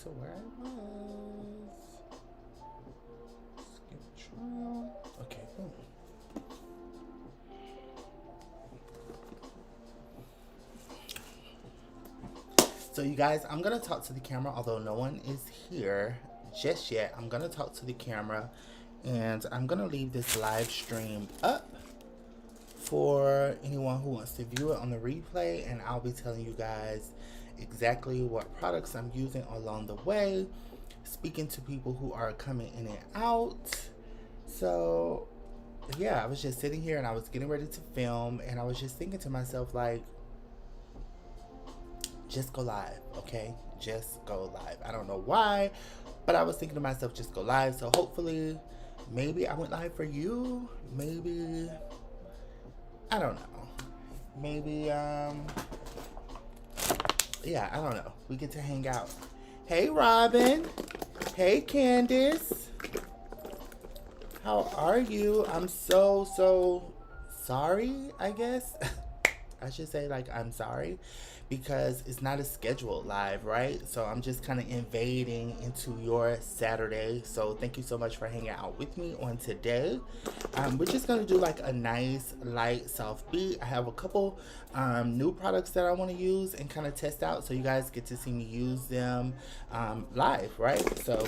to where I was. Control. Okay, boom. So you guys, I'm gonna talk to the camera, although no one is here just yet. I'm gonna talk to the camera, and I'm gonna leave this live stream up for anyone who wants to view it on the replay, and I'll be telling you guys exactly what products I'm using along the way, speaking to people who are coming in and out. So yeah, I was just sitting here and I was getting ready to film, and I was just thinking to myself, like, just go live, okay? Just go live. I don't know why, but I was thinking to myself, just go live. So hopefully, maybe I went live for you. Maybe, I don't know. Maybe, yeah, I don't know. We get to hang out. Hey, Robin. Hey, Candace. How are you? I'm so sorry, I guess. I should say, like, I'm sorry, because it's not a scheduled live, right? So I'm just kind of invading into your Saturday. So thank you so much for hanging out with me on today. We're just going to do like a nice, light, soft beat. I have a couple new products that I want to use and kind of test out, so you guys get to see me use them live, right? So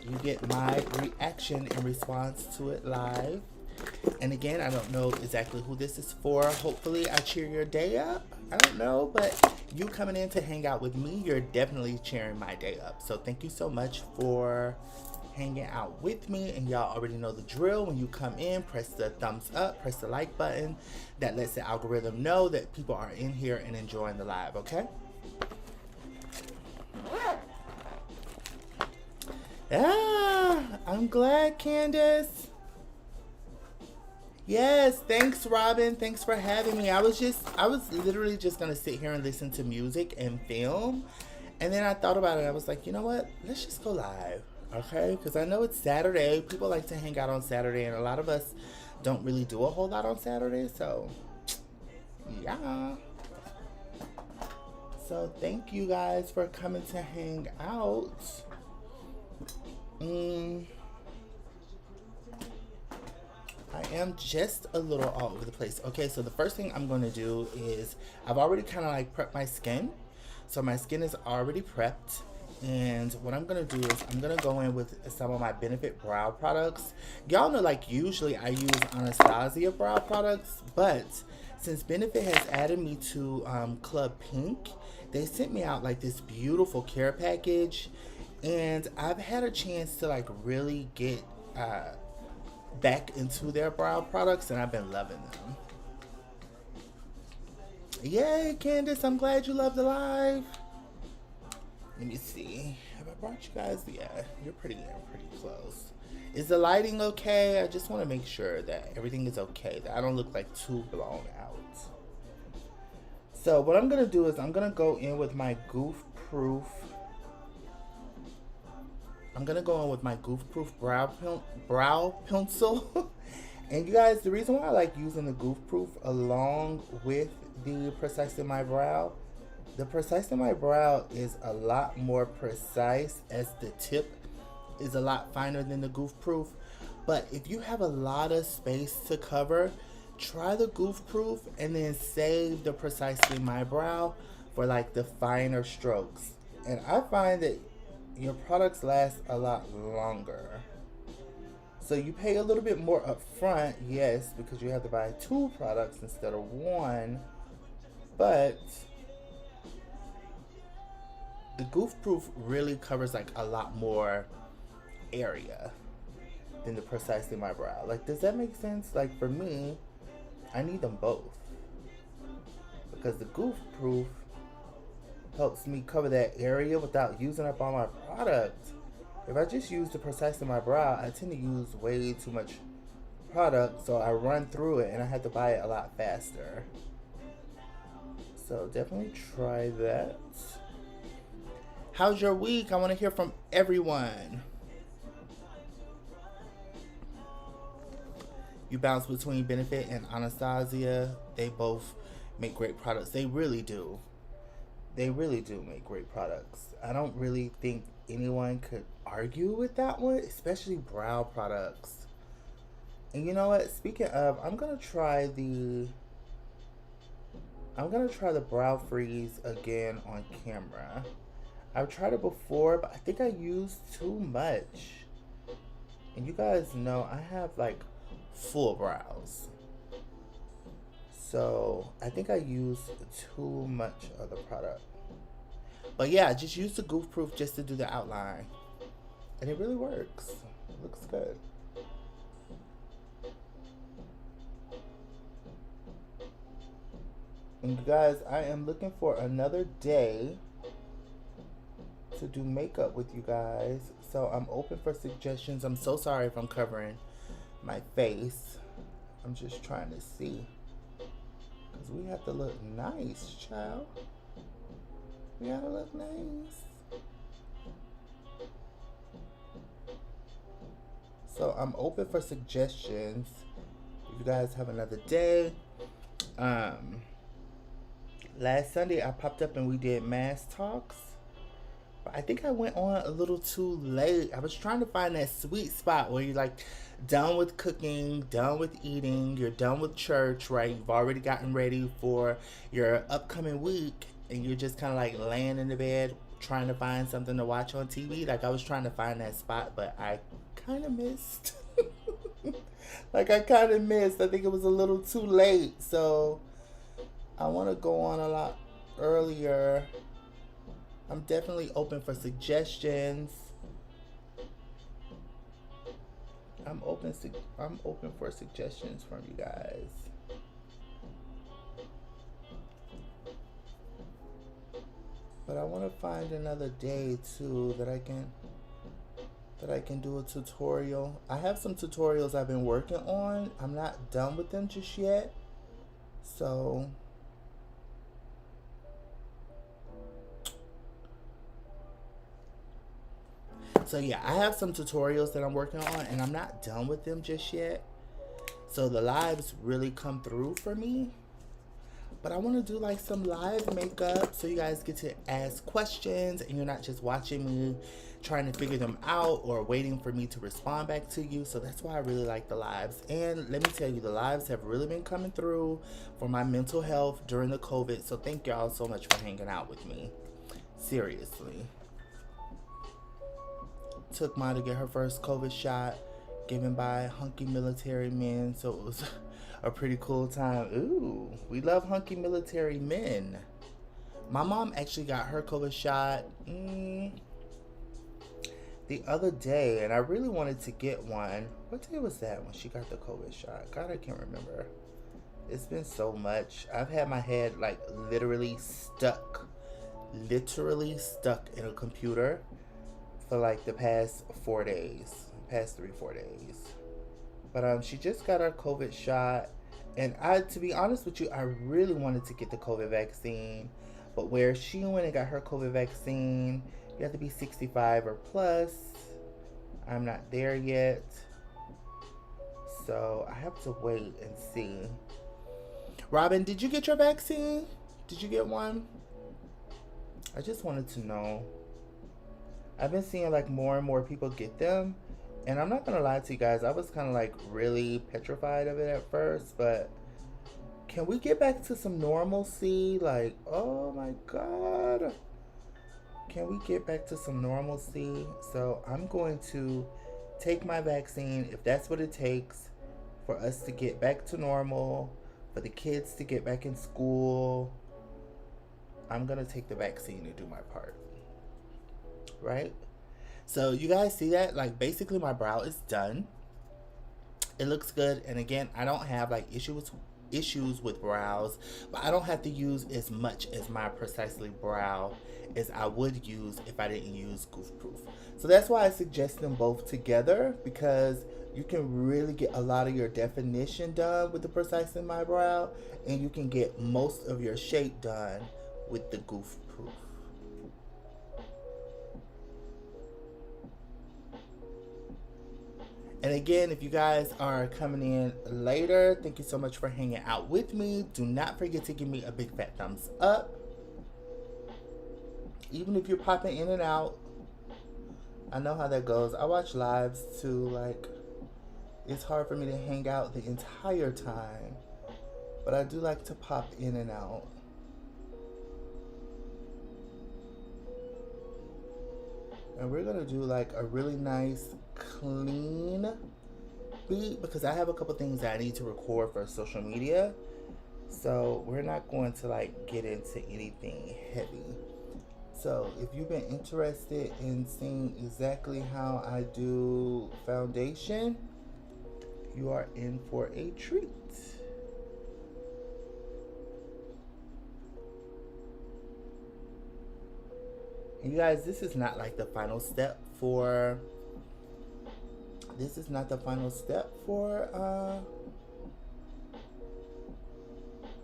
you get my reaction and response to it live. And again, I don't know exactly who this is for. Hopefully I cheer your day up. I don't know, but you coming in to hang out with me, you're definitely cheering my day up. So thank you so much for hanging out with me. And y'all already know the drill. When you come in, press the thumbs up, press the like button. That lets the algorithm know that people are in here and enjoying the live, okay? Ah, I'm glad, Candace. Yes, thanks, Robin. Thanks for having me. I was literally just gonna sit here and listen to music and film, and then I thought about it. I was like, you know what? Let's just go live, okay? Because I know it's Saturday. People like to hang out on Saturday, and a lot of us don't really do a whole lot on Saturday. So, yeah. So thank you guys for coming to hang out. I am just a little all over the place. Okay, so the first thing I'm going to do is, I've already kind of like prepped my skin. So my skin is already prepped. And what I'm going to do is I'm going to go in with some of my Benefit brow products. Y'all know, like, usually I use Anastasia brow products. But since Benefit has added me to Club Pink, they sent me out like this beautiful care package. And I've had a chance to like really get back into their brow products, and I've been loving them. Yay, Candace, I'm glad you love the live. Let me see. Have I brought you guys? Yeah, you're pretty close. Is the lighting okay? I just want to make sure that everything is okay, that I don't look like too blown out. So what I'm going to do is I'm going to go in with my Goof Proof. I'm going to go in with my Goof Proof brow pencil. And you guys, the reason why I like using the Goof Proof along with the Precise in My Brow, the Precise in My Brow is a lot more precise, as the tip is a lot finer than the Goof Proof. But if you have a lot of space to cover, try the Goof Proof and then save the Precise in My Brow for like the finer strokes. And I find that your products last a lot longer. So you pay a little bit more up front, yes, because you have to buy 2 products instead of 1. But the Goof Proof really covers like a lot more area than the Precise in My Brow. Like, does that make sense? Like, for me, I need them both, because the Goof Proof helps me cover that area without using up all my product. If I just use the Precise in My Brow, I tend to use way too much product, so I run through it and I have to buy it a lot faster. So definitely try that. How's your week? I want to hear from everyone. You bounce between Benefit and Anastasia. They both make great products. They really do. They really do make great products. I don't really think anyone could argue with that one, especially brow products. And you know what? Speaking of, I'm gonna try the brow freeze again on camera. I've tried it before, but I think I used too much. And you guys know I have like full brows. So I think I used too much of the product. But yeah, I just used the Goof Proof just to do the outline. And it really works. It looks good. And you guys, I am looking for another day to do makeup with you guys. So I'm open for suggestions. I'm so sorry if I'm covering my face. I'm just trying to see. Because we have to look nice, child. We gotta look nice. So I'm open for suggestions. If you guys have another day. Last Sunday I popped up and we did mass talks. But I think I went on a little too late. I was trying to find that sweet spot where you're like done with cooking, done with eating, you're done with church, right? You've already gotten ready for your upcoming week and you're just kind of like laying in the bed trying to find something to watch on TV. Like I was trying to find that spot, but I kind of missed. I think it was a little too late. So I want to go on a lot earlier. I'm definitely open for suggestions. I'm open for suggestions from you guys. But I want to find another day too that I can do a tutorial. I have some tutorials I've been working on. I'm not done with them just yet. So yeah, I have some tutorials that I'm working on and I'm not done with them just yet. So the lives really come through for me. But I want to do like some live makeup so you guys get to ask questions and you're not just watching me trying to figure them out or waiting for me to respond back to you. So that's why I really like the lives. And let me tell you, the lives have really been coming through for my mental health during the COVID. So thank y'all so much for hanging out with me. Seriously. Took mine to get her first COVID shot given by hunky military men. So it was a pretty cool time. Ooh, we love hunky military men. My mom actually got her COVID shot the other day, and I really wanted to get one. What day was that when she got the COVID shot? God, I can't remember. It's been so much. I've had my head like literally stuck in a computer for like the past 4 days, past 3-4 days. But she just got her COVID shot, and to be honest with you, I really wanted to get the COVID vaccine, but where she went and got her COVID vaccine, you have to be 65 or plus. I'm not there yet, so I have to wait and see. Robin, did you get your vaccine? Did you get one? I just wanted to know. I've been seeing like more and more people get them, and I'm not gonna lie to you guys, I was kind of like really petrified of it at first, but can we get back to some normalcy? Like, oh my God, can we get back to some normalcy? So I'm going to take my vaccine if that's what it takes for us to get back to normal, for the kids to get back in school. I'm gonna take the vaccine and do my part. Right? So you guys see that? Like basically my brow is done. It looks good. And again, I don't have like issues with brows, but I don't have to use as much as my Precisely brow as I would use if I didn't use Goof Proof. So that's why I suggest them both together, because you can really get a lot of your definition done with the Precisely My Brow, and you can get most of your shape done with the Goof Proof. And again, if you guys are coming in later, thank you so much for hanging out with me. Do not forget to give me a big fat thumbs up. even if you're popping in and out, I know how that goes. I watch lives too. Like, it's hard for me to hang out the entire time, but I do like to pop in and out. And we're gonna do like a really nice clean beat because I have a couple things that I need to record for social media. So we're not going to like get into anything heavy. So if you've been interested in seeing exactly how I do foundation, you are in for a treat. And you guys, this is not like the final step for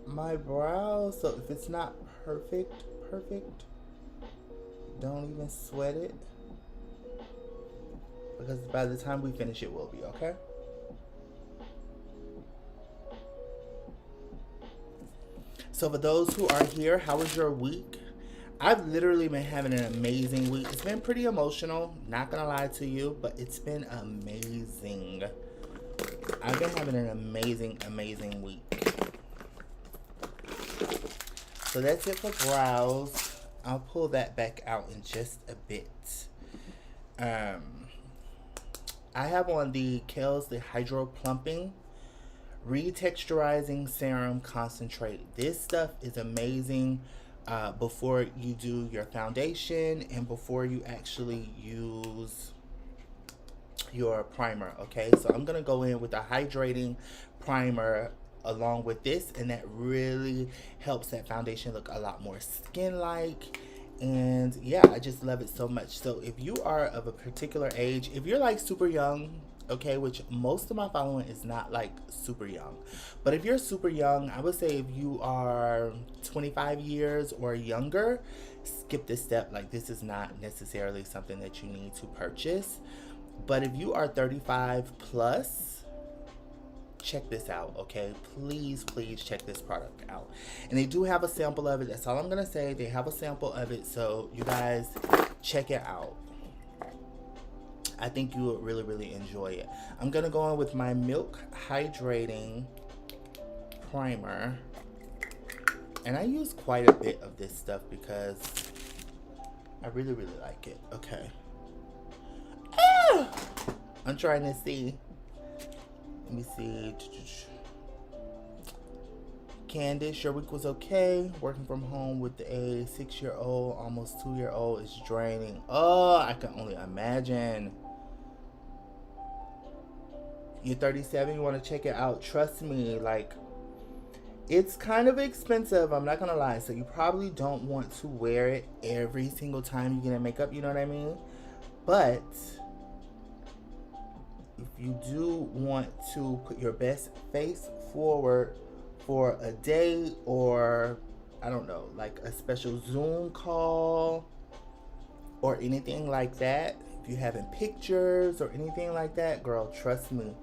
my brows. So if it's not perfect, don't even sweat it, because by the time we finish it will be, okay? So for those who are here, how was your week? I've literally been having an amazing week. It's been pretty emotional, not gonna lie to you, but it's been amazing. I've been having an amazing week. So that's it for brows. I'll pull that back out in just a bit. I have on the Kiehl's the Hydro Plumping Retexturizing Serum Concentrate. This stuff is amazing before you do your foundation and before you actually use your primer, okay? So I'm gonna go in with a hydrating primer along with this, and that really helps that foundation look a lot more skin-like. And yeah, I just love it so much. So if you are of a particular age, if you're like super young, okay, which most of my following is not like super young, but if you're super young, I would say if you are 25 years or younger, skip this step. Like, this is not necessarily something that you need to purchase. But if you are 35 plus, check this out, okay? Please check this product out. And they do have a sample of it. That's all I'm gonna say. They have a sample of it, so you guys check it out. I think you would really enjoy it. I'm gonna go in with my Milk Hydrating Primer, and I use quite a bit of this stuff because I really like it. Okay. I'm trying to see. Let me see. Candace, your week was okay. Working from home with a 6-year-old, almost 2-year-old is draining. Oh, I can only imagine. You're 37, you want to check it out. Trust me, like, it's kind of expensive, I'm not gonna lie. So you probably don't want to wear it every single time you get a makeup, you know what I mean? But if you do want to put your best face forward for a day, or I don't know, like a special Zoom call or anything like that, if you're having pictures or anything like that, girl, trust me,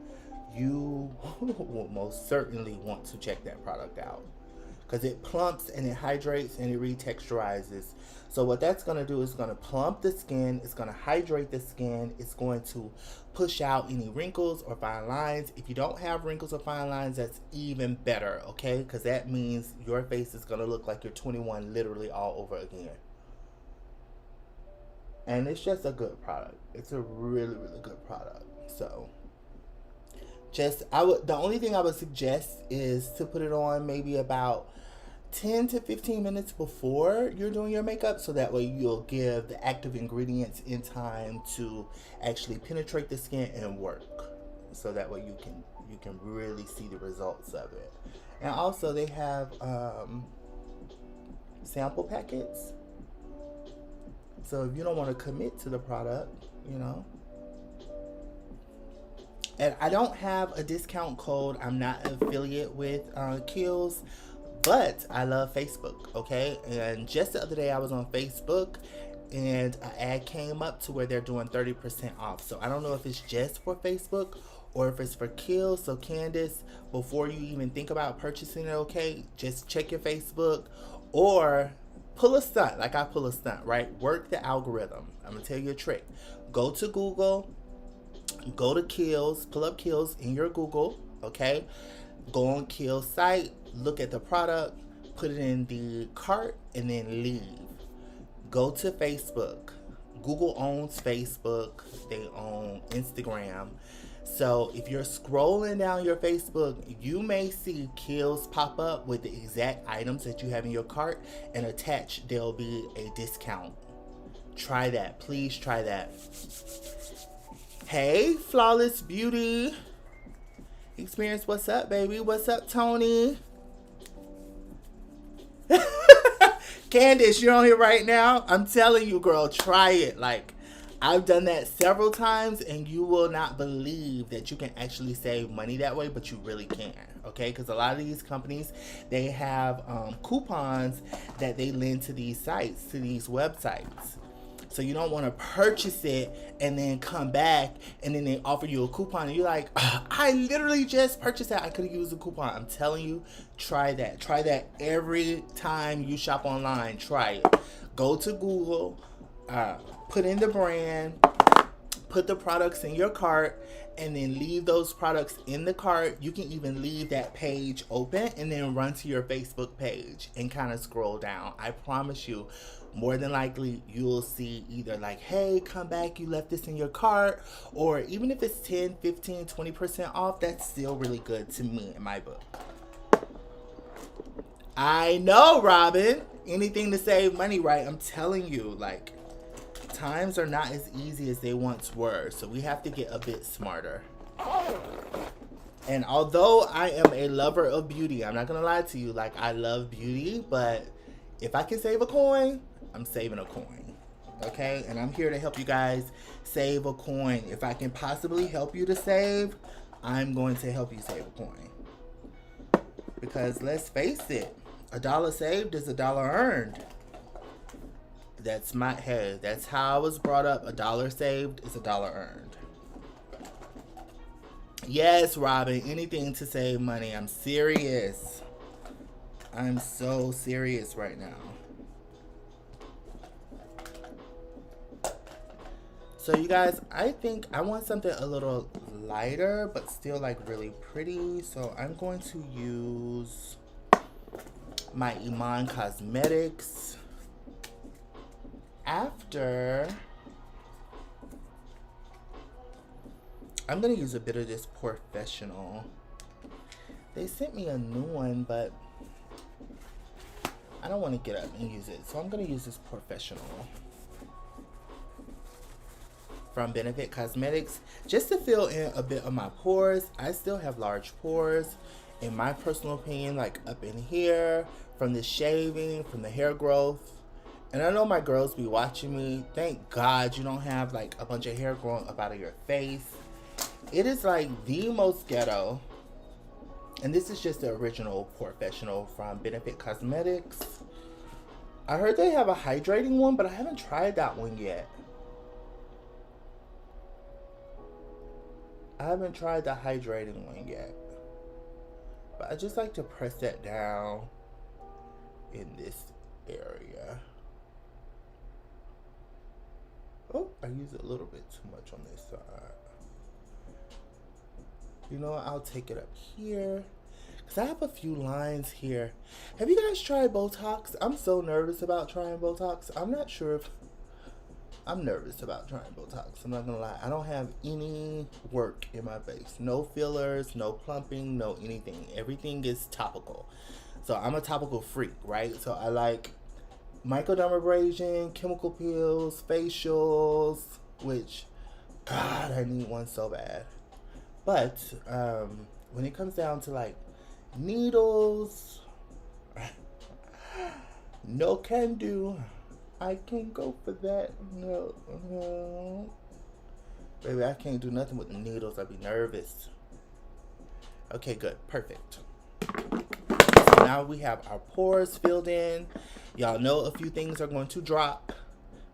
you will most certainly want to check that product out, because it plumps and it hydrates and it retexturizes. So what that's going to do is going to plump the skin, it's going to hydrate the skin, it's going to push out any wrinkles or fine lines. If you don't have wrinkles or fine lines, that's even better, okay? Because that means your face is going to look like you're 21 literally all over again. And it's just a good product. It's a really good product. So the only thing I would suggest is to put it on maybe about 10 to 15 minutes before you're doing your makeup, so that way you'll give the active ingredients in time to actually penetrate the skin and work, so that way you can really see the results of it. And also they have sample packets, so if you don't want to commit to the product, you know. And I don't have a discount code. I'm not an affiliate with Kiehl's, but I love Facebook, okay? And just the other day I was on Facebook and an ad came up to where they're doing 30% off. So I don't know if it's just for Facebook or if it's for Kiehl's. So Candace, before you even think about purchasing it, okay, just check your Facebook or pull a stunt, like I pull a stunt, right? Work the algorithm. I'm gonna tell you a trick. Go to Google, go to Kiehl's, pull up Kiehl's in your Google, okay? Go on Kiehl's site, look at the product, put it in the cart, and then leave. Go to Facebook. Google owns Facebook, they own Instagram. So if you're scrolling down your Facebook, you may see Kiehl's pop up with the exact items that you have in your cart, and attached there'll be a discount. Try that. Please try that. Hey, Flawless Beauty Experience. What's up, baby? What's up, Tony? Candace, you're on here right now? I'm telling you, girl, try it. Like, I've done that several times, and you will not believe that you can actually save money that way, but you really can, okay? Because a lot of these companies, they have coupons that they lend to these sites, to these websites. So you don't want to purchase it and then come back and then they offer you a coupon and you're like, I literally just purchased that. I could have used a coupon. I'm telling you, try that. Try that every time you shop online. Try it. Go to Google, put in the brand, put the products in your cart, and then leave those products in the cart. You can even leave that page open and then run to your Facebook page and kind of scroll down. I promise you, more than likely, you'll see either like, hey, come back, you left this in your cart, or even if it's 10, 15, 20% off, that's still really good to me in my book. I know, Robin. Anything to save money, right? I'm telling you, like, times are not as easy as they once were, so we have to get a bit smarter. And although I am a lover of beauty, I'm not gonna lie to you, like, I love beauty, but if I can save a coin, I'm saving a coin, okay? And I'm here to help you guys save a coin. If I can possibly help you to save, I'm going to help you save a coin. Because let's face it, $1 saved is $1 earned. That's how I was brought up. $1 saved is $1 earned. Yes, Robin, anything to save money. I'm serious. I'm so serious right now. So you guys, I think I want something a little lighter, but still like really pretty. So I'm going to use my Iman Cosmetics. After, I'm going to use a bit of this Professional. They sent me a new one, but I don't want to get up and use it. So I'm going to use this Professional from Benefit Cosmetics just to fill in a bit of my pores. I still have large pores, in my personal opinion, like up in here, from the shaving, from the hair growth. And I know my girls be watching me. Thank God you don't have like a bunch of hair growing up out of your face. It is like the most ghetto. And this is just the original Professional from Benefit Cosmetics. I heard they have a hydrating one, but I haven't tried that one yet. I haven't tried the hydrating one yet. But I just like to press that down in this area. Oh, I use a little bit too much on this side. You know what? I'll take it up here. Because I have a few lines here. Have you guys tried Botox? I'm so nervous about trying Botox. I'm not sure if... I'm nervous about trying Botox. I'm not going to lie. I don't have any work in my face. No fillers, no plumping, no anything. Everything is topical. So I'm a topical freak, right? So I like microdermabrasion, chemical peels, facials, which, God, I need one so bad. But when it comes down to like needles, no can do. I can't go for that. No. Baby, I can't do nothing with the needles. I'd be nervous. Okay, good. Perfect. So now we have our pores filled in. Y'all know a few things are going to drop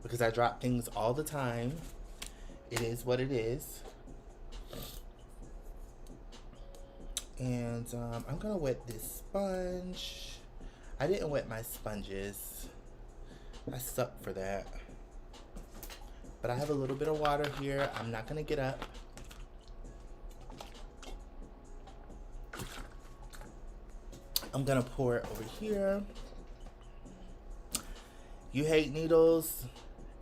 because I drop things all the time. It is what it is. And I'm going to wet this sponge. I didn't wet my sponges. I suck for that. But I have a little bit of water here. I'm not gonna get up. I'm gonna pour it over here. You hate needles,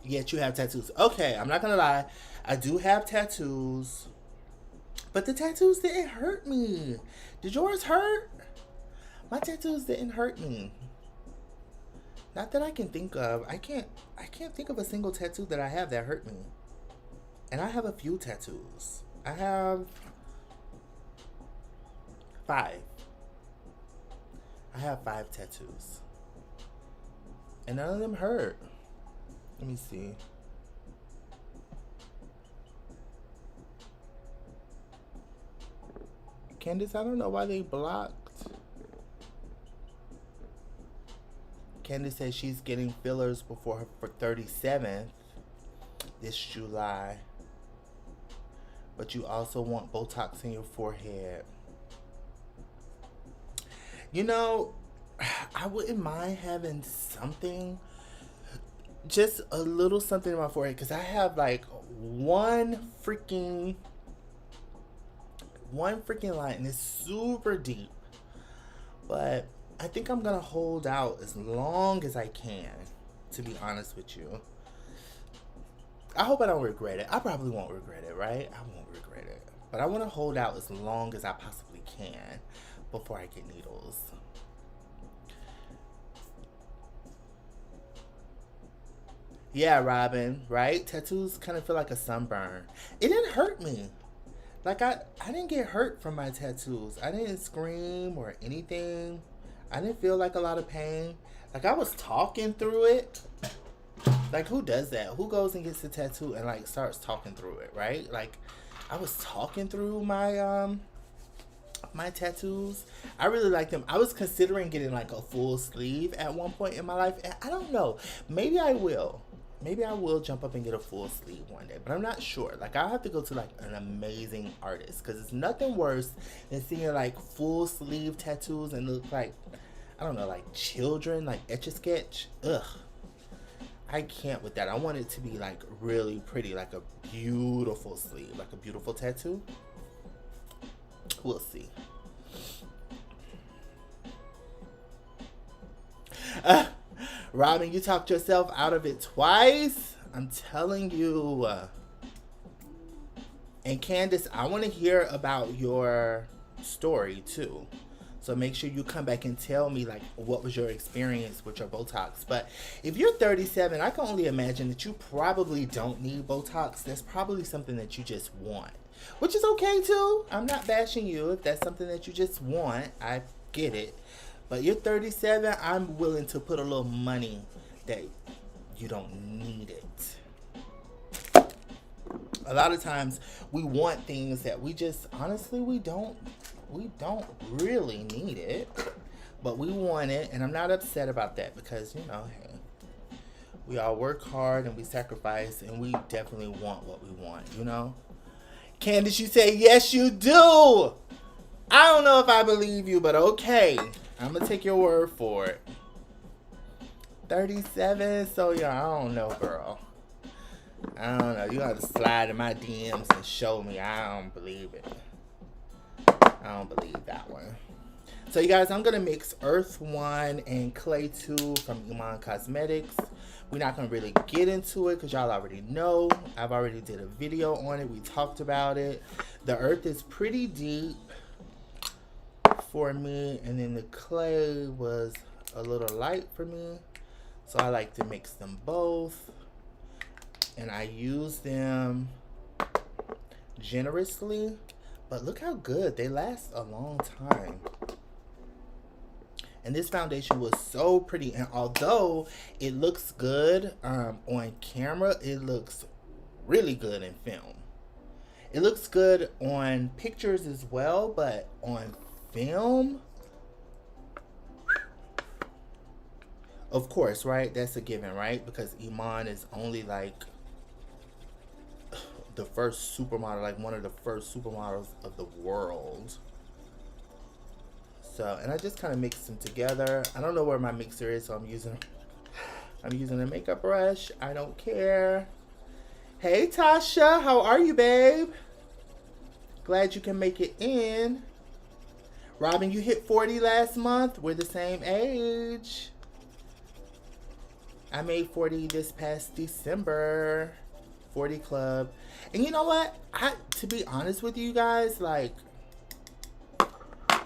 yet you have tattoos. Okay, I'm not gonna lie. I do have tattoos, but the tattoos didn't hurt me. Did yours hurt? My tattoos didn't hurt me. Not that I can think of. I can't think of a single tattoo that I have that hurt me. And I have a few tattoos. I have 5. I have 5 tattoos. And none of them hurt. Let me see. Candace, I don't know why they blocked. Candace says she's getting fillers before her 37th this July. But you also want Botox in your forehead. You know, I wouldn't mind having something, just a little something in my forehead, because I have like one freaking line, and it's super deep. But I think I'm gonna hold out as long as I can, to be honest with you. I hope I don't regret it. I probably won't regret it, right? I won't regret it. But I want to hold out as long as I possibly can before I get needles. Yeah, Robin, right? Tattoos kind of feel like a sunburn. It didn't hurt me. Like, I didn't get hurt from my tattoos. I didn't scream or anything. I didn't feel like a lot of pain. Like, I was talking through it. Like, who does that? Who goes and gets a tattoo and, like, starts talking through it, right? Like, I was talking through my, my tattoos. I really like them. I was considering getting, like, a full sleeve at one point in my life. And I don't know. Maybe I will. Maybe I will jump up and get a full sleeve one day, but I'm not sure. Like, I'll have to go to, like, an amazing artist, because it's nothing worse than seeing, like, full sleeve tattoos and look like, I don't know, like children, like Etch-a-Sketch. Ugh. I can't with that. I want it to be, like, really pretty, like a beautiful sleeve, like a beautiful tattoo. We'll see. Robin, you talked yourself out of it twice. I'm telling you. And Candace, I want to hear about your story too. So make sure you come back and tell me, like, what was your experience with your Botox. But if you're 37, I can only imagine that you probably don't need Botox. That's probably something that you just want, which is okay too. I'm not bashing you if that's something that you just want. I get it. But you're 37, I'm willing to put a little money that you don't need it. A lot of times we want things that we just, honestly, we don't really need it, but we want it. And I'm not upset about that, because, you know, hey, we all work hard and we sacrifice, and we definitely want what we want, you know? Candace, you say, yes, you do. I don't know if I believe you, but okay. I'm going to take your word for it. 37, so yeah, I don't know, girl. I don't know. You got to slide in my DMs and show me. I don't believe it. I don't believe that one. So, you guys, I'm going to mix Earth 1 and Clay 2 from Iman Cosmetics. We're not going to really get into it because y'all already know. I've already did a video on it. We talked about it. The Earth is pretty deep for me, and then the clay was a little light for me, so I like to mix them both, and I use them generously, but look how good they last a long time. And this foundation was so pretty, and although it looks good on camera, it looks really good in film. It looks good on pictures as well, but on film, of course, right? That's a given, right? Because Iman is only like the first supermodel, like one of the first supermodels of the world. So, and I just kind of mixed them together. I don't know where my mixer is, so I'm using I'm using a makeup brush. I don't care. Hey, Tasha. How are you, babe? Glad you can make it in. Robin, you hit 40 last month. We're the same age. I made 40 this past December. 40 club. And you know what? To be honest with you guys, like,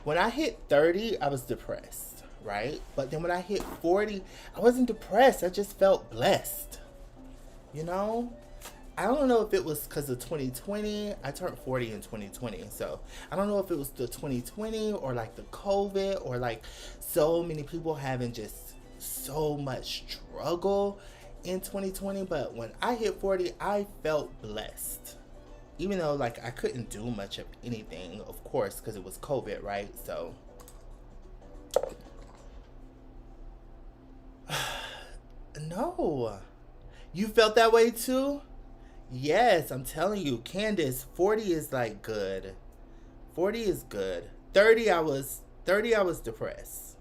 when I hit 30, I was depressed, right? But then when I hit 40, I wasn't depressed. I just felt blessed. You know? I don't know if it was because of 2020. I turned 40 in 2020. So I don't know if it was the 2020 or like the COVID or like so many people having just so much struggle in 2020. But when I hit 40, I felt blessed. Even though like I couldn't do much of anything, of course, because it was COVID, right? So no. You felt that way too? Yes, I'm telling you, Candace, 40 is like good. 40 is good. 30 I was depressed.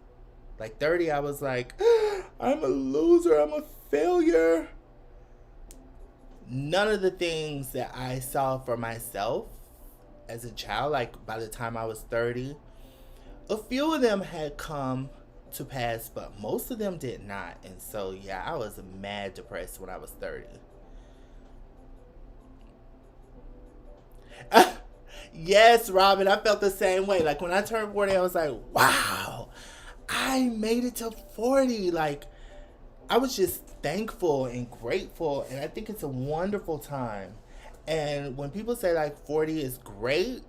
Like 30 I was like, I'm a loser, I'm a failure. None of the things that I saw for myself as a child, like by the time I was 30, a few of them had come to pass, but most of them did not. And so yeah, I was mad depressed when I was 30. Yes, Robin, I felt the same way. Like when I turned 40, I was like, wow, I made it to 40. Like I was just thankful and grateful, and I think it's a wonderful time. And when people say like 40 is great,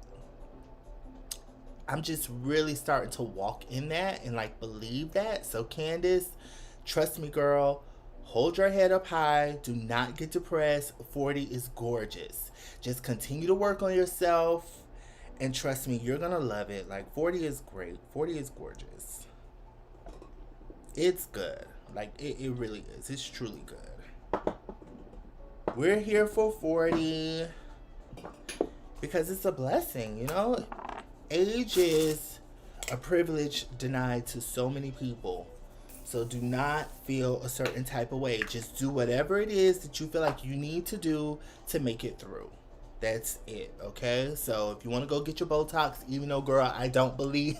I'm just really starting to walk in that and like believe that. So Candace, trust me, girl, hold your head up high. Do not get depressed. 40 is gorgeous. Just continue to work on yourself, and trust me, you're gonna love it. Like 40 is great. 40 is gorgeous. It's good. Like it really is. It's truly good. We're here for 40 because it's a blessing, you know? Age is a privilege denied to so many people. So do not feel a certain type of way. Just do whatever it is that you feel like you need to do to make it through. That's it, okay? So if you want to go get your Botox, even though, girl, I don't believe,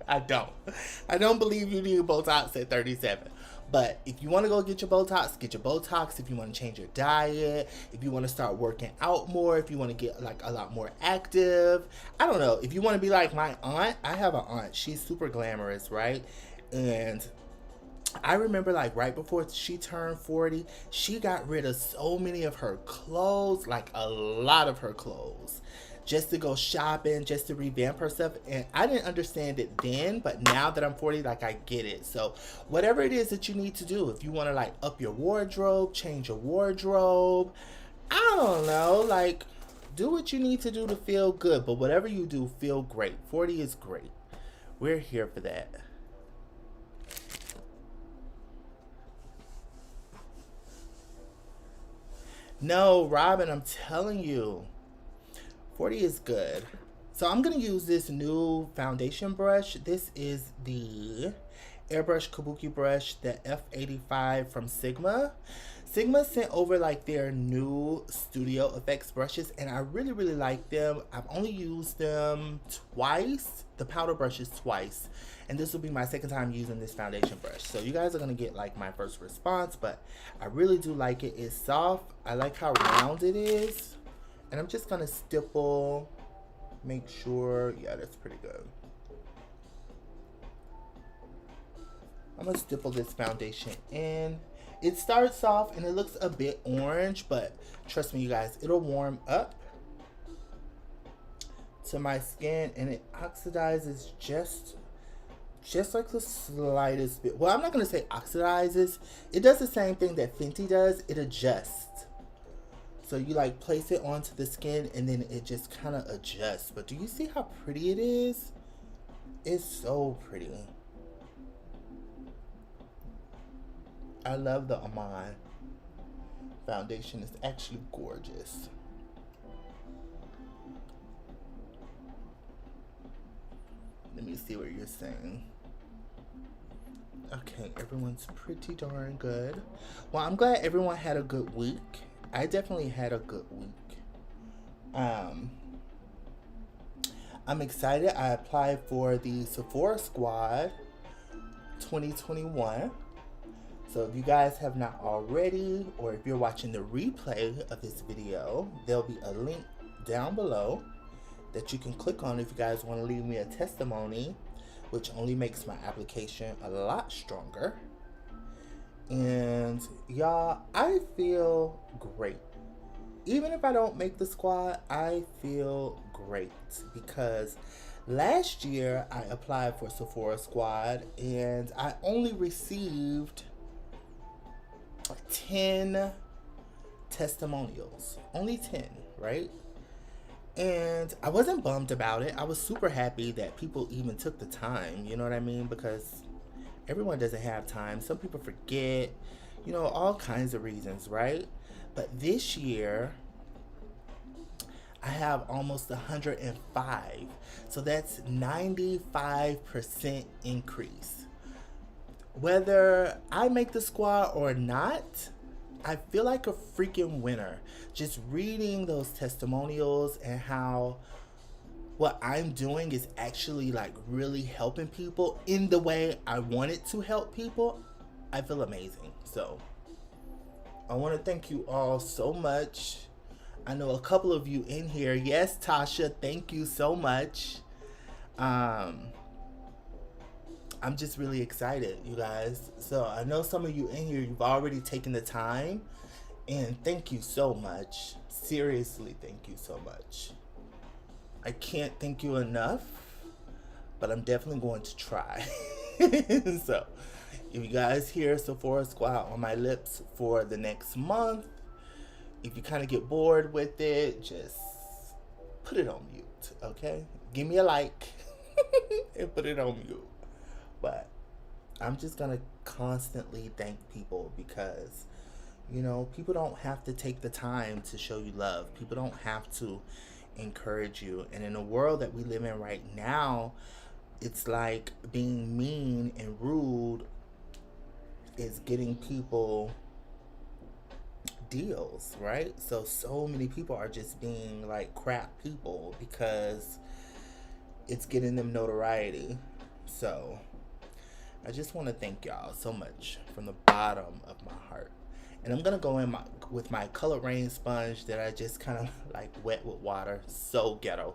I don't believe you need Botox at 37. But if you want to go get your Botox, get your Botox. If you want to change your diet, if you want to start working out more, if you want to get like a lot more active, I don't know. If you want to be like my aunt, I have an aunt. She's super glamorous, right? And I remember like right before she turned 40, she got rid of so many of her clothes, like a lot of her clothes, just to go shopping, just to revamp herself. And I didn't understand it then, but now that I'm 40, like I get it. So whatever it is that you need to do, if you want to like up your wardrobe, change your wardrobe, I don't know, like do what you need to do to feel good. But whatever you do, feel great. 40 is great. We're here for that. No, Robin, I'm telling you, 40 is good. So I'm going to use this new foundation brush. This is the Airbrush Kabuki brush, the F85 from Sigma. Sigma sent over like their new studio effects brushes, and I really, really like them. I've only used them twice, the powder brushes twice. And this will be my second time using this foundation brush. So you guys are going to get like my first response, but I really do like it. It's soft. I like how round it is. And I'm just going to stipple, make sure. Yeah, that's pretty good. I'm going to stipple this foundation in. It starts off and it looks a bit orange, but trust me, you guys, it'll warm up to my skin and it oxidizes just like the slightest bit. Well, I'm not going to say oxidizes. It does the same thing that Fenty does. It adjusts. So you like place it onto the skin and then it just kind of adjusts. But do you see how pretty it is? It's so pretty. I love the Amon foundation. It's actually gorgeous. Let me see what you're saying. Okay, everyone's pretty darn good. Well, I'm glad everyone had a good week. I definitely had a good week. Um, I'm excited. I applied for the Sephora Squad 2021. So if you guys have not already, or if you're watching the replay of this video, there'll be a link down below that you can click on if you guys want to leave me a testimony, which only makes my application a lot stronger. And y'all, I feel great. Even if I don't make the squad, I feel great because last year I applied for Sephora Squad and I only received 10 testimonials. Only 10, right? And I wasn't bummed about it. I was super happy that people even took the time, you know what I mean? Because everyone doesn't have time. Some people forget, you know, all kinds of reasons, right? But this year, I have almost 105. So that's 95% increase. Whether I make the squad or not, I feel like a freaking winner. Just reading those testimonials and how what I'm doing is actually like really helping people in the way I wanted to help people, I feel amazing. So I want to thank you all so much. I know a couple of you in here. Yes, Tasha, thank you so much. I'm just really excited, you guys. So I know some of you in here, you've already taken the time, and thank you so much. Seriously, thank you so much. I can't thank you enough, but I'm definitely going to try. So if you guys hear Sephora Squad on my lips for the next month, if you kind of get bored with it, just put it on mute, okay? Give me a like and put it on mute. But I'm just going to constantly thank people because, you know, people don't have to take the time to show you love. People don't have to encourage you. And in the world that we live in right now, it's like being mean and rude is getting people deals, right? So many people are just being like crap people because it's getting them notoriety. So I just want to thank y'all so much from the bottom of my heart. And I'm going to go in with my Color Rain sponge that I just kind of like wet with water. So ghetto.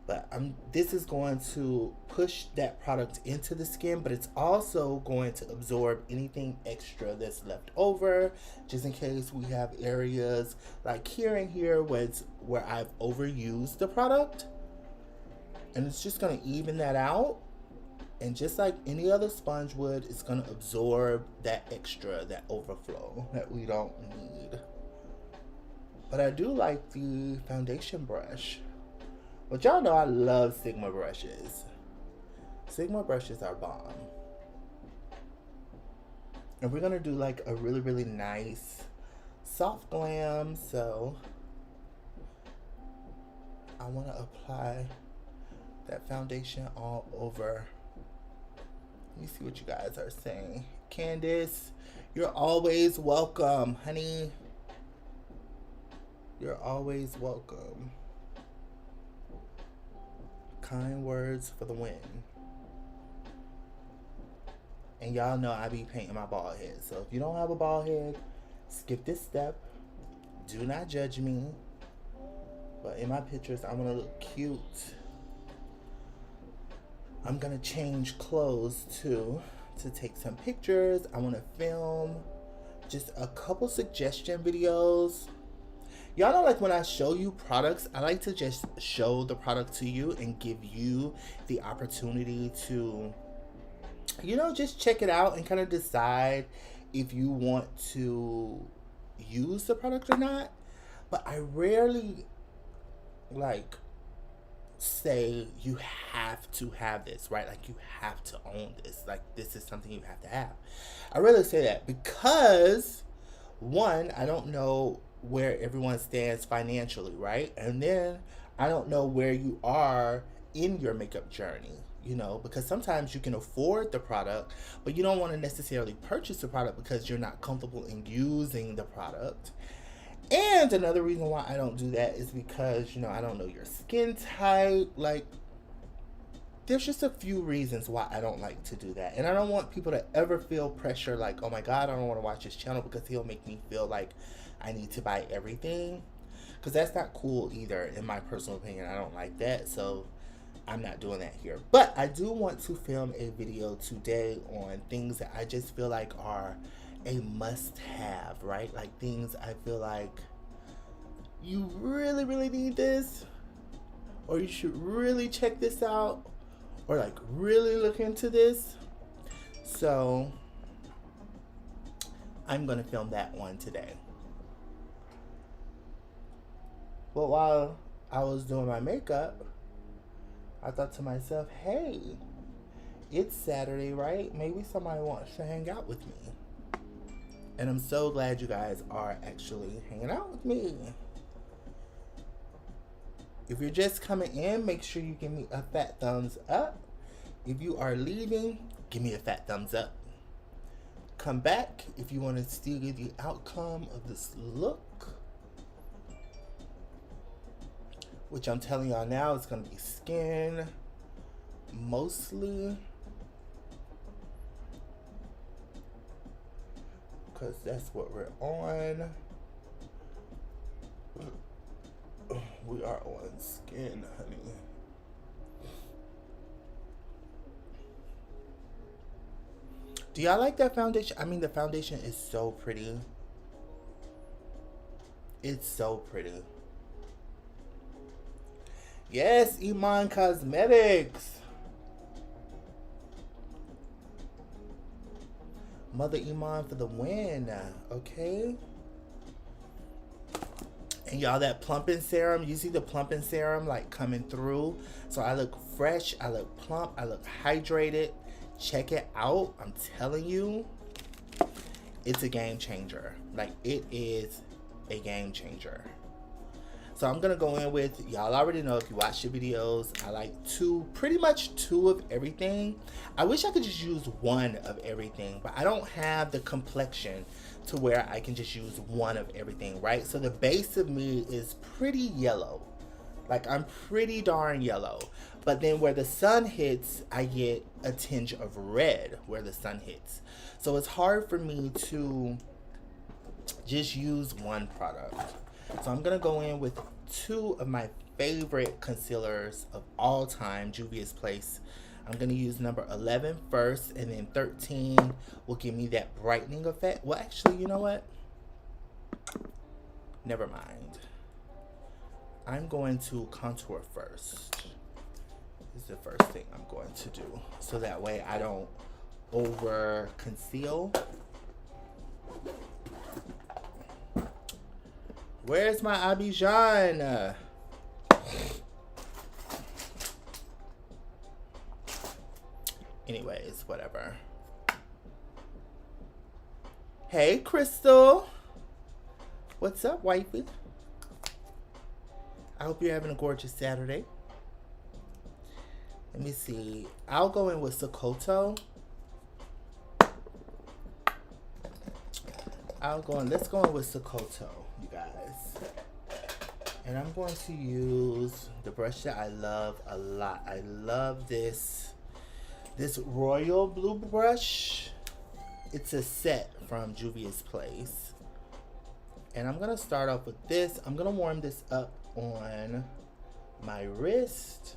But this is going to push that product into the skin, but it's also going to absorb anything extra that's left over, just in case we have areas like here and here where I've overused the product. And it's just going to even that out. And just like any other sponge would, it's going to absorb that extra, that overflow that we don't need. But I do like the foundation brush. But y'all know I love Sigma brushes. Sigma brushes are bomb. And we're going to do like a really, really nice soft glam. So I want to apply that foundation all over. Let me see what you guys are saying. Candace, you're always welcome, honey. You're always welcome. Kind words for the win. And y'all know I be painting my bald head. So if you don't have a bald head, skip this step. Do not judge me. But in my pictures, I want to look cute. I'm going to change clothes too to take some pictures. I want to film just a couple suggestion videos. Y'all know, like when I show you products, I like to just show the product to you and give you the opportunity to, you know, just check it out and kind of decide if you want to use the product or not. But I rarely like say you have to have this, right? Like you have to own this. Like this is something you have to have. I rarely say that because one, I don't know where everyone stands financially, right? And then I don't know where you are in your makeup journey. you know, because sometimes you can afford the product, but you don't want to necessarily purchase the product because you're not comfortable in using the product. And another reason why I don't do that is because, you know, I don't know your skin type. Like, there's just a few reasons why I don't like to do that. And I don't want people to ever feel pressure like, oh my God, I don't want to watch his channel because he'll make me feel like I need to buy everything. Because that's not cool either, in my personal opinion. I don't like that. So I'm not doing that here. But I do want to film a video today on things that I just feel like are a must-have, right? Like things I feel like you really, really need this, or you should really check this out, or like really look into this. So I'm gonna film that one today. But while I was doing my makeup, I thought to myself, hey, it's Saturday, right? Maybe somebody wants to hang out with me. And I'm so glad you guys are actually hanging out with me. If you're just coming in, make sure you give me a fat thumbs up. If you are leaving, give me a fat thumbs up. Come back if you want to still get the outcome of this look, which I'm telling y'all now is going to be skin mostly, because that's what we're on. We are on skin, honey. Do y'all like that foundation? I mean, the foundation is so pretty. It's so pretty. Yes, Iman Cosmetics. Mother Iman for the win. Okay. And y'all, that plumping serum, you see the plumping serum like coming through. So I look fresh, I look plump, I look hydrated. Check it out. I'm telling you, it's a game changer. Like, it is a game changer. So I'm gonna go in with, y'all already know if you watch the videos, I like pretty much two of everything. I wish I could just use one of everything, but I don't have the complexion to where I can just use one of everything, right? So the base of me is pretty yellow. Like, I'm pretty darn yellow. But then where the sun hits, I get a tinge of red where the sun hits. So it's hard for me to just use one product. So I'm going to go in with two of my favorite concealers of all time, Juvia's Place. I'm going to use number 11 first, and then 13 will give me that brightening effect. Well, actually, you know what? Never mind. I'm going to contour first. This is the first thing I'm going to do. So that way I don't over conceal. Where's my Abidjan? Anyways, whatever. Hey, Crystal. What's up, wifey? I hope you're having a gorgeous Saturday. Let me see. I'll go in with Sokoto. Let's go in with Sokoto, you guys. And I'm going to use the brush that I love a lot. I love this royal blue brush. It's a set from Juvia's Place. And I'm gonna start off with this. I'm gonna warm this up on my wrist.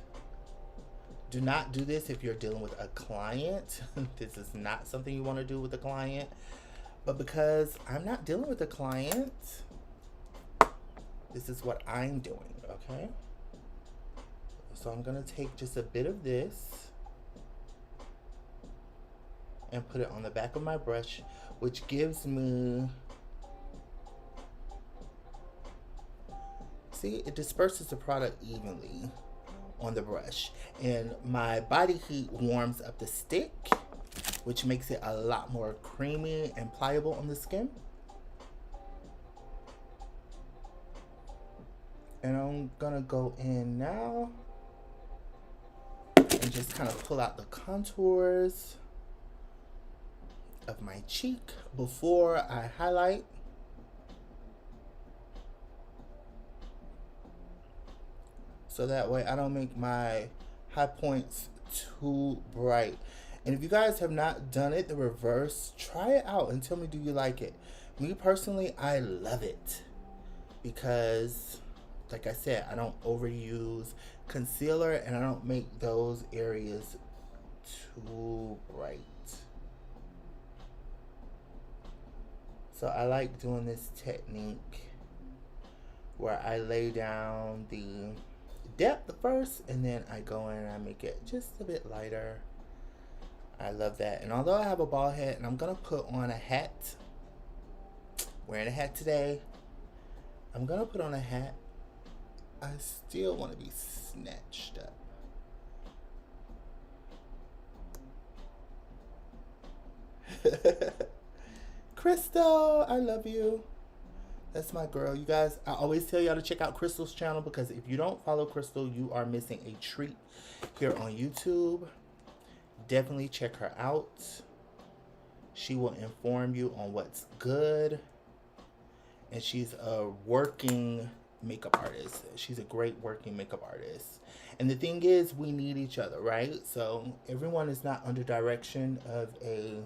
Do not do this if you're dealing with a client. This is not something you want to do with a client. But because I'm not dealing with a client, this is what I'm doing, okay? So I'm gonna take just a bit of this and put it on the back of my brush, which gives me, see, it disperses the product evenly on the brush, and my body heat warms up the stick, which makes it a lot more creamy and pliable on the skin. And I'm gonna go in now and and just kind of pull out the contours of my cheek before I highlight. So that way I don't make my high points too bright. And if you guys have not done it the reverse, try it out and tell me, do you like it? Me personally, I love it because, like I said, I don't overuse concealer and I don't make those areas too bright. So I like doing this technique where I lay down the depth first and then I go in and I make it just a bit lighter. I love that. And although I have a bald head and I'm gonna put on a hat, wearing a hat today, I'm gonna put on a hat, I still want to be snatched up. Crystal, I love you. That's my girl. You guys, I always tell y'all to check out Crystal's channel because if you don't follow Crystal, you are missing a treat here on YouTube. Definitely check her out. She will inform you on what's good. And she's a working makeup artist. She's a great working makeup artist. And the thing is, we need each other, right? So everyone is not under direction of a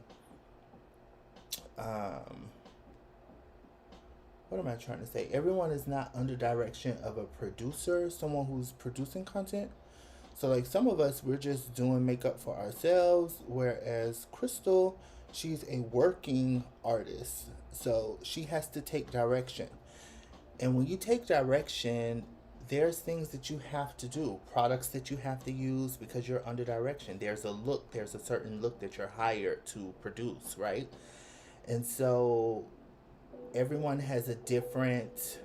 what am I trying to say? Everyone is not under direction of a producer, someone who's producing content. So like some of us, we're just doing makeup for ourselves, whereas Crystal, she's a working artist. So she has to take direction. And when you take direction, there's things that you have to do, products that you have to use because you're under direction. There's a look, there's a certain look that you're hired to produce, right? And so everyone has a different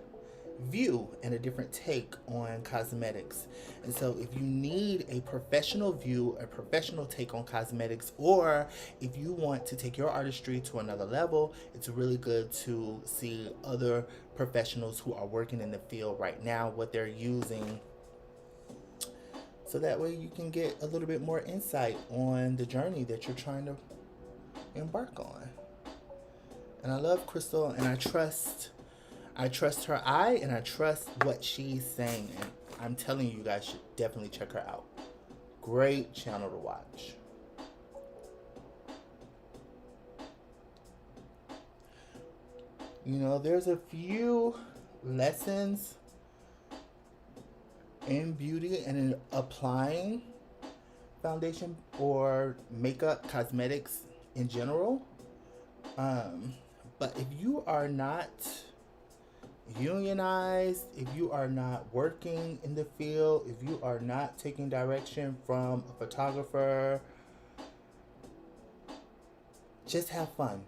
view and a different take on cosmetics. And so if you need a professional view, a professional take on cosmetics, or if you want to take your artistry to another level, it's really good to see other professionals who are working in the field right now, what they're using, so that way you can get a little bit more insight on the journey that you're trying to embark on. And I love Crystal, and I trust her eye, and I trust what she's saying. And I'm telling you, you guys should definitely check her out. Great channel to watch. You know, there's a few lessons in beauty and in applying foundation or makeup, cosmetics in general. But if you are not unionized, if you are not working in the field, if you are not taking direction from a photographer, just have fun.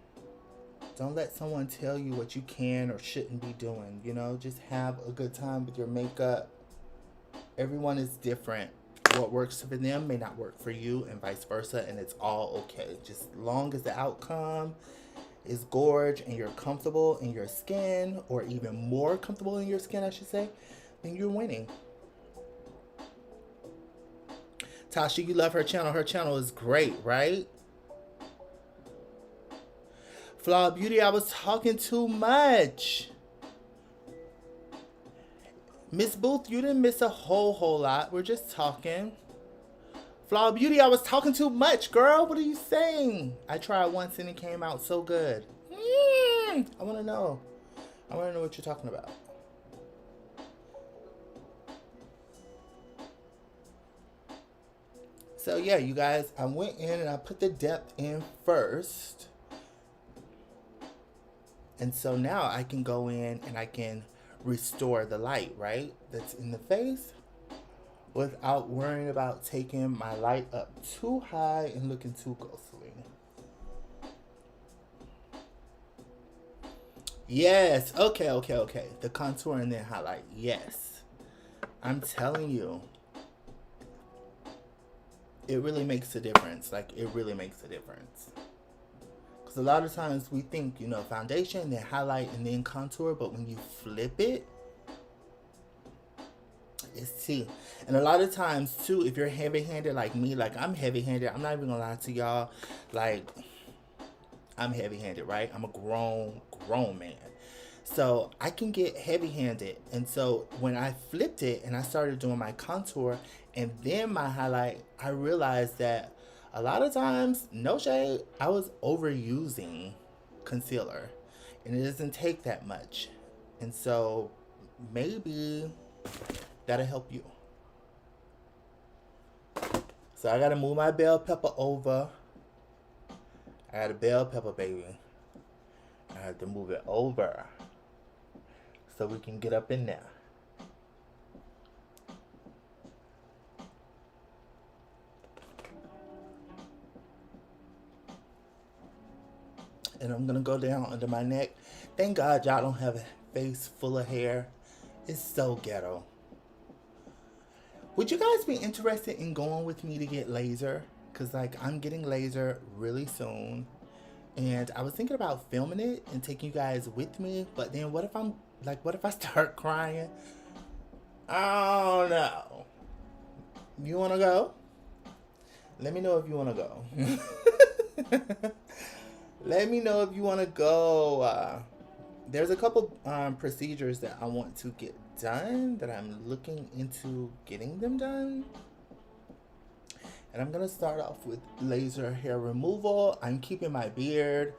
Don't let someone tell you what you can or shouldn't be doing. You know, just have a good time with your makeup. Everyone is different. What works for them may not work for you, and vice versa, and it's all okay. Just as long as the outcome is gorge and you're comfortable in your skin, or even more comfortable in your skin, I should say, then you're winning. Tasha, you love her channel. Her channel is great, right? Flawed Beauty, I was talking too much. Miss Booth, you didn't miss a whole lot. We're just talking. Flawed Beauty, I was talking too much, girl. What are you saying? I tried once and it came out so good. I want to know. I want to know what you're talking about. So yeah, you guys, I went in and I put the depth in first. And so now I can go in and I can restore the light, right? That's in the face, without worrying about taking my light up too high and looking too ghostly. Yes. Okay. The contour and then highlight. Yes. I'm telling you. It really makes a difference. Like, it really makes a difference. Because a lot of times we think, you know, foundation, then highlight, and then contour. But when you flip it, It's tea. And a lot of times too, if you're heavy-handed like me, like I'm heavy-handed, I'm not even gonna lie to y'all, like I'm heavy-handed, right? I'm a grown man. So I can get heavy-handed. And so when I flipped it and I started doing my contour and then my highlight, I realized that a lot of times, no shade, I was overusing concealer. And it doesn't take that much. And so maybe that'll help you. So I gotta move my bell pepper over. I got a bell pepper, baby. I have to move it over so we can get up in there. And I'm gonna go down under my neck. Thank God y'all don't have a face full of hair. It's so ghetto. Would you guys be interested in going with me to get laser? Cause like I'm getting laser really soon. And I was thinking about filming it and taking you guys with me. But then what if I start crying? I don't know. You wanna go? Let me know if you wanna go. Let me know if you wanna go. There's a couple procedures that I want to get done, that I'm looking into getting them done. And I'm going to start off with laser hair removal. I'm keeping my beard,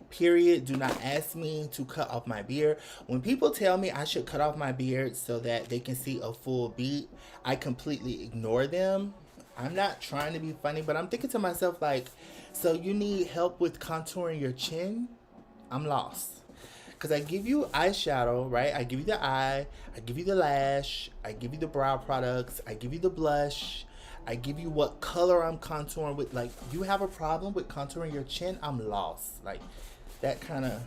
period. Do not ask me to cut off my beard. When people tell me I should cut off my beard so that they can see a full beat, I completely ignore them. I'm not trying to be funny, but I'm thinking to myself like, so you need help with contouring your chin? I'm lost. Because I give you eyeshadow, right? I give you the eye. I give you the lash. I give you the brow products. I give you the blush. I give you what color I'm contouring with. Like, you have a problem with contouring your chin? I'm lost. Like, that kind of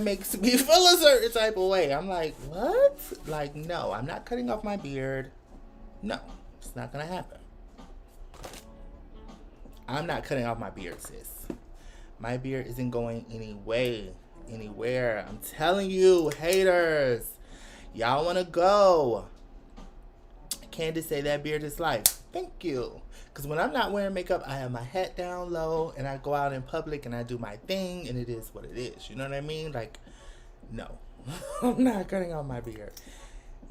makes me feel a certain type of way. I'm like, what? Like, no, I'm not cutting off my beard. No, it's not going to happen. I'm not cutting off my beard, sis. My beard isn't going anywhere. I'm telling you, haters. Y'all want to go. Candace say that beard is life. Thank you. Because when I'm not wearing makeup, I have my hat down low and I go out in public and I do my thing and it is what it is. You know what I mean? Like, no. I'm not cutting off my beard.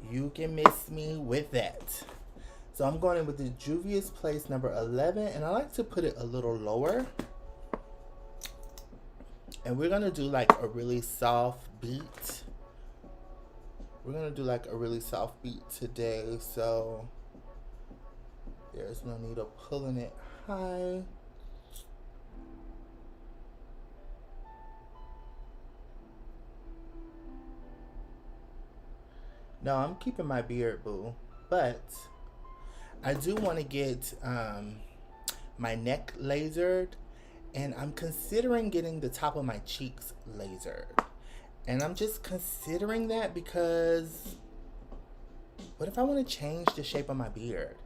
You can miss me with that. So I'm going in with the Juvia's Place number 11 and I like to put it a little lower. And we're going to do like a really soft beat. We're going to do like a really soft beat today. So there's no need of pulling it high. No, I'm keeping my beard, boo. But I do want to get my neck lasered. And I'm considering getting the top of my cheeks lasered. And I'm just considering that because what if I want to change the shape of my beard?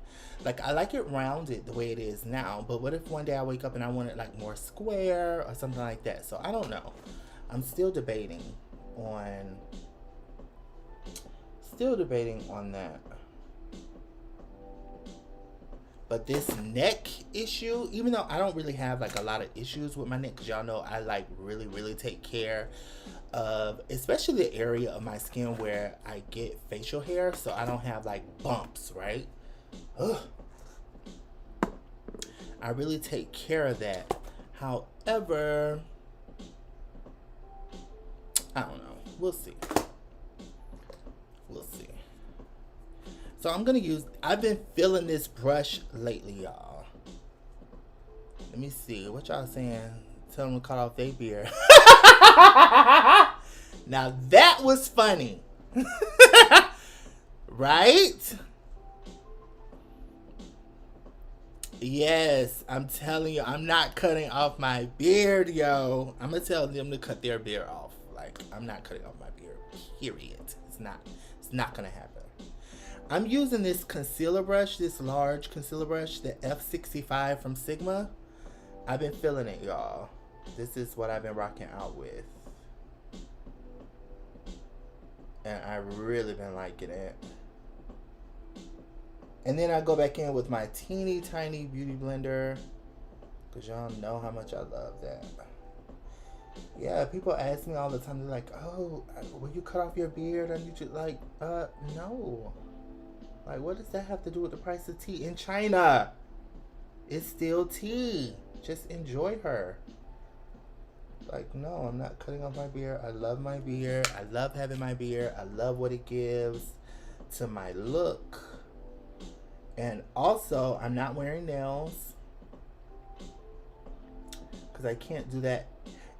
Like, I like it rounded the way it is now. But what if one day I wake up and I want it like more square or something like that? So I don't know. I'm still debating on that. But this neck issue, even though I don't really have like a lot of issues with my neck, because y'all know I like really take care of, especially the area of my skin where I get facial hair, so I don't have like bumps, right? Ugh. I really take care of that. However, I don't know. We'll see. So I'm going to use, I've been feeling this brush lately, y'all. Let me see. What y'all saying? Tell them to cut off their beard. Now that was funny. Right? Yes, I'm telling you, I'm not cutting off my beard, yo. I'm going to tell them to cut their beard off. Like, I'm not cutting off my beard, period. It's not going to happen. I'm using this concealer brush, this large concealer brush, the F65 from Sigma. I've been feeling it, y'all. This is what I've been rocking out with. and I've really been liking it. And then I go back in with my teeny tiny beauty blender, because y'all know how much I love that. Yeah, people ask me all the time, they're like, oh, will you cut off your beard? I need you, like, no. Like, what does that have to do with the price of tea in China? It's still tea. Just enjoy her. Like, no, I'm not cutting off my beard. I love my beard. I love having my beard. I love what it gives to my look. And also, I'm not wearing nails, because I can't do that.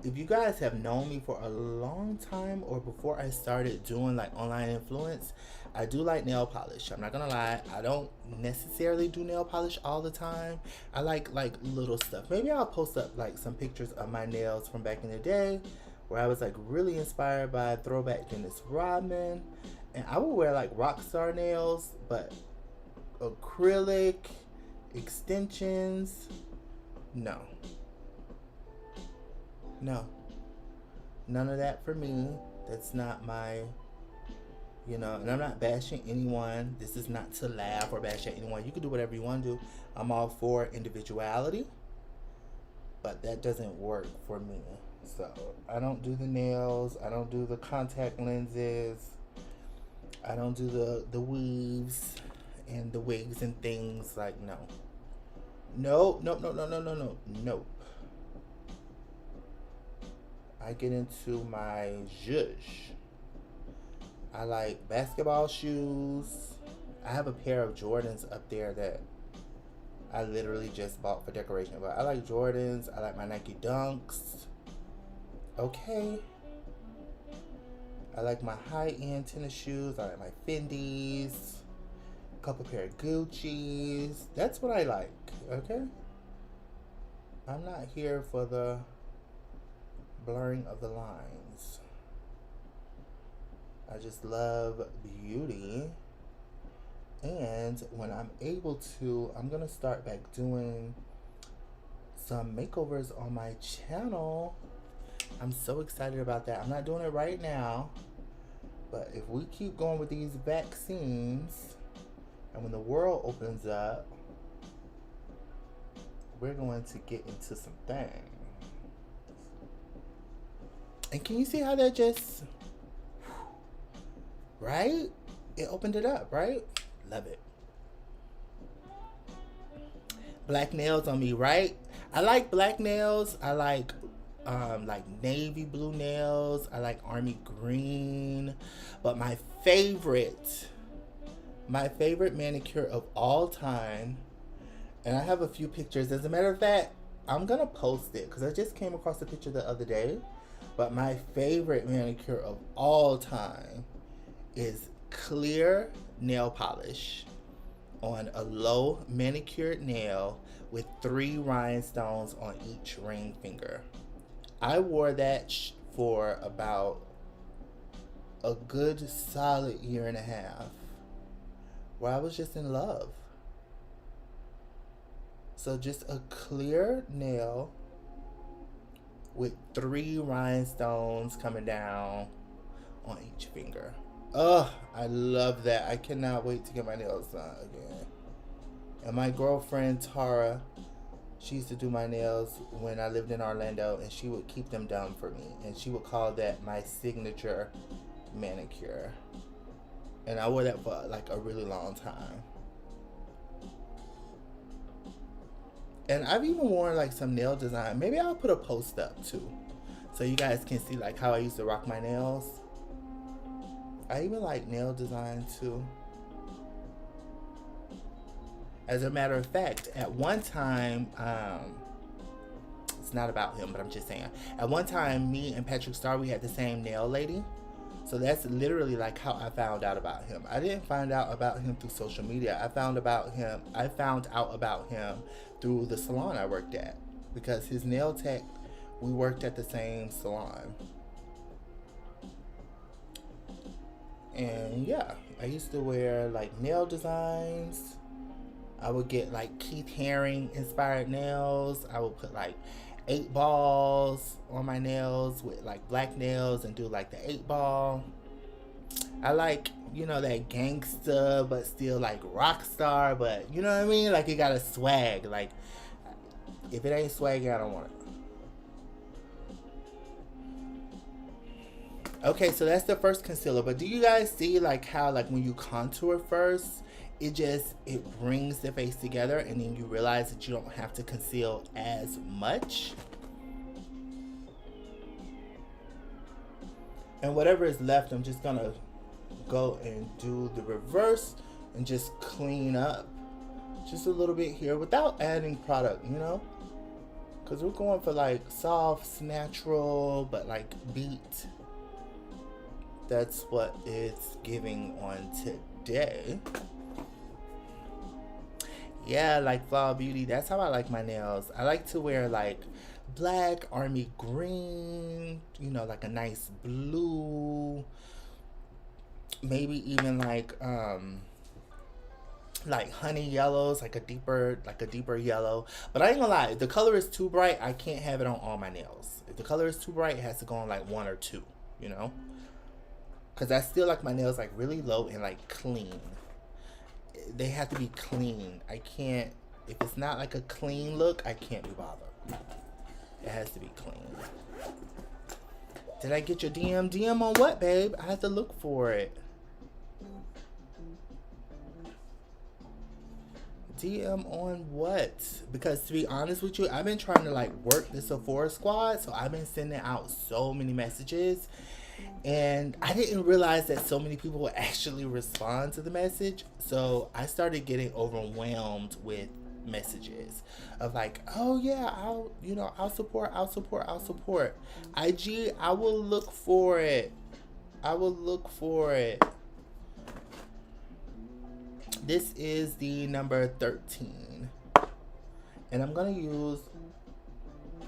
If you guys have known me for a long time, or before I started doing like online influence, I do like nail polish. I'm not gonna lie, I don't necessarily do nail polish all the time. I like little stuff. Maybe I'll post up like some pictures of my nails from back in the day, where I was like really inspired by throwback Dennis Rodman. And I would wear like rock star nails, but acrylic extensions, no, none of that for me. That's not my, you know, and I'm not bashing anyone. This is not to laugh or bash at anyone. You can do whatever you want to do. I'm all for individuality, but that doesn't work for me. So I don't do the nails, I don't do the contact lenses, I don't do the weaves and the wigs and things. Like, no. I get into my zhuzh. I like basketball shoes. I have a pair of Jordans up there that I literally just bought for decoration. But I like Jordans. I like my Nike Dunks. Okay. I like my high-end tennis shoes. I like my Fendi's. A couple pair of Gucci's. That's what I like. Okay? I'm not here for the blurring of the lines. I just love beauty. And when I'm able to, I'm gonna start back doing some makeovers on my channel. I'm so excited about that. I'm not doing it right now, but if we keep going with these vaccines, and when the world opens up, we're going to get into some things. And can you see how that just, right? It opened it up, right? Love it. Black nails on me, right? I like black nails. I like navy blue nails. I like army green. But my favorite manicure of all time, and I have a few pictures. As a matter of fact, I'm gonna post it because I just came across a picture the other day. But my favorite manicure of all time is clear nail polish on a low manicured nail with 3 rhinestones on each ring finger. I wore that for about a good solid year and a half, where I was just in love. So just a clear nail with 3 rhinestones coming down on each finger. Oh, I love that. I cannot wait to get my nails done again. And my girlfriend Tara, she used to do my nails when I lived in Orlando, and she would keep them done for me, and she would call that my signature manicure. And I wore that for like a really long time. And I've even worn like some nail design. Maybe I'll put a post up too, so you guys can see like how I used to rock my nails. I even like nail design too. As a matter of fact, at one time, it's not about him, but I'm just saying. At one time, me and Patrick Star, we had the same nail lady. So that's literally like how I found out about him. I didn't find out about him through social media. I found out about him through the salon I worked at, because his nail tech, we worked at the same salon. And yeah, I used to wear like nail designs. I would get like Keith Haring inspired nails. I would put like 8 balls on my nails with like black nails and do like the 8 ball. I like, you know, that gangsta, but still like rock star, but you know what I mean? Like it got a swag. Like if it ain't swaggy, I don't want it. Okay, so that's the first concealer. But do you guys see like how like when you contour first, it brings the face together, and then you realize that you don't have to conceal as much? And whatever is left, I'm just gonna go and do the reverse and just clean up just a little bit here without adding product, you know, because we're going for like soft, natural, but like beat. That's what it's giving on today. Yeah, like Flower Beauty, that's how I like my nails. I like to wear like black, army green, you know, like a nice blue, maybe even like honey yellows, like a deeper yellow. But I ain't gonna lie, if the color is too bright, I can't have it on all my nails. If the color is too bright, it has to go on like one or two, you know, because I still like my nails like really low and like clean. They have to be clean. I can't, if it's not like a clean look, I can't be bothered. It has to be clean. Did I get your DM? DM on what, babe? I have to look for it. DM on what? Because to be honest with you, I've been trying to like work the Sephora Squad, so I've been sending out so many messages, and I didn't realize that so many people would actually respond to the message. So I started getting overwhelmed with messages of like, oh yeah, I'll support. IG, I will look for it. This is the number 13. And I'm going to use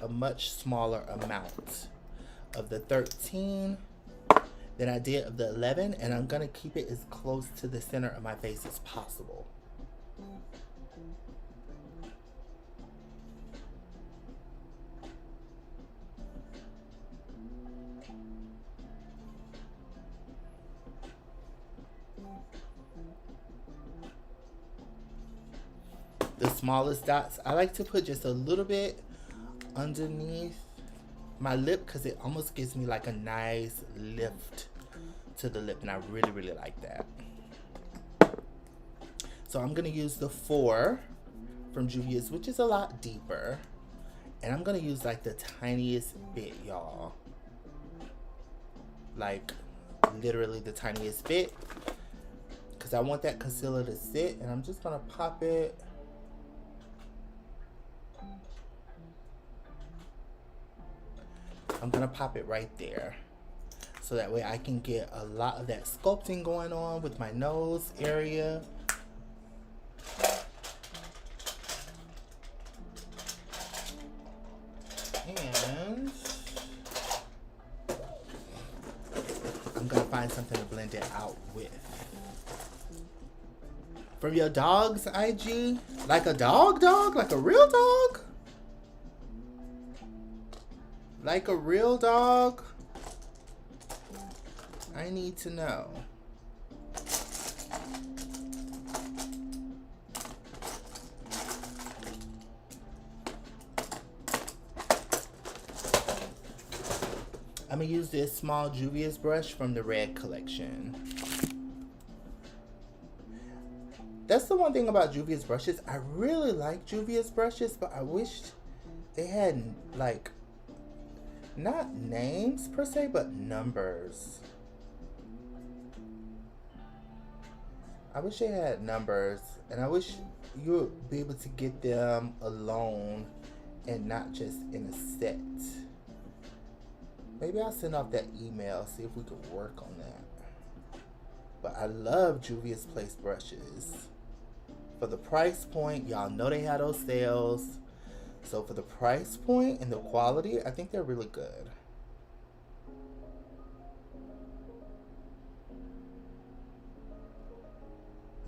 a much smaller amount of the 13 than I did of the 11. And I'm going to keep it as close to the center of my face as possible. The smallest dots, I like to put just a little bit underneath my lip because it almost gives me like a nice lift to the lip, and I really, really like that. So I'm going to use the 4 from Juvia's, which is a lot deeper. And I'm going to use like the tiniest bit, y'all. Like literally the tiniest bit, because I want that concealer to sit, and I'm just going to pop it. I'm going to pop it right there, so that way I can get a lot of that sculpting going on with my nose area. And I'm going to find something to blend it out with. From your dog's IG? Like a dog? Like a real dog? Like a real dog? I need to know. I'm going to use this small Juvia's brush from the Red collection. That's the one thing about Juvia's brushes. I really like Juvia's brushes, but I wished they had like, not names per se, but numbers. I wish they had numbers, and I wish you would be able to get them alone and not just in a set. Maybe I'll send off that email, see if we could work on that. But I love Juvia's Place brushes. For the price point, y'all know they had those sales. So for the price point and the quality, I think they're really good.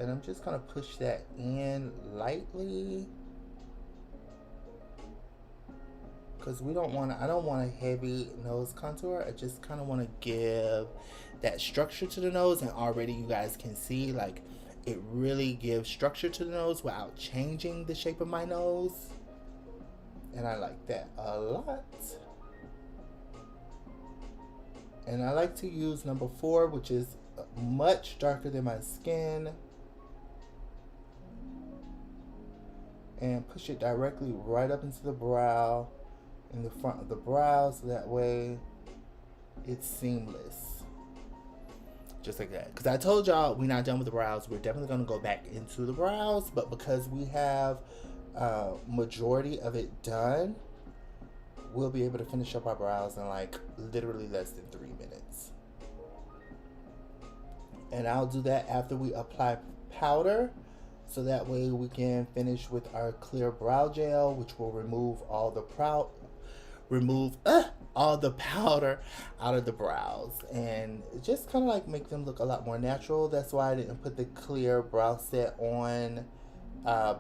And I'm just gonna push that in lightly, because I don't want a heavy nose contour. I just kind of want to give that structure to the nose, and already you guys can see like it really gives structure to the nose without changing the shape of my nose. And I like that a lot. And I like to use number 4, which is much darker than my skin. And push it directly right up into the brow, in the front of the brow, so that way it's seamless. Just like that. Because I told y'all we're not done with the brows. We're definitely going to go back into the brows. But because we have majority of it done, we'll be able to finish up our brows in like literally less than 3 minutes. And I'll do that after we apply powder, so that way we can finish with our clear brow gel, which will remove all the all the powder out of the brows, and just kind of like make them look a lot more natural. That's why I didn't put the clear brow set on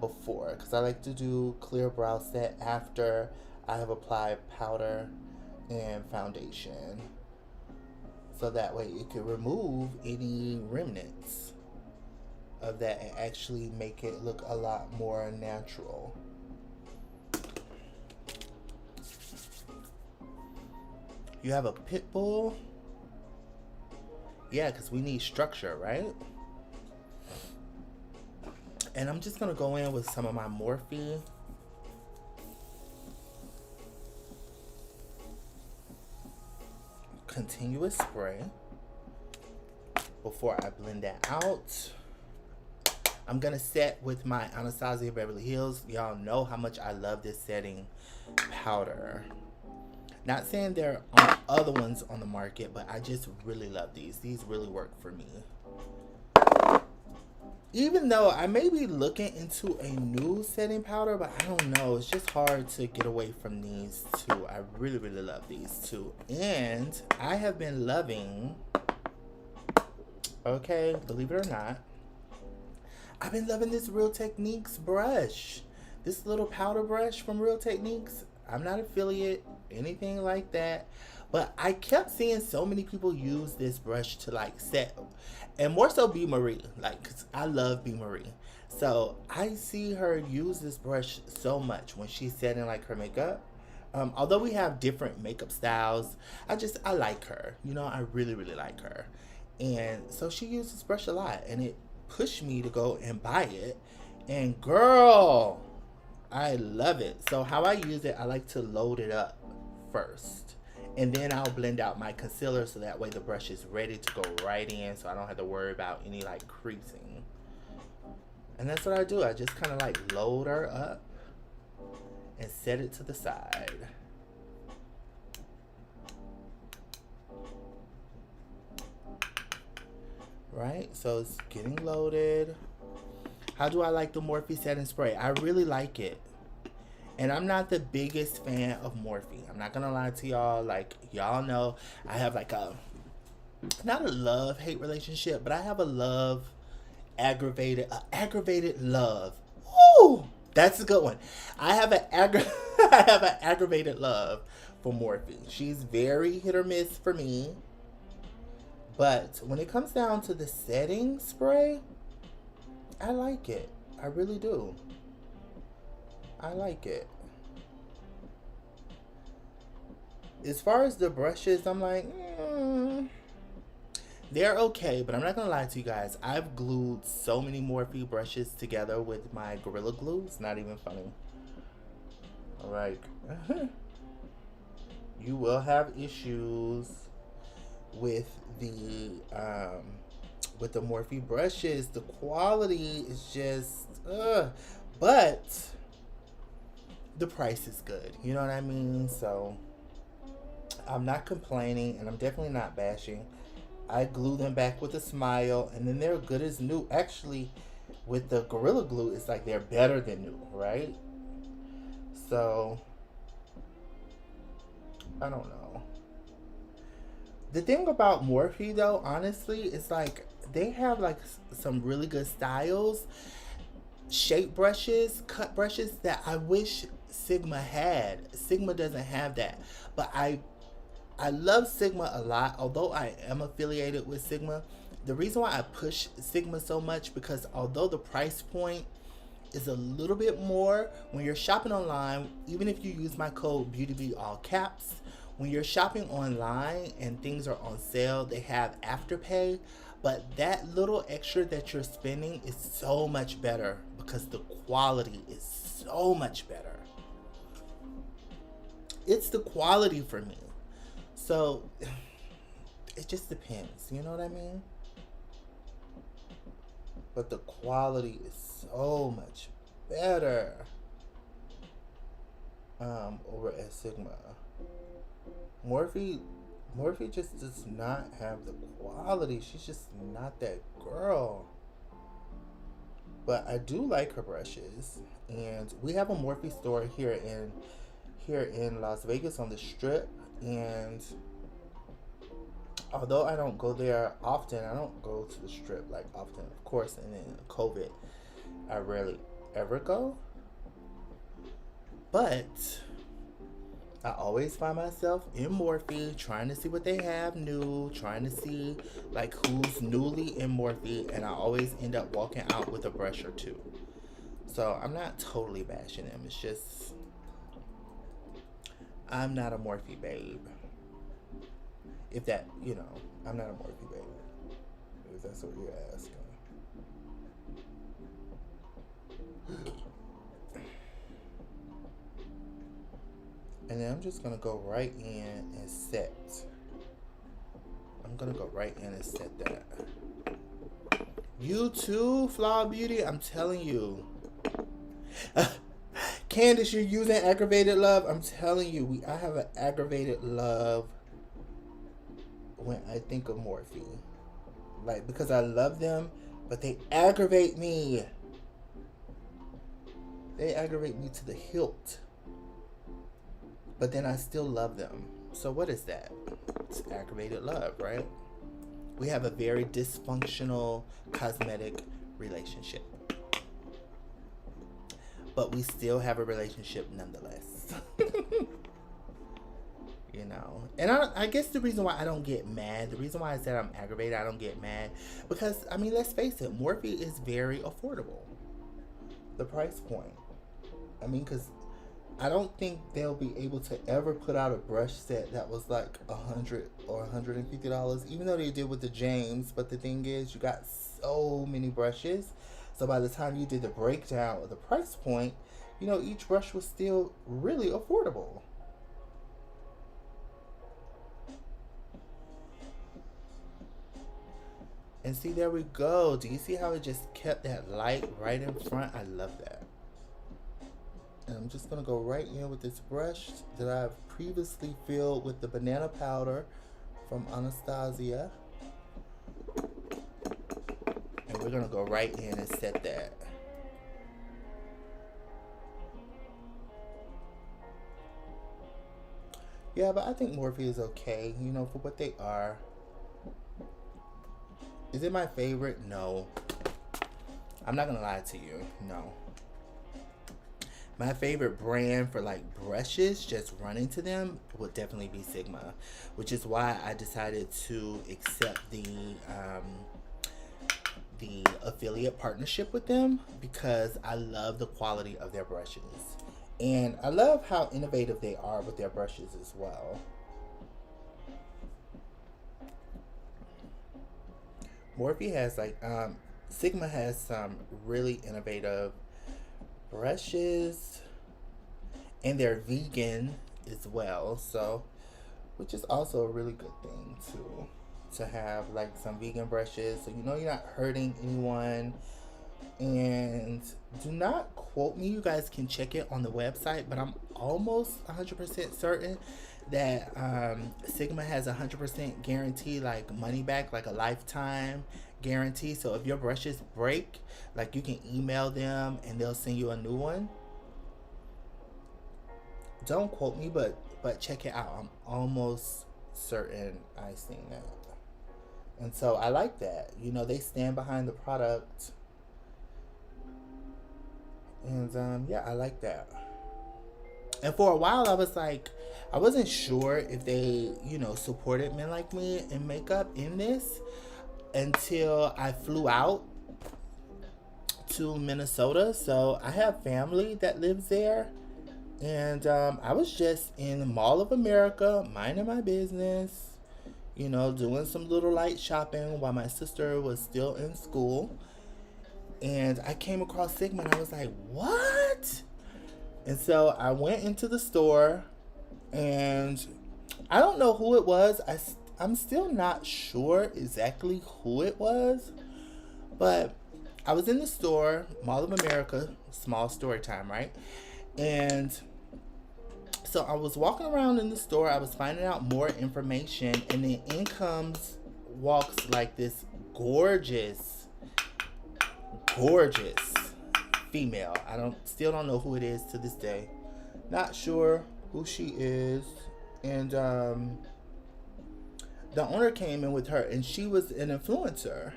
before, because I like to do clear brow set after I have applied powder and foundation, so that way it can remove any remnants of that and actually make it look a lot more natural. You have a pit bull? Yeah, because we need structure, right? And I'm just going to go in with some of my Morphe. Continuous spray before I blend that out. I'm going to set with my Anastasia Beverly Hills. Y'all know how much I love this setting powder. Not saying there aren't other ones on the market, but I just really love these. These really work for me. Even though I may be looking into a new setting powder, but I don't know. It's just hard to get away from these two. I really, really love these two. And I have been loving, okay, believe it or not, I've been loving this Real Techniques brush. This little powder brush from Real Techniques. I'm not affiliate, anything like that, but I kept seeing so many people use this brush to like set, and more so B. Marie, like, cause I love B. Marie. So I see her use this brush so much when she's setting like her makeup. Although we have different makeup styles, I like her, you know, I really, really like her. And so she used this brush a lot, and it pushed me to go and buy it. And girl, I love it. So how I use it, I like to load it up first, and then I'll blend out my concealer, so that way the brush is ready to go right in, so I don't have to worry about any like creasing. And that's what I do. I just kind of like load her up and set it to the side. Right, so it's getting loaded. How do I like the Morphe setting spray? I really like it. And I'm not the biggest fan of Morphe. I'm not gonna lie to y'all. Like, y'all know I have like a, not a love-hate relationship, but I have a aggravated love. Woo! That's a good one. I have an aggravated love for Morphe. She's very hit or miss for me. But when it comes down to the setting spray, I like it. I really do. I like it. As far as the brushes, I'm like, they're okay, but I'm not gonna lie to you guys. I've glued so many Morphe brushes together with my Gorilla Glue. It's not even funny. Alright. You will have issues with the Morphe brushes. The quality is just but the price is good, you know what I mean? So I'm not complaining, and I'm definitely not bashing. I glue them back with a smile, and then they're good as new. Actually, with the Gorilla Glue, it's like they're better than new, right? So I don't know. The thing about Morphe though, honestly, is like they have like some really good styles, shape brushes, cut brushes that I wish Sigma had. Sigma doesn't have that, but I I love Sigma a lot, although I am affiliated with Sigma. The reason why I push Sigma so much, because although the price point is a little bit more when you're shopping online, even if you use my code BEAUTYBEE all caps, when you're shopping online and things are on sale, they have afterpay, but that little extra that you're spending is so much better because the quality is so much better. It's the quality for me. So it just depends, you know what I mean? But the quality is so much better over at Sigma. Morphe just does not have the quality. She's just not that girl. But I do like her brushes, and we have a Morphe store here in Las Vegas on the Strip, and although I don't go there often, I don't go to the Strip like often, of course, and in COVID, I rarely ever go. But I always find myself in Morphe trying to see what they have new, trying to see like who's newly in Morphe, and I always end up walking out with a brush or two. So I'm not totally bashing them. It's just I'm not a Morphe babe. If that, I'm not a Morphe babe. If that's what you're asking. And then I'm just going to go right in and set. I'm going to go right in and set that. You too, Flaw Beauty. I'm telling you. Candace, you're using aggravated love. I'm telling you, I have an aggravated love when I think of Morphe. Like, because I love them, but they aggravate me. They aggravate me to the hilt. But then I still love them. So what is that? It's aggravated love, right? We have a very dysfunctional cosmetic relationship. But we still have a relationship nonetheless. And I guess the reason why I don't get mad, the reason why I said I'm aggravated, I don't get mad, because, I mean, let's face it, Morphe is very affordable. The price point. I mean, because I don't think they'll be able to ever put out a brush set that was like $100 or $150, even though they did with the James. But the thing is, you got so many brushes. So by the time you did the breakdown of the price point, each brush was still really affordable. And see, there we go. Do you see how it just kept that light right in front? I love that. And I'm just going to go right in with this brush that I've previously filled with the banana powder from Anastasia. And we're going to go right in and set that. Yeah, but I think Morphe is okay, for what they are. Is it my favorite? No. I'm not going to lie to you. No. My favorite brand for like brushes, just running to them, would definitely be Sigma, which is why I decided to accept the affiliate partnership with them, because I love the quality of their brushes. And I love how innovative they are with their brushes as well. Morphe has Sigma has some really innovative brushes, and they're vegan as well, so which is also a really good thing to have like some vegan brushes, so you're not hurting anyone. And do not quote me, you guys can check it on the website, but I'm almost 100% certain that Sigma has 100% guarantee, like money back, like a lifetime guarantee. So if your brushes break, like you can email them and they'll send you a new one. Don't quote me, but check it out. I'm almost certain I seen that. And so I like that. They stand behind the product. And yeah, I like that. And for a while, I was like, I wasn't sure if they, you know, supported men like me in makeup in this until I flew out to Minnesota. So I have family that lives there. And I was just in the Mall of America, minding my business, you know, doing some little light shopping while my sister was still in school. And I came across Sigma and I was like, what? And so I went into the store and I don't know who it was. I'm still not sure exactly who it was. But I was in the store, Mall of America, small story time, right? And so I was walking around in the store. I was finding out more information. And then walks like this gorgeous female. Still don't know who it is to this day. Not sure who she is. And the owner came in with her, and she was an influencer.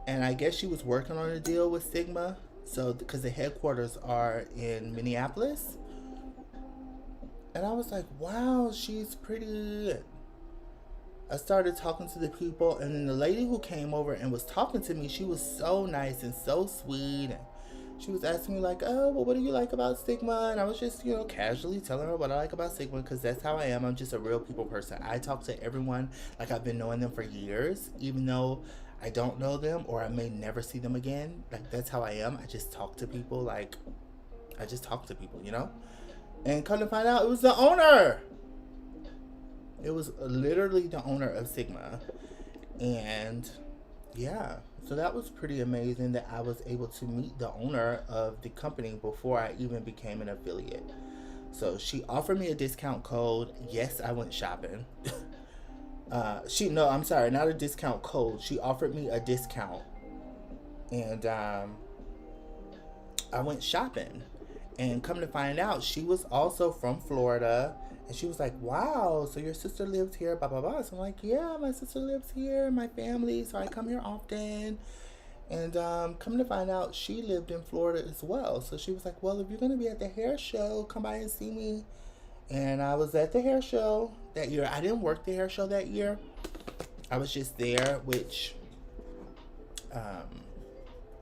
And I guess she was working on a deal with Sigma. So, because the headquarters are in Minneapolis. And I was like, wow, she's pretty. I started talking to the people, and then the lady who came over and was talking to me, she was so nice and so sweet. And she was asking me like, oh, well, what do you like about Sigma? And I was just, you know, casually telling her what I like about Sigma, because that's how I am. I'm just a real people person. I talk to everyone like I've been knowing them for years, even though I don't know them or I may never see them again. Like, that's how I am. I just talk to people like, I just talk to people, you know? And come to find out, it was the owner. It was literally the owner of Sigma. And yeah, so that was pretty amazing that I was able to meet the owner of the company before I even became an affiliate. So she offered me a discount code. Yes, I went shopping. I'm sorry, not a discount code. She offered me a discount. And I went shopping. And come to find out, she was also from Florida. And she was like, wow, so your sister lives here, blah, blah, blah. So I'm like, yeah, my sister lives here, my family, so I come here often. And come to find out, she lived in Florida as well. So she was like, well, if you're going to be at the hair show, come by and see me. And I was at the hair show that year. I didn't work the hair show that year. I was just there, which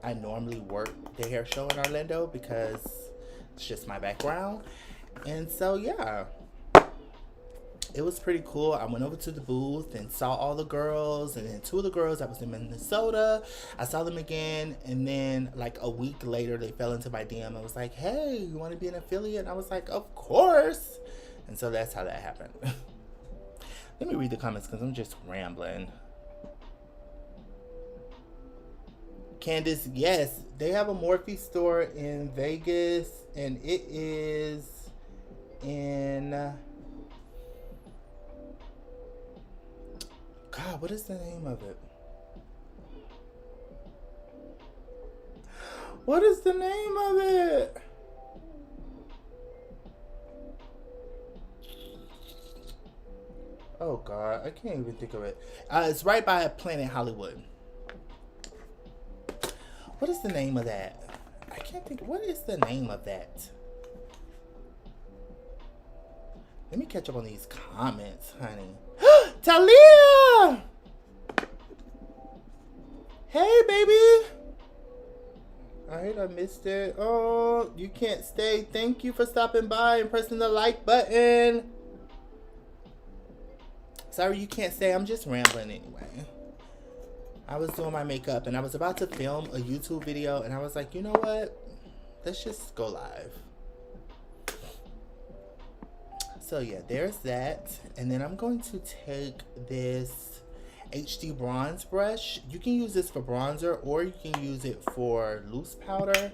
I normally work the hair show in Orlando because it's just my background. And so, yeah. It was pretty cool. I went over to the booth and saw all the girls, and then two of the girls that was in Minnesota, I saw them again, and then like a week later they fell into my DM. I was like, hey, you want to be an affiliate? And I was like, of course. And so that's how that happened. Let me read the comments because I'm just rambling. Candace, yes, they have a Morphe store in Vegas, and it is in God, what is the name of it? What is the name of it? Oh God, I can't even think of it. It's right by Planet Hollywood. What is the name of that? I can't think. What is the name of that? Let me catch up on these comments, honey. Talia! Hey, baby! I hate I missed it. Oh, you can't stay. Thank you for stopping by and pressing the like button. Sorry you can't stay. I'm just rambling anyway. I was doing my makeup and I was about to film a YouTube video and I was like, you know what? Let's just go live. So yeah, there's that. And then I'm going to take this HD bronze brush. You can use this for bronzer or you can use it for loose powder.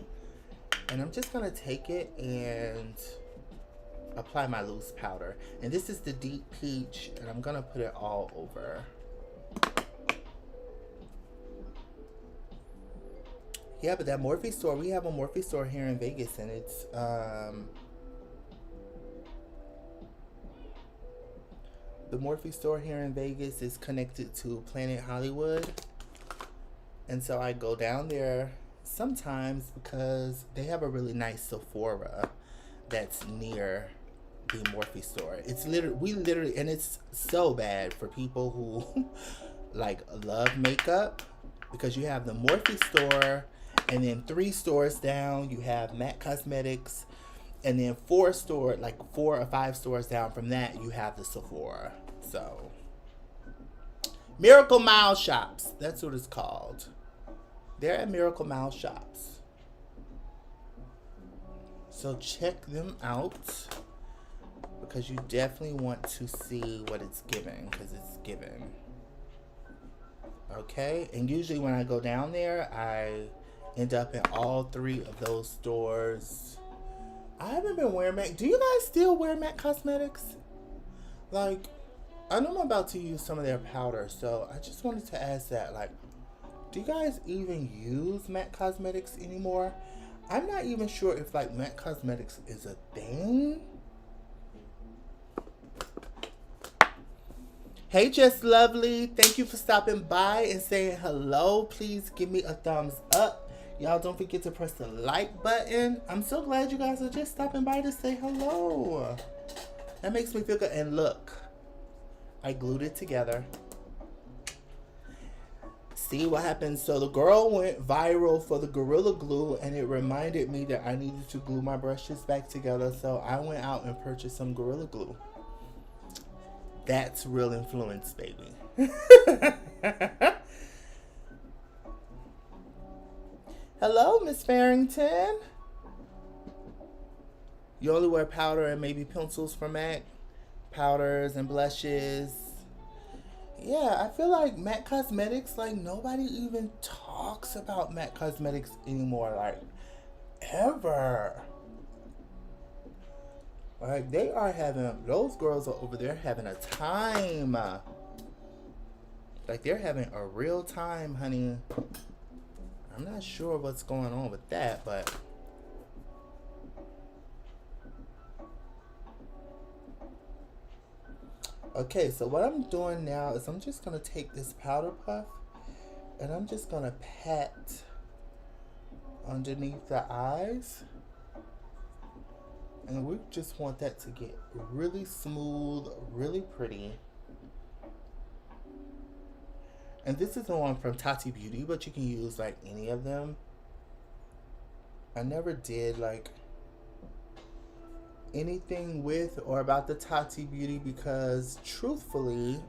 And I'm just going to take it and apply my loose powder. And this is the Deep Peach, and I'm going to put it all over. Yeah, but that Morphe store, we have a Morphe store here in Vegas, and it's the Morphe store here in Vegas is connected to Planet Hollywood. And so I go down there sometimes because they have a really nice Sephora that's near the Morphe store. It's literally, and it's so bad for people who like love makeup, because you have the Morphe store, and then 3 stores down you have MAC Cosmetics, and then 4 or 5 stores down from that you have the Sephora. So Miracle Mile Shops, that's what it's called. They're at Miracle Mile Shops. So check them out, because you definitely want to see what it's giving, because it's giving. Okay, and usually when I go down there, I end up in all 3 of those stores. I haven't been wearing MAC. Do you guys still wear MAC Cosmetics? Like, I know I'm about to use some of their powder, so I just wanted to ask that. Like, do you guys even use MAC Cosmetics anymore? I'm not even sure if like MAC Cosmetics is a thing. Hey, Just Lovely. Thank you for stopping by and saying hello. Please give me a thumbs up. Y'all don't forget to press the like button. I'm so glad you guys are just stopping by to say hello. That makes me feel good. And look, I glued it together. See what happens. So the girl went viral for the Gorilla Glue, and it reminded me that I needed to glue my brushes back together. So I went out and purchased some Gorilla Glue. That's real influence, baby. Hello, Miss Farrington. You only wear powder and maybe pencils for MAC? Powders and blushes. Yeah, I feel like MAC Cosmetics, like nobody even talks about MAC Cosmetics anymore, like ever. Like they are having, those girls are over there having a time. Like they're having a real time, honey. I'm not sure what's going on with that, but okay, so what I'm doing now is I'm just going to take this powder puff and I'm just going to pat underneath the eyes. And we just want that to get really smooth, really pretty. And this is the one from Tati Beauty, but you can use like any of them. I never did like anything with or about the Tati Beauty because truthfully,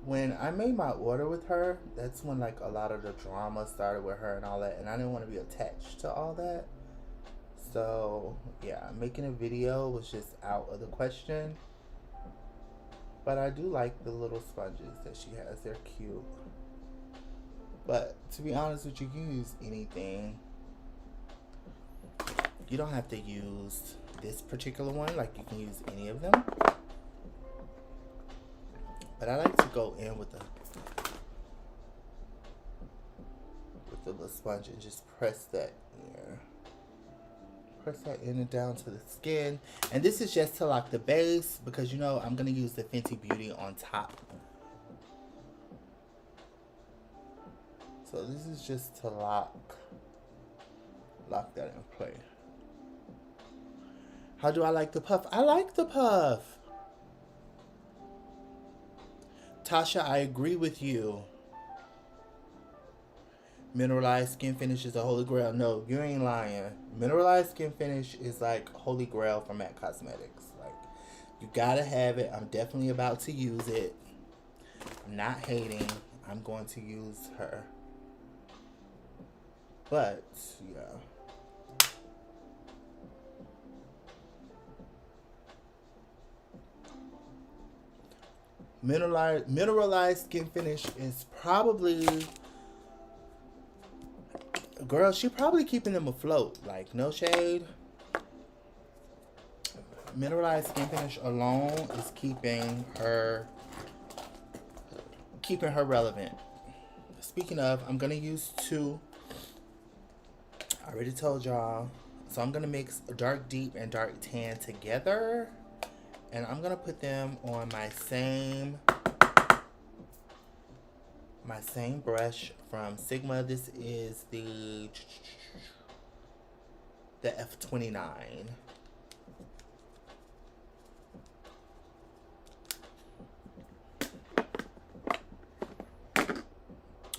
when I made my order with her, that's when like a lot of the drama started with her and all that, and I didn't want to be attached to all that. So yeah, making a video was just out of the question. But I do like the little sponges that she has. They're cute. But to be honest with you, you can use anything. You don't have to use this particular one. Like you can use any of them. But I like to go in with the little sponge and just press that here. Press that in and down to the skin. And this is just to lock the base because you know I'm going to use the Fenty Beauty on top. So this is just to lock that in place. How do I like the puff? I like the puff. Tasha, I agree with you. Mineralized skin finish is a holy grail. No, you ain't lying. Mineralized skin finish is like holy grail for MAC Cosmetics. Like, you gotta have it. I'm definitely about to use it. I'm not hating. I'm going to use her. But, yeah. Mineralized skin finish is probably... Girl, she probably keeping them afloat. Like, no shade. Mineralized skin finish alone is keeping her relevant. Speaking of, I'm gonna use 2. I already told y'all. So I'm gonna mix dark deep and dark tan together, and I'm gonna put them on my same my same brush from Sigma. This is the F29.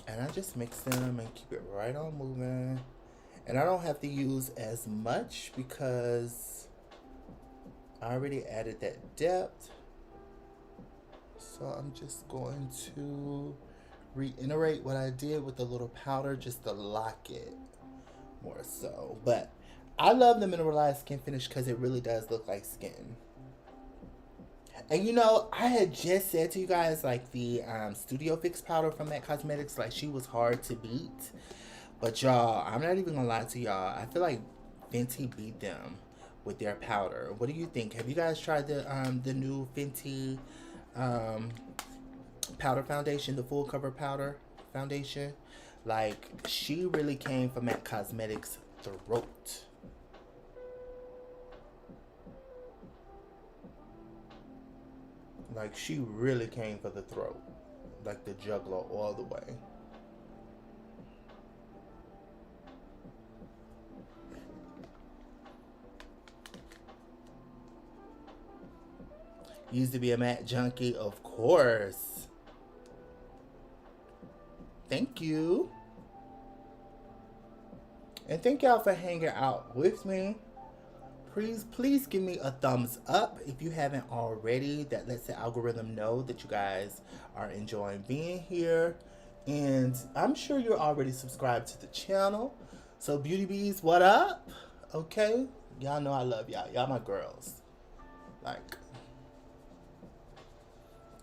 And I just mix them and keep it right on moving. And I don't have to use as much because I already added that depth. So I'm just going to reiterate what I did with the little powder just to lock it more so. But I love the mineralized skin finish because it really does look like skin. And you know, I had just said to you guys, like, the Studio Fix powder from MAC Cosmetics, like, she was hard to beat. But y'all, I'm not even gonna lie to y'all, I feel like Fenty beat them with their powder. What do you think? Have you guys tried the new Fenty powder foundation, the full cover powder foundation? Like, she really came for MAC Cosmetics' throat. Like, she really came for the throat. Like the jugular all the way. Used to be a matte junkie, of course. Thank you. And thank y'all for hanging out with me. Please give me a thumbs up if you haven't already. That lets the algorithm know that you guys are enjoying being here. And I'm sure you're already subscribed to the channel. So Beauty Bees, what up? Okay. Y'all know I love y'all. Y'all my girls. Like,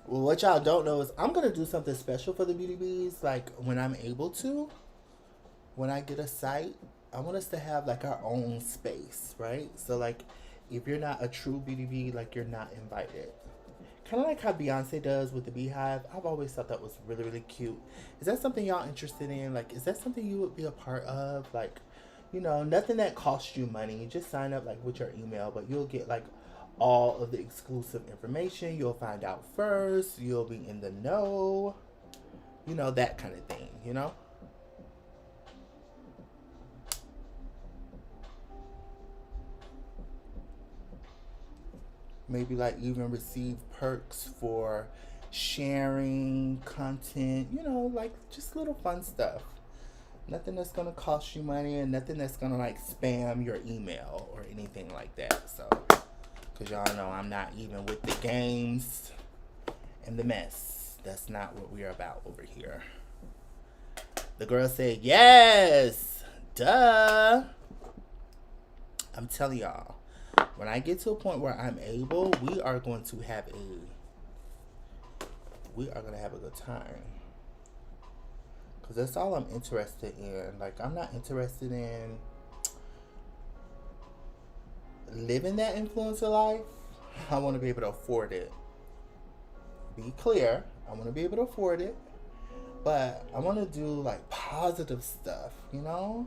well, what y'all don't know is I'm going to do something special for the Beauty Bees. Like, when I'm able to. When I get a site. I want us to have, like, our own space, right? So, like, if you're not a true Beauty Bee, like, you're not invited. Kind of like how Beyonce does with the Beehive. I've always thought that was really, really cute. Is that something y'all interested in? Like, is that something you would be a part of? Like, you know, nothing that costs you money. Just sign up, like, with your email. But you'll get, like, all of the exclusive information. You'll find out first. You'll be in the know. You know, that kind of thing, you know? Maybe, like, even receive perks for sharing content, you know, like, just little fun stuff. Nothing that's gonna cost you money and nothing that's gonna, like, spam your email or anything like that. So, because y'all know I'm not even with the games and the mess. That's not what we're about over here. The girl said, yes, duh. I'm telling y'all. When I get to a point where I'm able, we are going to have a good time. Because that's all I'm interested in. Like, I'm not interested in living that influencer life. I want to be able to afford it. Be clear. I want to be able to afford it. But I want to do, like, positive stuff, you know?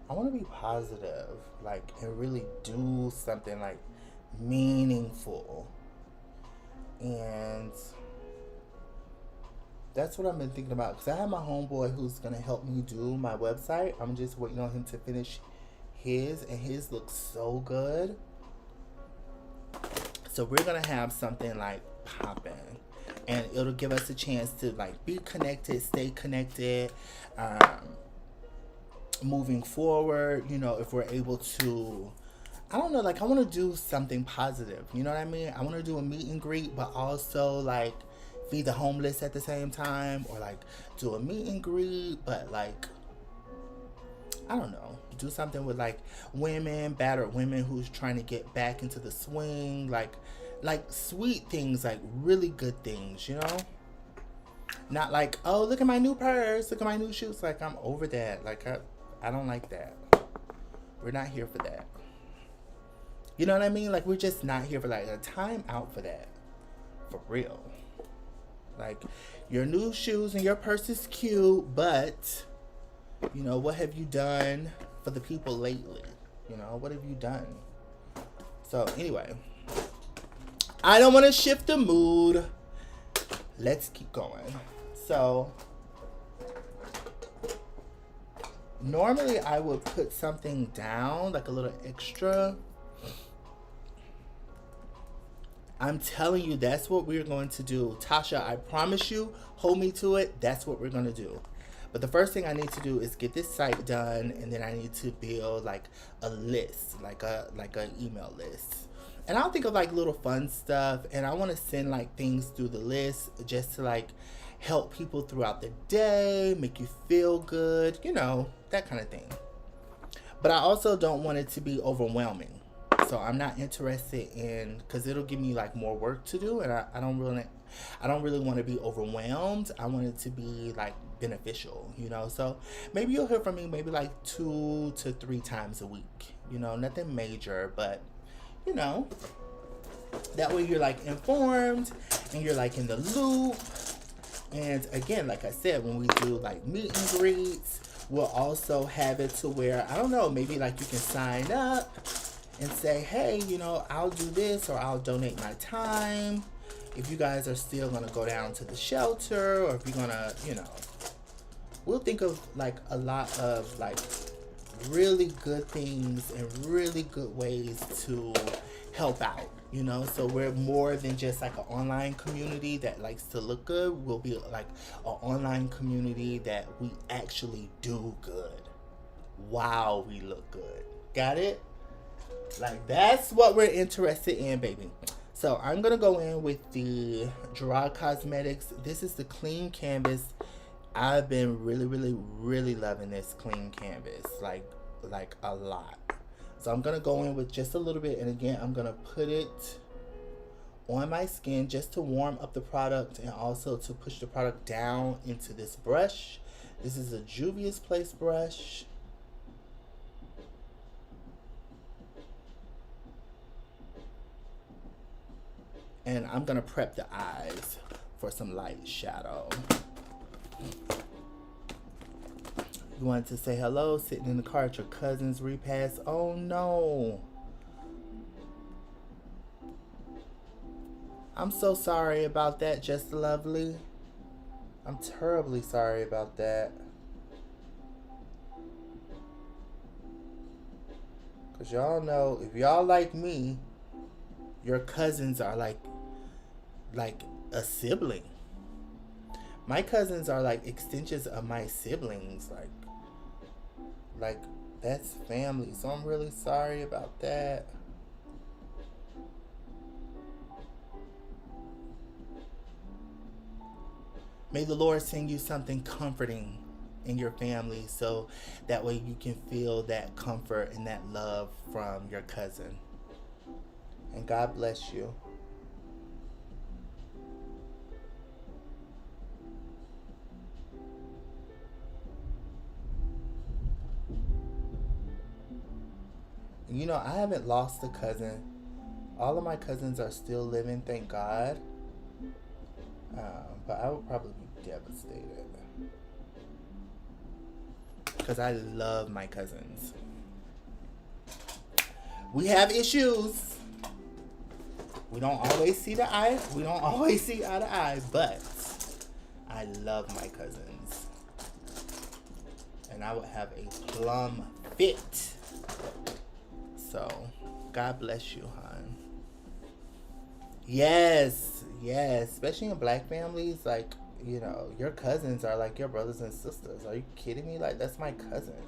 I want to be positive, like, and really do something, like, meaningful. And that's what I've been thinking about. Because I have my homeboy who's going to help me do my website. I'm just waiting on him to finish his. And his looks so good. So we're going to have something, like, popping. And it'll give us a chance to, like, be connected, stay connected. Moving forward, you know, if we're able to, I don't know, like, I want to do something positive, you know what I mean? I want to do a meet and greet, but also, like, feed the homeless at the same time, or, like, do a meet and greet, but, like, I don't know, do something with, like, women, battered women who's trying to get back into the swing, like sweet things, like, really good things, you know? Not like, oh, look at my new purse, look at my new shoes. Like, I'm over that. Like, I don't like that. We're not here for that. You know what I mean? Like, we're just not here for, like, a time out for that. For real. Like, your new shoes and your purse is cute, but, you know, what have you done for the people lately? You know, what have you done? So, anyway. I don't want to shift the mood. Let's keep going. So, Normally I would put something down, like a little extra. I'm telling you, that's what we're going to do. Tasha, I promise you, hold me to it. That's what we're going to do. But the first thing I need to do is get this site done, and then I need to build like a list, like an email list. And I'll think of like little fun stuff, and I want to send like things through the list just to like help people throughout the day, make you feel good, you know, that kind of thing. But I also don't want it to be overwhelming. So I'm not interested in, because it'll give me like more work to do, and I don't really want to be overwhelmed. I want it to be like beneficial, you know. So maybe you'll hear from me maybe like 2 to 3 times a week, you know, nothing major, but you know, that way you're like informed and you're like in the loop. And again, like I said, when we do like meet and greets, we'll also have it to where, I don't know, maybe like you can sign up and say, hey, you know, I'll do this, or I'll donate my time. If you guys are still going to go down to the shelter, or if you're going to, you know, we'll think of like a lot of like really good things and really good ways to help out, you know. So we're more than just like an online community that likes to look good. We'll be like an online community that we actually do good while we look good. Got it? Like, that's what we're interested in, baby. So I'm gonna go in with the Gerard Cosmetics. This is the clean canvas. I've been really loving this clean canvas, like a lot. So I'm gonna go in with just a little bit, and again, I'm gonna put it on my skin just to warm up the product and also to push the product down into this brush. This is a Juvia's Place brush. And I'm gonna prep the eyes for some light shadow. You wanted to say hello, sitting in the car at your cousin's repass. Oh no. I'm so sorry about that, Just Lovely. I'm terribly sorry about that. Cause y'all know, if y'all like me, your cousins are like a sibling. My cousins are like extensions of my siblings. Like that's family. So I'm really sorry about that. May the Lord send you something comforting in your family, so that way you can feel that comfort and that love from your cousin. And God bless you. You know, I haven't lost a cousin. All of my cousins are still living, thank God. But I would probably be devastated. Because I love my cousins. We have issues. We don't always see the eye. We don't always see eye to eye, but I love my cousins. And I would have a plum fit. So, God bless you, hon. Yes, yes. Especially in black families, like, you know, your cousins are like your brothers and sisters. Are you kidding me? Like, that's my cousin.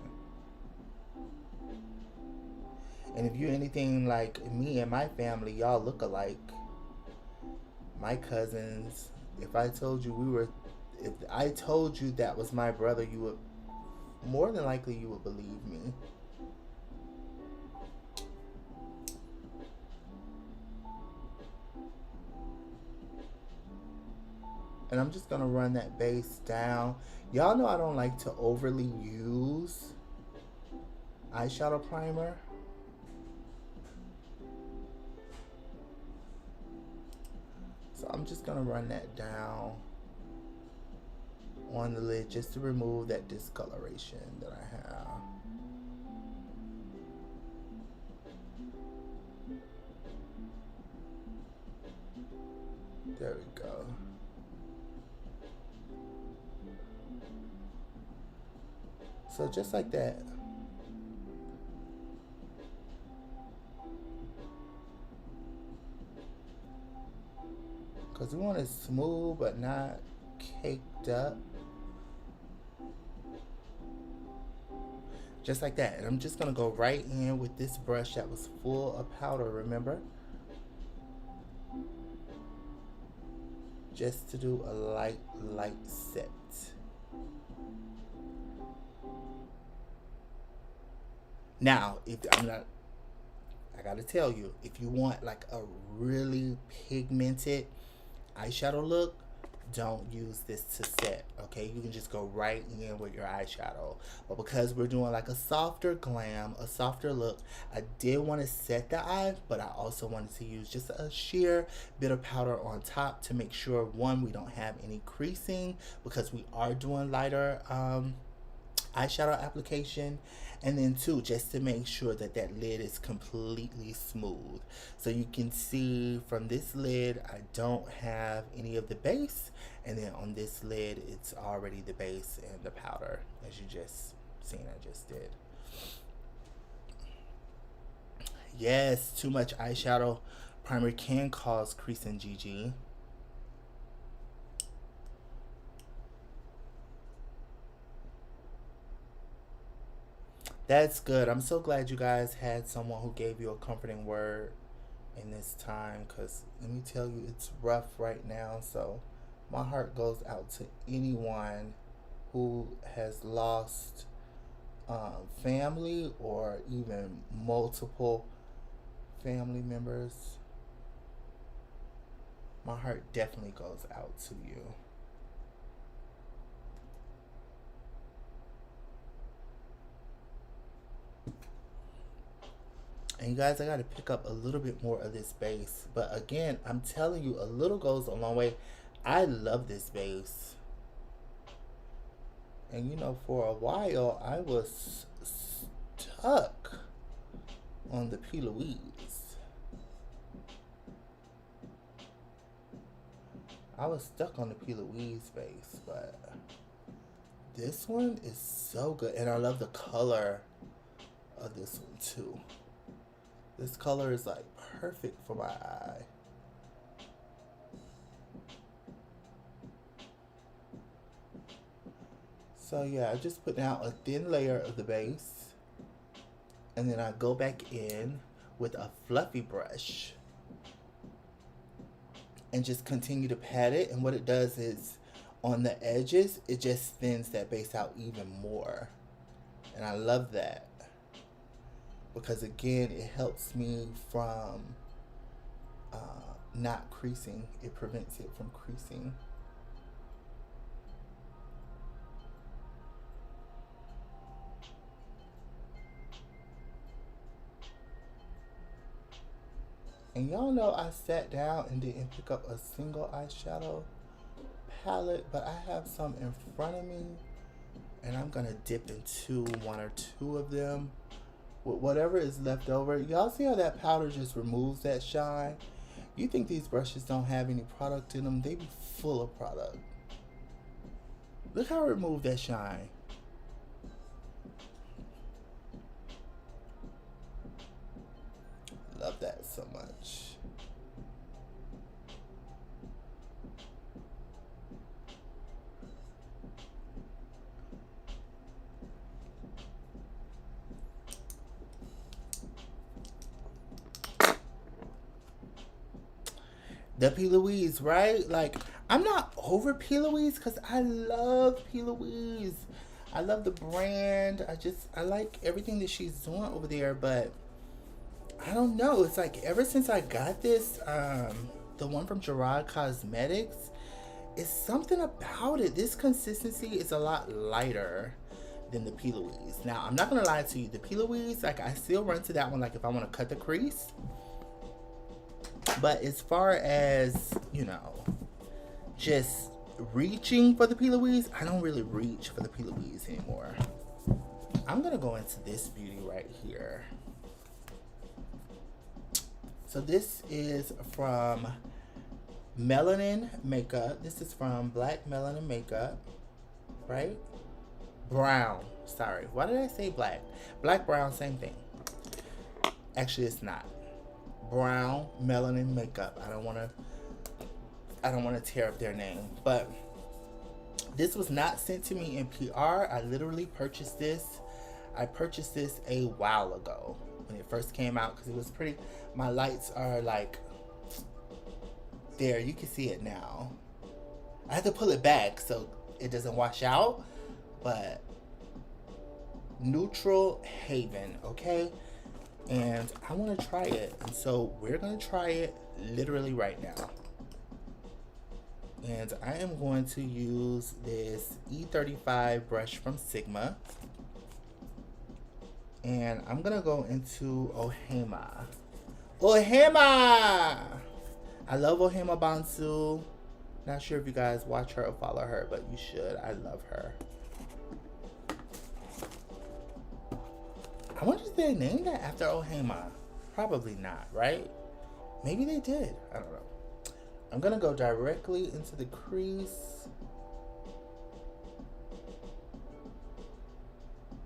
And if you're anything like me and my family, y'all look alike. My cousins, if I told you that was my brother, you would, more than likely, you would believe me. And I'm just gonna run that base down. Y'all know I don't like to overly use eyeshadow primer. So I'm just gonna run that down on the lid just to remove that discoloration that I have. There we go. So just like that. Because we want it smooth but not caked up. Just like that. And I'm just going to go right in with this brush that was full of powder, remember? Just to do a light set. Now, if I'm not, I gotta tell you, if you want like a really pigmented eyeshadow look, don't use this to set, okay? You can just go right in with your eyeshadow. But because we're doing like a softer glam, a softer look, I did want to set the eye, but I also wanted to use just a sheer bit of powder on top to make sure, one, we don't have any creasing, because we are doing lighter eyeshadow application, and then two, just to make sure that that lid is completely smooth. So you can see from this lid I don't have any of the base, and then on this lid it's already the base and the powder, as you just seen I just did. Yes, too much eyeshadow primer can cause crease in GG. That's good. I'm so glad you guys had someone who gave you a comforting word in this time, because let me tell you, it's rough right now. So my heart goes out to anyone who has lost family or even multiple family members. My heart definitely goes out to you. And you guys, I got to pick up a little bit more of this base. But again, I'm telling you, a little goes a long way. I love this base. And you know, for a while, I was stuck on the P. Louise. I was stuck on the P. Louise base, but this one is so good. And I love the color of this one too. This color is like perfect for my eye. So yeah, I just put down a thin layer of the base, and then I go back in with a fluffy brush and just continue to pat it. And what it does is, on the edges, it just thins that base out even more. And I love that, because again, it helps me from not creasing. It prevents it from creasing. And y'all know I sat down and didn't pick up a single eyeshadow palette, but I have some in front of me, and I'm gonna dip into one or two of them with whatever is left over. Y'all see how that powder just removes that shine? You think these brushes don't have any product in them? They be full of product. Look how it removed that shine. Love that so much. The P. Louise, right? Like, I'm not over P. Louise, because I love P. Louise. I love the brand. I like everything that she's doing over there, but I don't know. It's like ever since I got this, the one from Gerard Cosmetics, it's something about it. This consistency is a lot lighter than the P. Louise. Now, I'm not going to lie to you. The P. Louise, like, I still run to that one, like, if I want to cut the crease. But as far as, you know, just reaching for the P. Louise, I don't really reach for the P. Louise anymore. I'm going to go into this beauty right here. So this is from Melanin Makeup. This is from Black Melanin Makeup, right? brown. Sorry, why did I say black? Black, brown, same thing. Actually, it's not. Brown melanin makeup. I don't want to tear up their name, but this was not sent to me in PR. I literally purchased this. I purchased this a while ago when it first came out because it was pretty. My lights are like there. You can see it now. I had to pull it back so it doesn't wash out, but Neutral Haven, okay? And I want to try it, and so we're going to try it literally right now. And I am going to use this E35 brush from Sigma. And I'm going to go into Ohema. Ohema! I love Ohema Bansu. Not sure if you guys watch her or follow her, but you should. I love her. I wonder if they named that after Ohema. Probably not, right? Maybe they did. I don't know. I'm going to go directly into the crease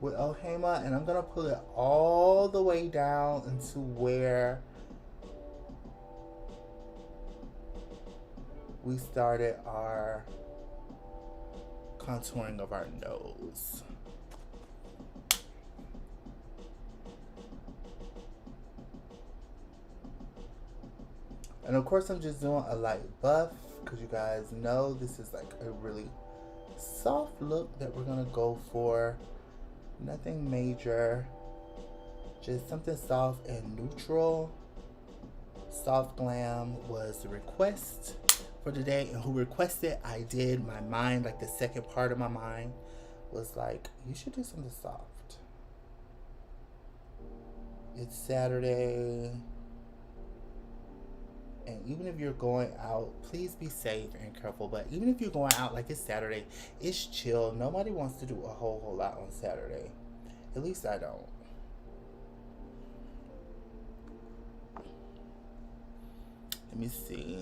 with Ohema, and I'm going to pull it all the way down into where we started our contouring of our nose. And of course, I'm just doing a light buff because you guys know this is like a really soft look that we're gonna go for. Nothing major, just something soft and neutral. Soft Glam was the request for today, and who requested, I did. My mind, like the second part of my mind was like, you should do something soft. It's Saturday. And even if you're going out, please be safe and careful. But even if you're going out like it's Saturday, it's chill. Nobody wants to do a whole lot on Saturday. At least I don't. Let me see.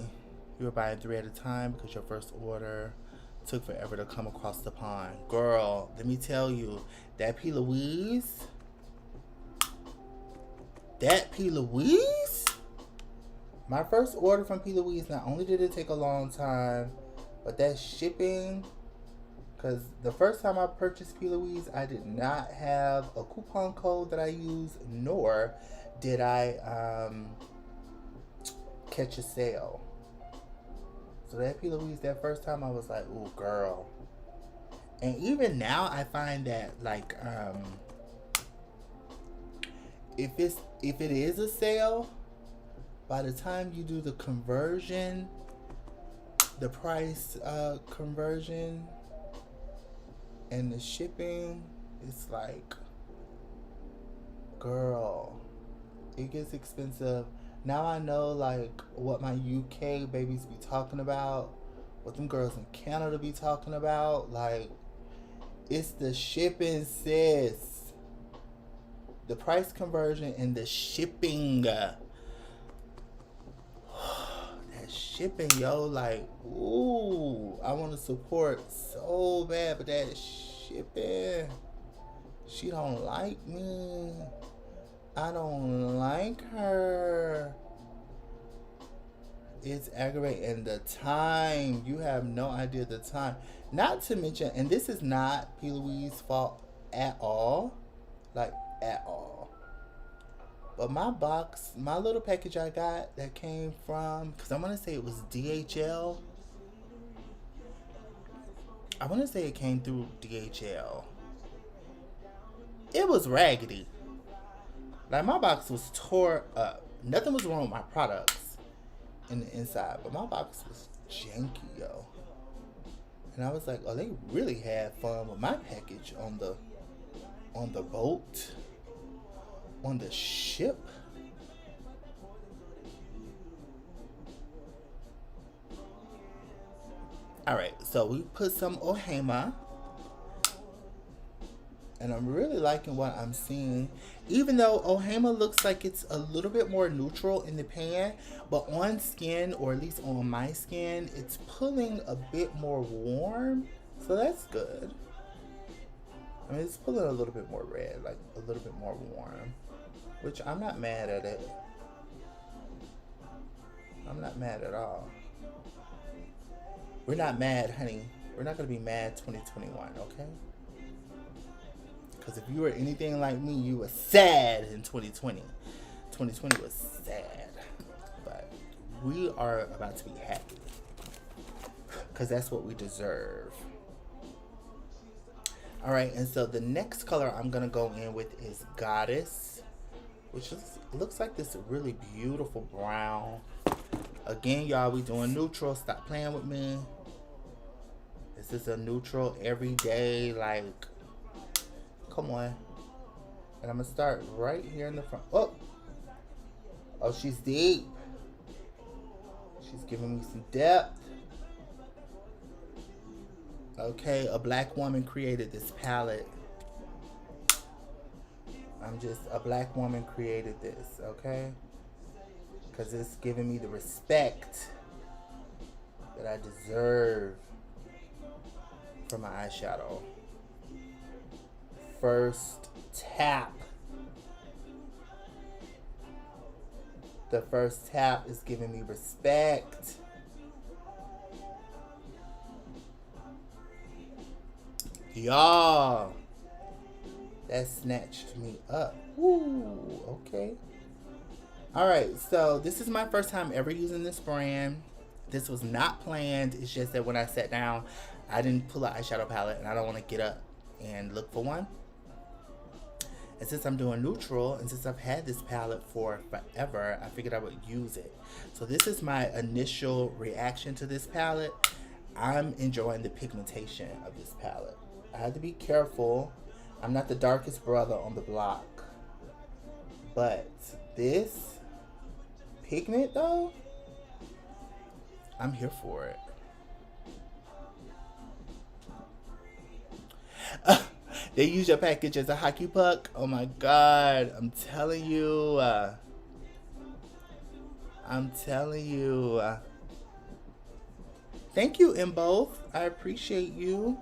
You were buying 3 at a time because your first order took forever to come across the pond. Girl, let me tell you, that P. Louise, my first order from P. Louise, not only did it take a long time, but that shipping, because the first time I purchased P. Louise, I did not have a coupon code that I used, nor did I catch a sale. So that P. Louise, that first time, I was like, ooh, girl. And even now, I find that, like, if it is a sale, by the time you do the conversion, the price conversion and the shipping, it's like, girl, it gets expensive. Now I know like what my UK babies be talking about, what them girls in Canada be talking about. Like, it's the shipping, sis. The price conversion and the shipping. Shipping, yo, like, ooh, I want to support so bad, but that shipping, she don't like me. I don't like her. It's aggravating. The time, you have no idea the time. Not to mention, and this is not P. Louise's fault at all, like at all. But my box, my little package I got that came from, because I want to say it was DHL. I want to say it came through DHL. It was raggedy. Like, my box was tore up. Nothing was wrong with my products in the inside, but my box was janky, yo. And I was like, oh, they really had fun with my package on the boat. On the ship. Alright, so we put some Ohema. And I'm really liking what I'm seeing. Even though Ohema looks like it's a little bit more neutral in the pan, but on skin, or at least on my skin, it's pulling a bit more warm. So that's good. I mean, it's pulling a little bit more red, like a little bit more warm, which I'm not mad at it. I'm not mad at all. We're not mad, honey. We're not going to be mad 2021, okay? Because if you were anything like me, you were sad in 2020. 2020 was sad. But we are about to be happy. Because that's what we deserve. Alright, and so the next color I'm going to go in with is Goddess. Which looks like this really beautiful brown. Again, y'all, we doing neutral. Stop playing with me. This is a neutral everyday, like, come on. And I'm going to start right here in the front. Oh, she's deep. She's giving me some depth. Okay, a black woman created this palette. A black woman created this, okay? Because it's giving me the respect that I deserve for my eyeshadow. First tap. The first tap is giving me respect. Y'all, that snatched me up. Woo, okay. Alright, so this is my first time ever using this brand. This was not planned. It's just that when I sat down, I didn't pull an eyeshadow palette and I don't want to get up and look for one. And since I'm doing neutral and since I've had this palette for forever, I figured I would use it. So this is my initial reaction to this palette. I'm enjoying the pigmentation of this palette. I had to be careful. I'm not the darkest brother on the block. But this pigment though, I'm here for it. They use your package as a hockey puck. Oh my God, I'm telling you. Thank you, in both. I appreciate you.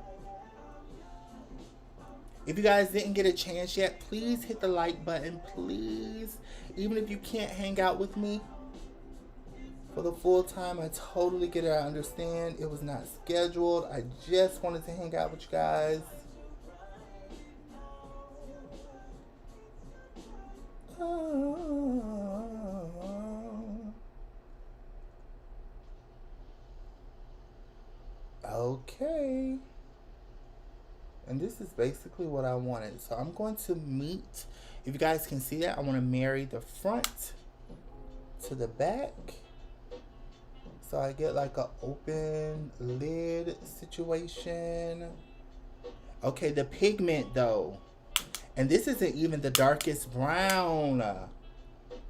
If you guys didn't get a chance yet, please hit the like button, please. Even if you can't hang out with me for the full time, I totally get it. I understand. It was not scheduled. I just wanted to hang out with you guys. Okay. And this is basically what I wanted. So I'm going to meet, if you guys can see that, I want to marry the front to the back. So I get like an open lid situation. Okay, the pigment though. And this isn't even the darkest brown.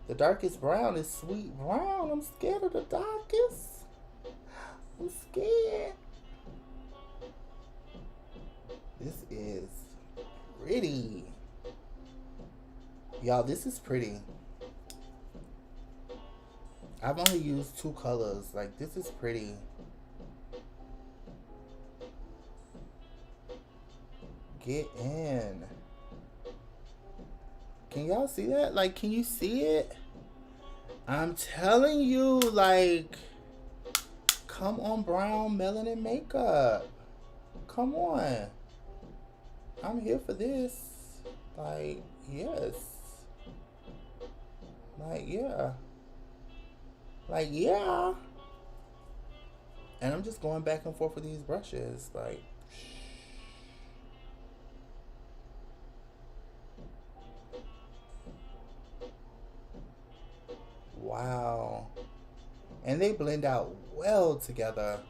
The darkest brown is sweet brown. I'm scared of the darkest. I'm scared. This is pretty. Y'all, this is pretty. I've only used 2 colors. Like, this is pretty. Get in. Can y'all see that? Like, can you see it? I'm telling you, like, come on, brown melanin makeup. Come on. I'm here for this. Like, yes. Like, yeah. Like, yeah. And I'm just going back and forth with these brushes. Like, wow. And they blend out well together.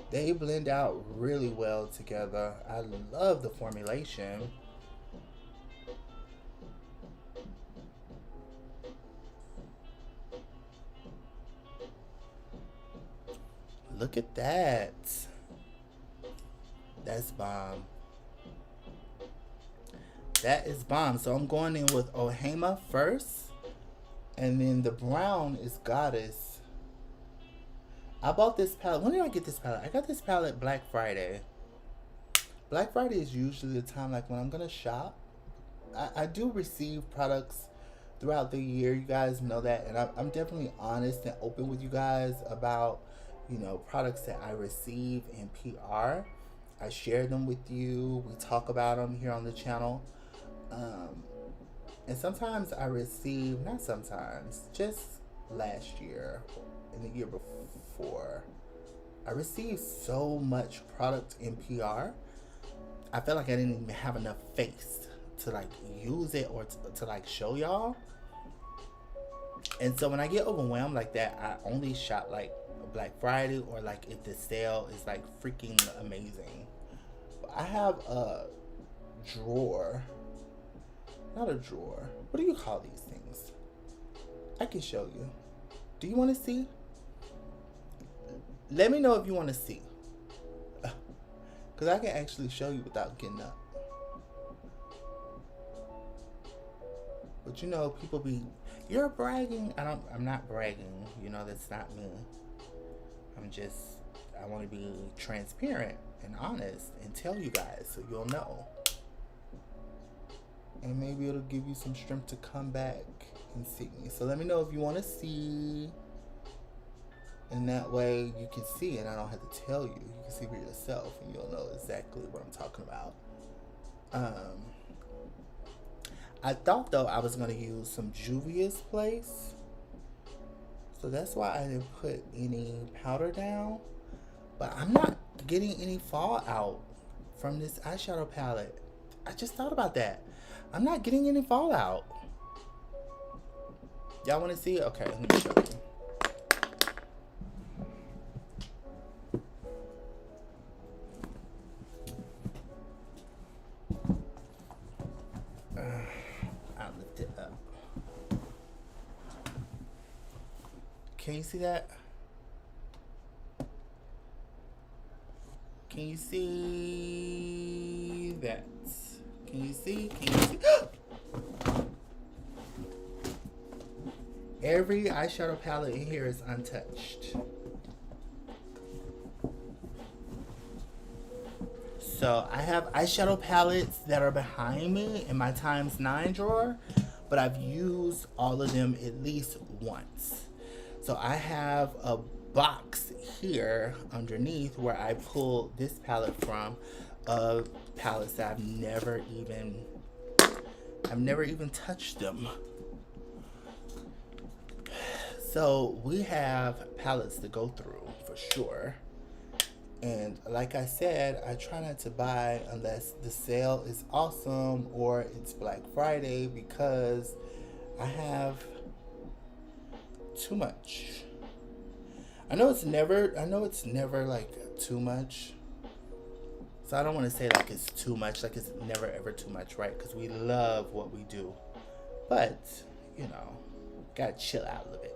They blend out really well together. I love the formulation. Look at that. That's bomb. That is bomb. So I'm going in with Ohema first. And then the brown is Goddess. I bought this palette. When did I get this palette? I got this palette Black Friday. Black Friday is usually the time like when I'm gonna shop. I do receive products throughout the year. You guys know that, and I'm definitely honest and open with you guys about, you know, products that I receive in PR. I share them with you. We talk about them here on the channel. And sometimes I receive, not sometimes, just last year and the year before, I received so much product in PR. I felt like I didn't even have enough face to like use it or to like show y'all. And so when I get overwhelmed like that, I only shop like Black Friday or like if the sale is like freaking amazing. But I have a drawer. Not a drawer. What do you call these things? I can show you. Do you want to see? Let me know if you want to see. Because I can actually show you without getting up. But you know, people be, you're bragging. I'm not bragging. You know, that's not me. I want to be transparent and honest and tell you guys so you'll know. And maybe it'll give you some strength to come back and see me. So let me know if you want to see. And that way you can see and I don't have to tell you. You can see for yourself and you'll know exactly what I'm talking about. I thought though I was going to use some Juvia's Place. So that's why I didn't put any powder down. But I'm not getting any fallout from this eyeshadow palette. I just thought about that. I'm not getting any fallout. Y'all want to see it? Okay, let me show you. I'll lift it up. Can you see that? Can you see that? Can you see? Can you see? Every eyeshadow palette in here is untouched. So I have eyeshadow palettes that are behind me in my ×9 drawer, but I've used all of them at least once. So I have a box here underneath where I pulled this palette from, of palettes that I've never even touched them. So we have palettes to go through for sure. And like I said, I try not to buy unless the sale is awesome or it's Black Friday, because I have too much. I know it's never like too much. So I don't want to say like it's too much, like it's never ever too much, right? Because we love what we do. But, you know, gotta chill out a little bit.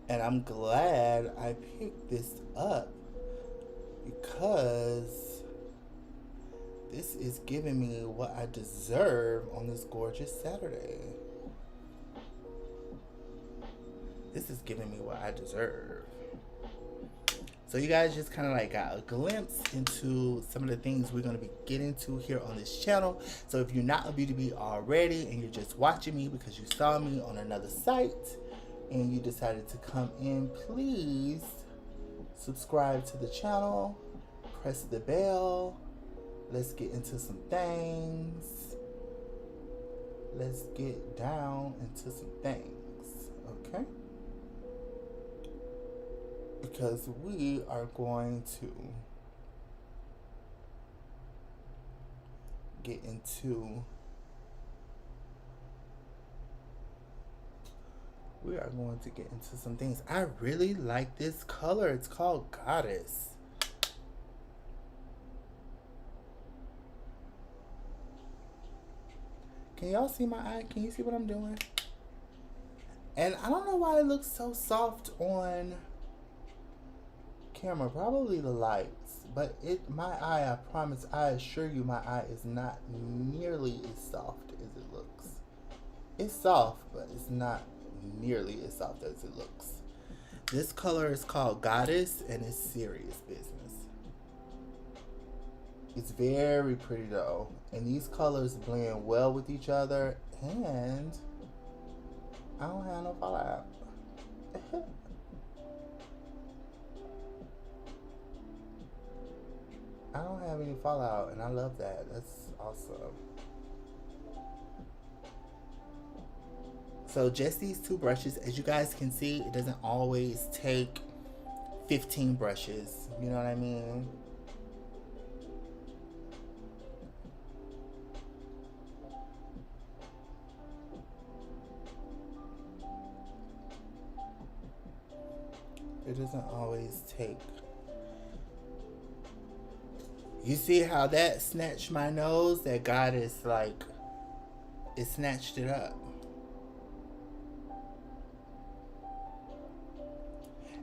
And I'm glad I picked this up because this is giving me what I deserve on this gorgeous Saturday. This is giving me what I deserve. So you guys just kind of like got a glimpse into some of the things we're going to be getting to here on this channel. So if you're not a BEAUTYBEE already and you're just watching me because you saw me on another site and you decided to come in, please subscribe to the channel, press the bell. Let's get into some things. Let's get down into some things, okay? Because we are going to get into, some things. I really like this color. It's called Goddess. Can y'all see my eye? Can you see what I'm doing? And I don't know why it looks so soft on camera. Probably the lights. But my eye, I promise, I assure you, my eye is not nearly as soft as it looks. It's soft, but it's not nearly as soft as it looks. This color is called Goddess, and it's serious business. It's very pretty though, and these colors blend well with each other, and I don't have no fallout. I don't have any fallout, and I love that. That's awesome. So just these two brushes. As you guys can see, it doesn't always take 15 brushes. You know what I mean? It doesn't always take. You see how that snatched my nose? That Goddess, like, it snatched it up.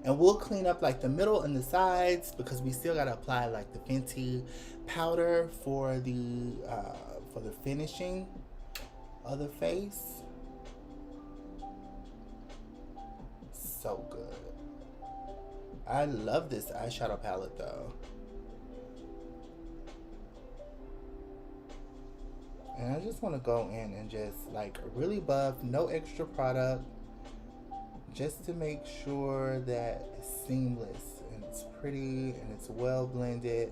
And we'll clean up like the middle and the sides because we still gotta apply like the Fenty powder for the finishing of the face. So good. I love this eyeshadow palette though. And I just want to go in and just like really buff, no extra product, just to make sure that it's seamless and it's pretty and it's well blended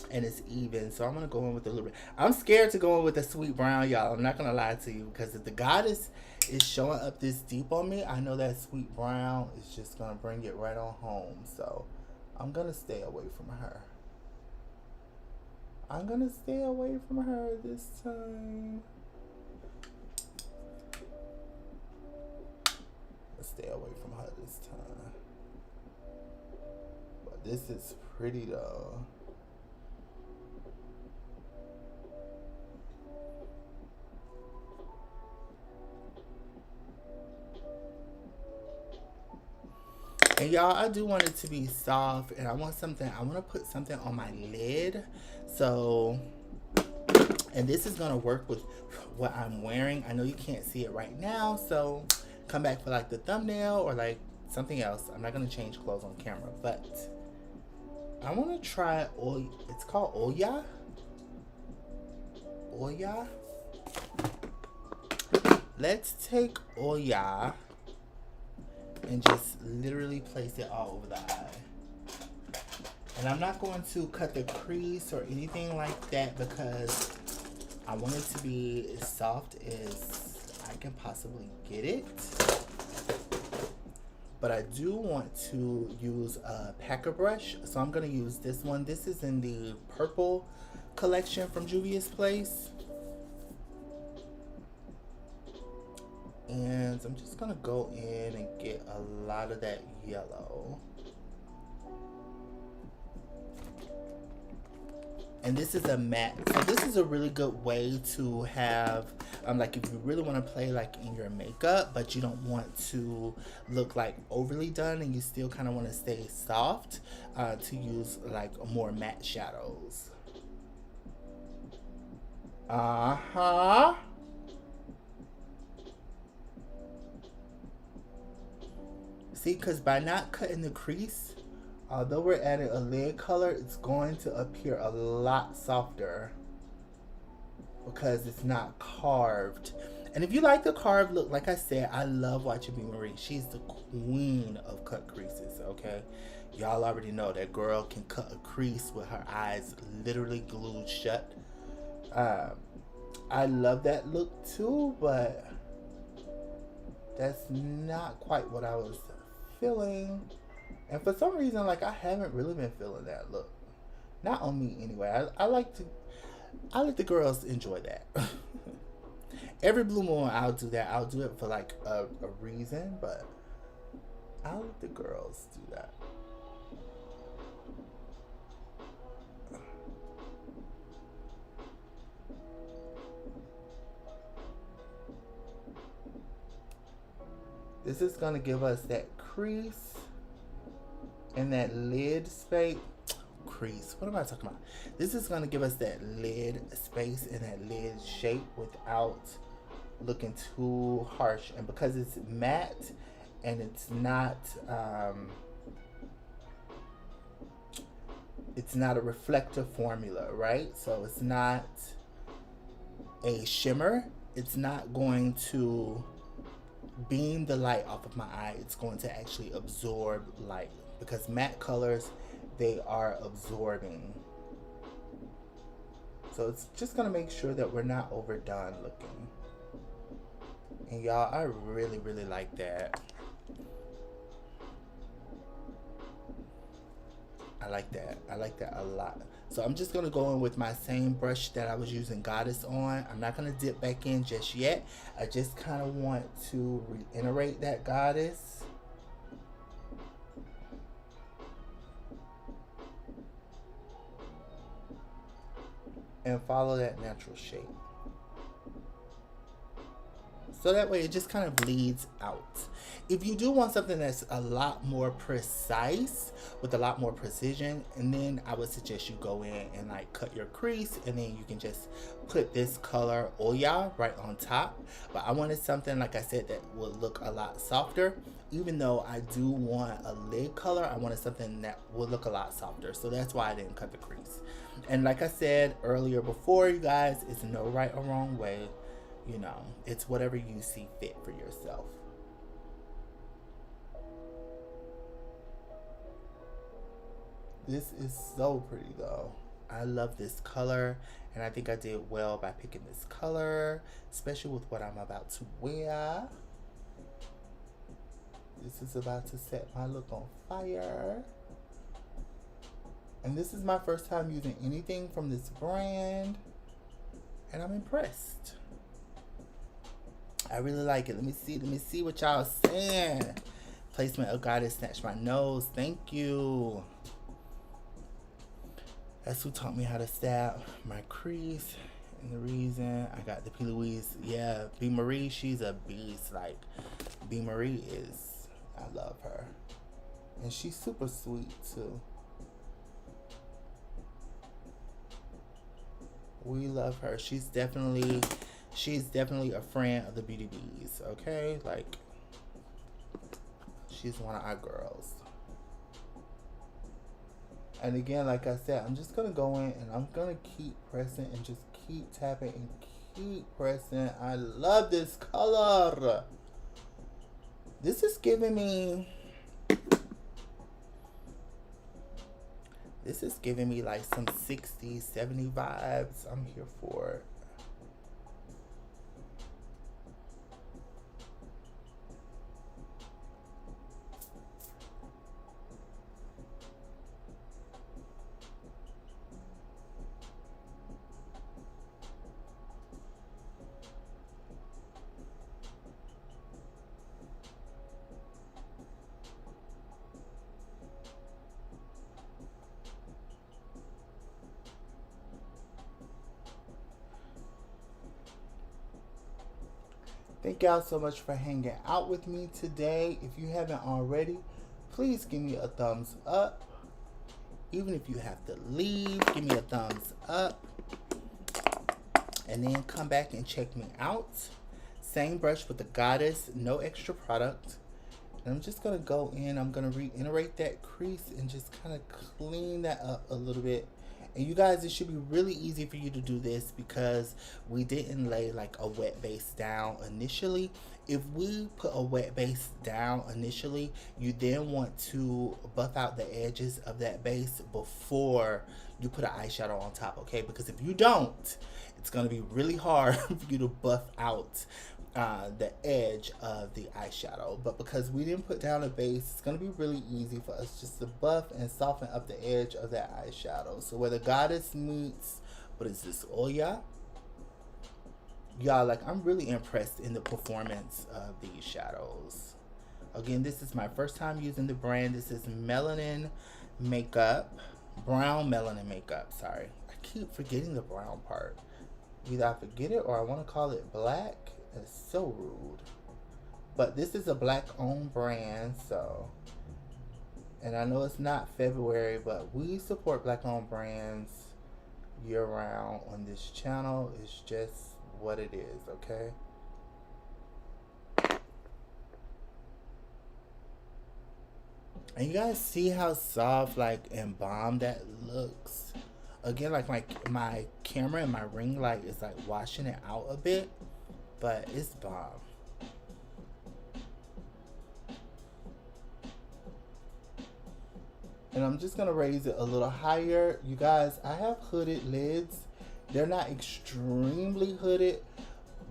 and it's even. So I'm gonna go in with a little bit. I'm scared to go in with a sweet brown, y'all. I'm not gonna lie to you, because if the Goddess is showing up this deep on me, I know that sweet brown is just gonna bring it right on home. So I'm gonna stay away from her. I'm gonna stay away from her this time. Stay away from her this time. But this is pretty though. And y'all, I do want it to be soft, and I want to put something on my lid. So, and this is gonna work with what I'm wearing. I know you can't see it right now, so come back for like the thumbnail or like something else. I'm not gonna change clothes on camera, but I want to try oil. It's called Oya. Oya. Let's take Oya and just literally place it all over the eye. And I'm not going to cut the crease or anything like that because I want it to be as soft as I can possibly get it. But I do want to use a packer brush, so I'm going to use this one. This is in the purple collection from Juvia's Place. And I'm just going to go in and get a lot of that yellow. And this is a matte. So this is a really good way to have, like if you really want to play like in your makeup, but you don't want to look like overly done and you still kind of want to stay soft, to use like more matte shadows. Uh-huh. See, because by not cutting the crease, although we're adding a lid color, it's going to appear a lot softer because it's not carved. And if you like the carved look, like I said, I love watching B. Marie. She's the queen of cut creases, okay? Y'all already know that girl can cut a crease with her eyes literally glued shut. I love that look too, but that's not quite what I was feeling. And for some reason, like, I haven't really been feeling that look. Not on me anyway. I like the girls enjoy that. Every blue moon I'll do that. I'll do it for like a reason, but I'll let the girls do that. This is gonna give us that crease and that lid space. Crease, what am I talking about? This is gonna give us that lid space and that lid shape without looking too harsh. And because it's matte, and it's not a reflective formula, right? So it's not a shimmer. It's not going to beam the light off of my eye. It's going to actually absorb light, because matte colors, they are absorbing. So it's just gonna make sure that we're not overdone looking. And y'all, I really, really like that. I like that. I like that a lot. So I'm just going to go in with my same brush that I was using Goddess on. I'm not going to dip back in just yet. I just kind of want to reiterate that Goddess. And follow that natural shape. So that way it just kind of bleeds out. If you do want something that's a lot more precise, with a lot more precision, and then I would suggest you go in and like cut your crease, and then you can just put this color Oya right on top. But I wanted something, like I said, that would look a lot softer. Even though I do want a lid color, I wanted something that would look a lot softer. So that's why I didn't cut the crease. And like I said earlier before, you guys, it's no right or wrong way. You know, it's whatever you see fit for yourself. This is so pretty though. I love this color, and I think I did well by picking this color, especially with what I'm about to wear. This is about to set my look on fire. And this is my first time using anything from this brand, and I'm impressed. I really like it. Let me see what y'all saying. Placement of Goddess snatched my nose. Thank you. That's who taught me how to stab my crease. And the reason I got the P. Louise, yeah, B. Marie, she's a beast. Like, B. Marie is, I love her. And she's super sweet too. We love her. She's definitely a friend of the BEAUTYBEEs, okay? Like, she's one of our girls. And again, like I said, I'm just gonna go in and I'm gonna keep pressing and just keep tapping and keep pressing. I love this color. This is giving me like some 60s, 70 vibes. I'm here for it. Thank y'all so much for hanging out with me today. If you haven't already, please give me a thumbs up. Even if you have to leave, give me a thumbs up. And then come back and check me out. Same brush with the Goddess, no extra product. And I'm just going to go in, I'm going to reiterate that crease and just kind of clean that up a little bit. And you guys, it should be really easy for you to do this because we didn't lay like a wet base down initially. If we put a wet base down initially, you then want to buff out the edges of that base before you put an eyeshadow on top, okay? Because if you don't, it's going to be really hard for you to buff out the edge of the eyeshadow. But because we didn't put down a base, it's going to be really easy for us just to buff and soften up the edge of that eyeshadow. So where the Goddess meets, what is this, Oya? Y'all, like, I'm really impressed in the performance of these shadows. Again, this is my first time using the brand. This is melanin makeup, brown melanin makeup, sorry. I keep forgetting the brown part. Either I forget it or I want to call it black. It's so rude. But this is a black owned brand, so, and I know it's not February, but we support black owned brands year round on this channel. It's just what it is, okay? And you guys see how soft, like, and bomb that looks? Again, like my camera and my ring light is like washing it out a bit, but it's bomb. And I'm just gonna raise it a little higher. You guys, I have hooded lids. They're not extremely hooded,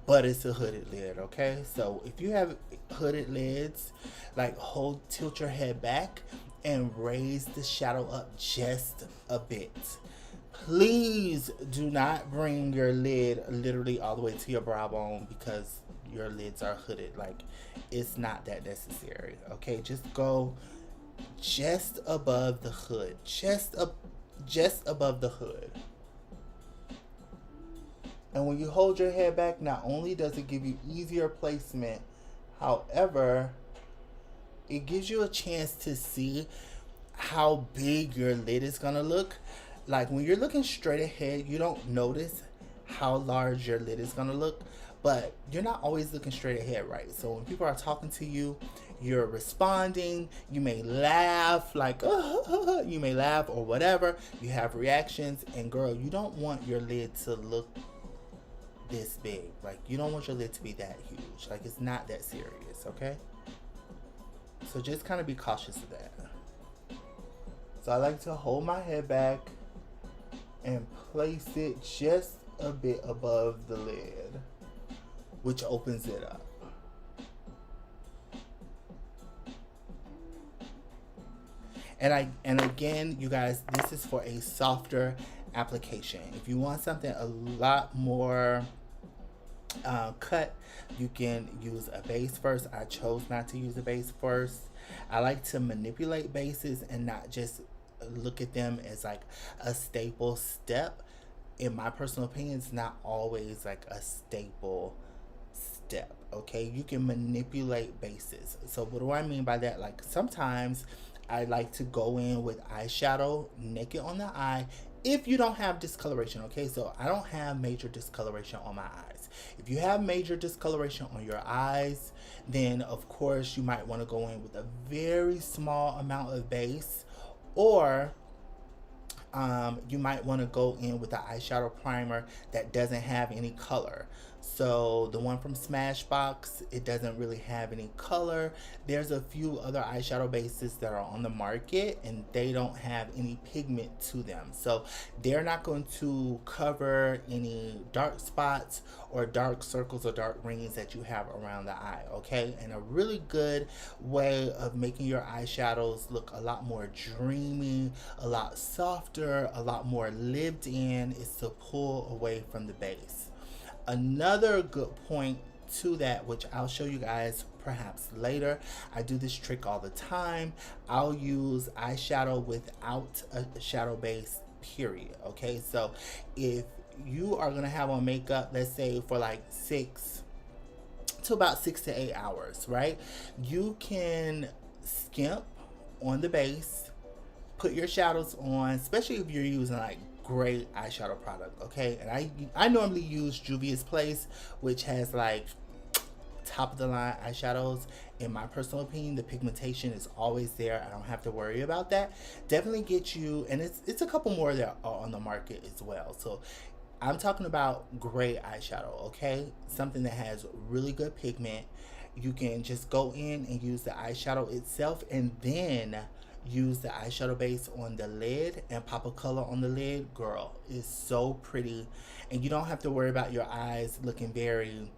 but it's a hooded lid, okay? So if you have hooded lids, like tilt your head back and raise the shadow up just a bit. Please do not bring your lid literally all the way to your brow bone because your lids are hooded. Like, it's not that necessary, okay? Just go just above the hood, just above the hood. And when you hold your head back, not only does it give you easier placement, however, it gives you a chance to see how big your lid is gonna look. Like when you're looking straight ahead, you don't notice how large your lid is gonna look, but you're not always looking straight ahead, right? So when people are talking to you, you're responding, you may laugh, like, you may laugh or whatever, you have reactions, and girl, you don't want your lid to look this big. Like, you don't want your lid to be that huge. Like, it's not that serious, okay? So just kind of be cautious of that. So I like to hold my head back and place it just a bit above the lid, which opens it up. And again, you guys, this is for a softer application. If you want something a lot more cut, you can use a base first. I chose not to use a base first. I like to manipulate bases and not just look at them as like a staple step. In my personal opinion, it's not always like a staple step, okay? You can manipulate bases. So what do I mean by that? Like sometimes I like to go in with eyeshadow naked on the eye if you don't have discoloration, okay? So I don't have major discoloration on my eyes. If you have major discoloration on your eyes, then of course you might want to go in with a very small amount of base, or you might want to go in with an eyeshadow primer that doesn't have any color. So the one from Smashbox, it doesn't really have any color. There's a few other eyeshadow bases that are on the market and they don't have any pigment to them. So they're not going to cover any dark spots or dark circles or dark rings that you have around the eye, okay? And a really good way of making your eyeshadows look a lot more dreamy, a lot softer, a lot more lived in is to pull away from the base. Another good point to that, which I'll show you guys perhaps later, I do this trick all the time. I'll use eyeshadow without a shadow base, period, okay? So if you are gonna have on makeup, let's say for like 6 to 8 hours, right? You can skimp on the base, put your shadows on, especially if you're using like great eyeshadow product, okay? And I normally use Juvia's Place, which has like top of the line eyeshadows. In my personal opinion, the pigmentation is always there. I don't have to worry about that. Definitely get you, and it's a couple more that are on the market as well. So I'm talking about great eyeshadow, okay? Something that has really good pigment. You can just go in and use the eyeshadow itself and then use the eyeshadow base on the lid and pop a color on the lid. Girl, it's so pretty. And you don't have to worry about your eyes looking very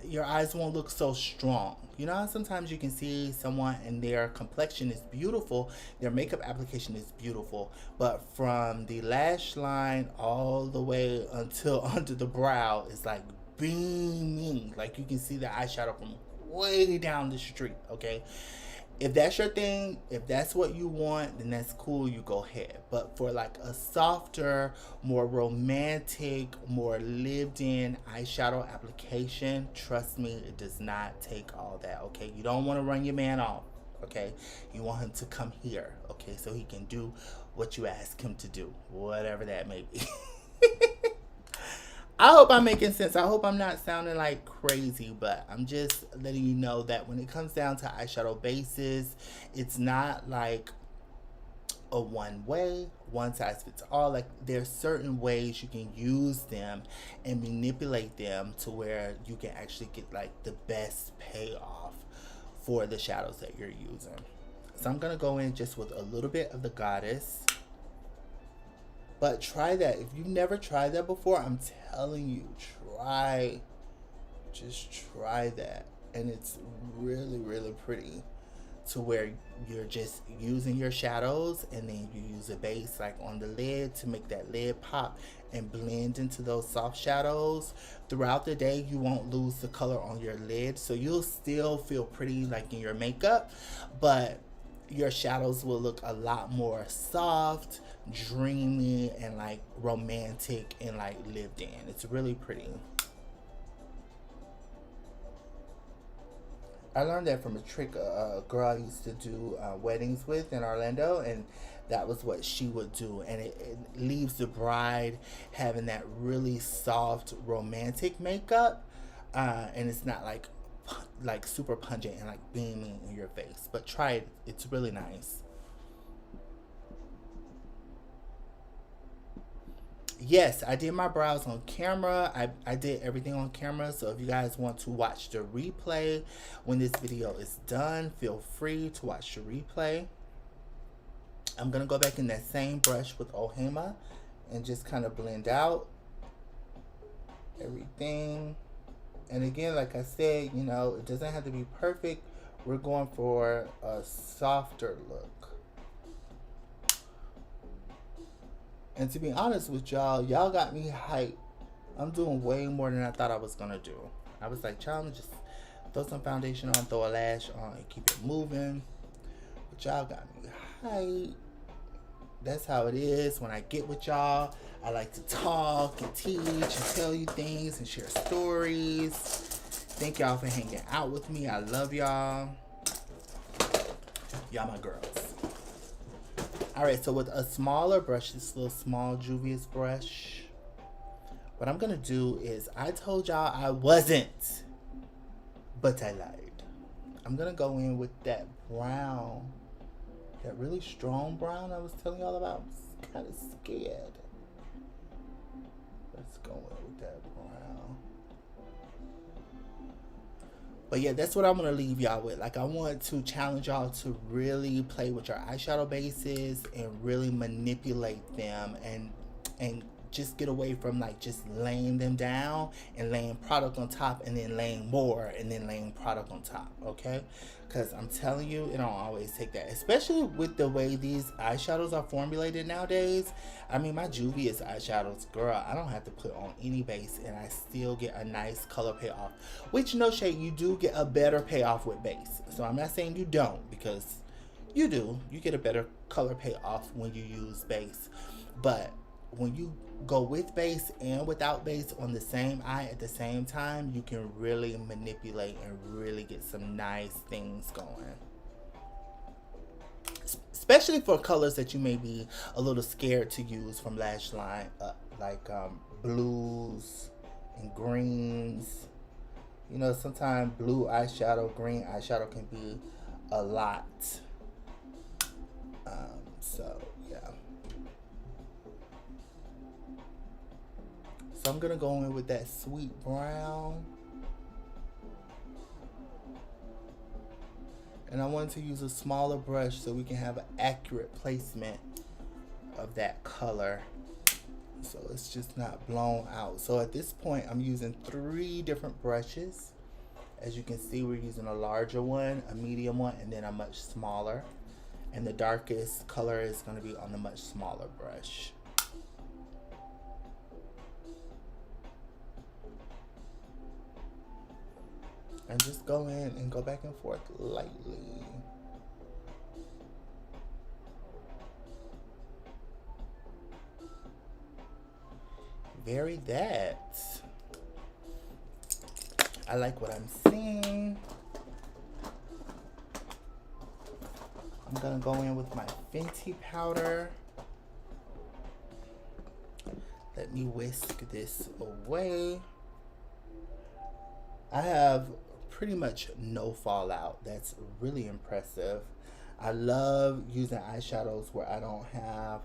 your eyes won't look so strong. You know how sometimes you can see someone and their complexion is beautiful, their makeup application is beautiful, but from the lash line all the way until under the brow is like beaming. Like you can see the eyeshadow from way down the street, okay? If that's your thing, if that's what you want, then that's cool, you go ahead. But for like a softer, more romantic, more lived in eyeshadow application, trust me, it does not take all that, okay? You don't want to run your man off, okay? You want him to come here, okay? So he can do what you ask him to do, whatever that may be. I hope I'm making sense. I hope I'm not sounding like crazy, but I'm just letting you know that when it comes down to eyeshadow bases, it's not like a one way, one size fits all. Like there's certain ways you can use them and manipulate them to where you can actually get like the best payoff for the shadows that you're using. So I'm gonna go in just with a little bit of the Goddess. But try that. If you've never tried that before, I'm telling you, just try that. And it's really, really pretty to where you're just using your shadows and then you use a base like on the lid to make that lid pop and blend into those soft shadows. Throughout the day, you won't lose the color on your lid. So you'll still feel pretty like in your makeup, but your shadows will look a lot more soft, dreamy, and like romantic and like lived in. It's really pretty. I learned that from a trick a girl I used to do weddings with in Orlando, and that was what she would do. And it leaves the bride having that really soft romantic makeup, and it's not like super pungent and like beaming in your face. But try it. It's really nice. Yes, I did my brows on camera. I did everything on camera. So if you guys want to watch the replay when this video is done, feel free to watch the replay. I'm going to go back in that same brush with Ohema and just kind of blend out everything. And again, like I said, you know, it doesn't have to be perfect. We're going for a softer look. And to be honest with y'all, y'all got me hyped. I'm doing way more than I thought I was going to do. I was like, child, just throw some foundation on, throw a lash on, and keep it moving. But y'all got me hyped. That's how it is. When I get with y'all, I like to talk and teach and tell you things and share stories. Thank y'all for hanging out with me. I love y'all. Y'all my girls. Alright, so with a smaller brush, this little small Juvia's brush, what I'm going to do is, I told y'all I wasn't, but I lied. I'm going to go in with that brown, that really strong brown I was telling y'all about. I'm kind of scared. Let's go in with that brown. But yeah, that's what I'm going to leave y'all with. Like, I want to challenge y'all to really play with your eyeshadow bases and really manipulate them and just get away from like just laying them down and laying product on top and then laying more and then laying product on top, okay? Because I'm telling you, it don't always take that, especially with the way these eyeshadows are formulated nowadays. I mean, my Juvia's eyeshadows, girl, I don't have to put on any base and I still get a nice color payoff, which, no shade, you do get a better payoff with base. So I'm not saying you don't, because you do. You get a better color payoff when you use base. But when you go with base and without base on the same eye at the same time, you can really manipulate and really get some nice things going. Especially for colors that you may be a little scared to use from lash line up, like blues and greens. You know, sometimes blue eyeshadow, green eyeshadow can be a lot. So yeah. So I'm going to go in with that sweet brown. And I wanted to use a smaller brush so we can have an accurate placement of that color. So it's just not blown out. So at this point, I'm using 3 different brushes. As you can see, we're using a larger one, a medium one, and then a much smaller. And the darkest color is going to be on the much smaller brush. And just go in and go back and forth lightly. Vary that. I like what I'm seeing. I'm gonna go in with my Fenty powder. Let Let me whisk this away. I have pretty much no fallout. That's really impressive. I love using eyeshadows where I don't have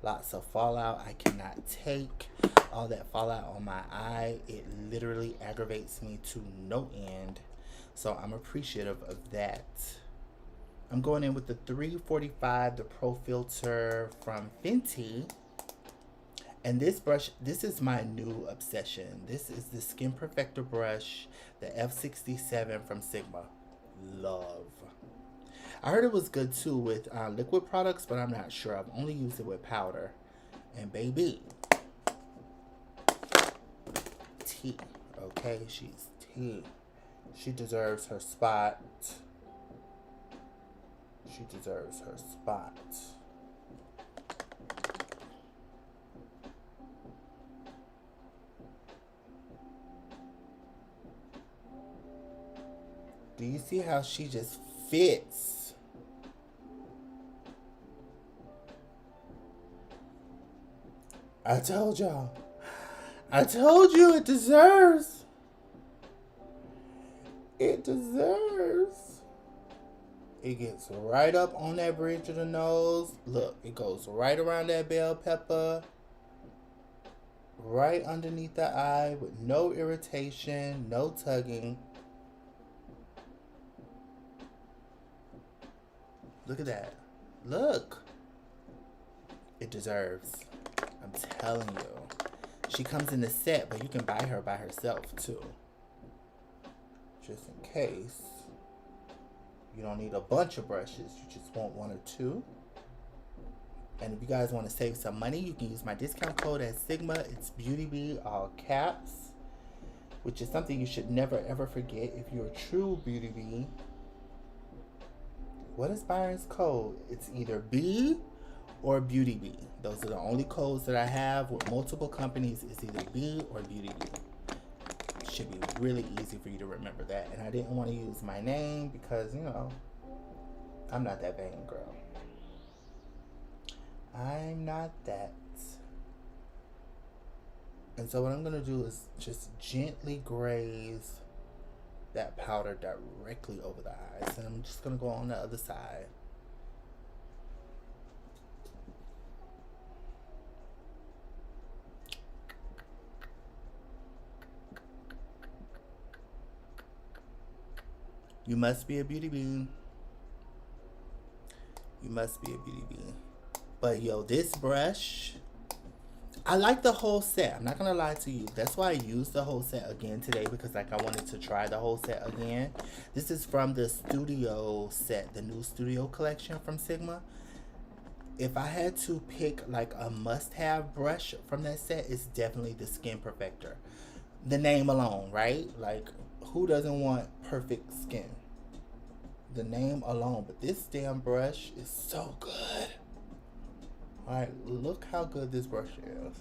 lots of fallout. I cannot take all that fallout on my eye. It literally aggravates me to no end. So I'm appreciative of that. I'm going in with the 345, the Pro Filter from Fenty. And this brush, this is my new obsession. This is the Skin Perfector brush, the F67 from Sigma. Love. I heard it was good too with liquid products, but I'm not sure. I've only used it with powder. And baby, T. Okay, she's T. She deserves her spot. She deserves her spot. Do you see how she just fits? I told y'all. I told you it deserves. It deserves. It gets right up on that bridge of the nose. Look, it goes right around that bell pepper. Right underneath the eye with no irritation, no tugging. Look at that. Look. It deserves. I'm telling you. She comes in the set, but you can buy her by herself too. Just in case. You don't need a bunch of brushes. You just want one or two. And if you guys want to save some money, you can use my discount code at Sigma. It's BEAUTYBEE, all caps. Which is something you should never ever forget if you're a true BEAUTYBEE. What is Byron's code? It's either B or BEAUTYBEE. Those are the only codes that I have with multiple companies. It's either B or BEAUTYBEE. It should be really easy for you to remember that. And I didn't want to use my name because, you know, I'm not that vain girl. I'm not that. And so what I'm going to do is just gently graze that powder directly over the eyes. And I'm just going to go on the other side. You must be a BEAUTYBEE. You must be a BEAUTYBEE. But yo, this brush, I like the whole set. I'm not gonna lie to you. That's why I used the whole set again today, because like I wanted to try the whole set again. This is from the Studio set, the new Studio collection from Sigma. If I had to pick like a must-have brush from that set, it's definitely the Skin Perfector. The name alone, right? Like, who doesn't want perfect skin? The name alone. But this damn brush is so good. Alright, look how good this brush is.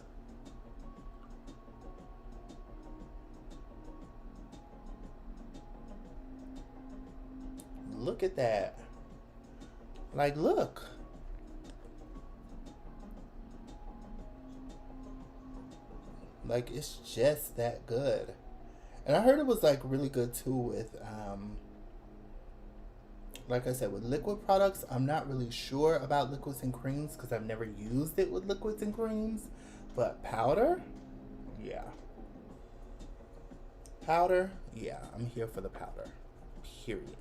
Look at that. Like, look. Like, it's just that good. And I heard it was like really good too with like I said, with liquid products. I'm not really sure about liquids and creams because I've never used it with liquids and creams. But powder, yeah. Powder, yeah. I'm here for the powder. Period.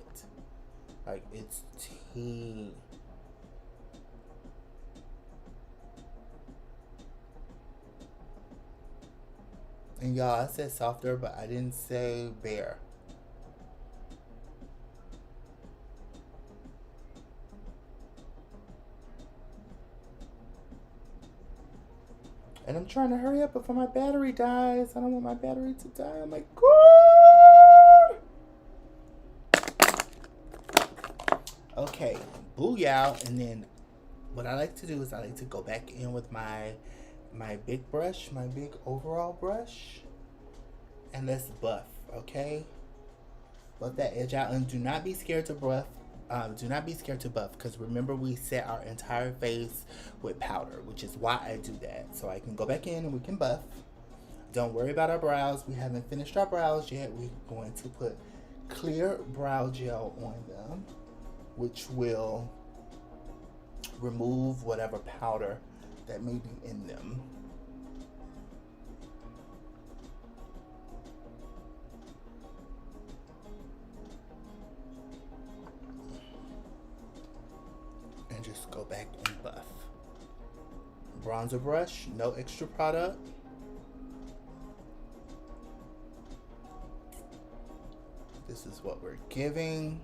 Like, it's tea. And y'all, I said softer, but I didn't say bare. And I'm trying to hurry up before my battery dies. I don't want my battery to die. I'm like, God! Okay, booyah. And then what I like to do is I like to go back in with my big brush, my big overall brush. And let's buff, okay? Buff that edge out. And do not be scared to buff Do not be scared to buff, because remember we set our entire face with powder, which is why I do that. So I can go back in and we can buff. Don't worry about our brows. We haven't finished our brows yet. We're going to put clear brow gel on them, which will remove whatever powder that may be in them. And just go back and buff. Bronzer brush, no extra product. This is what we're giving.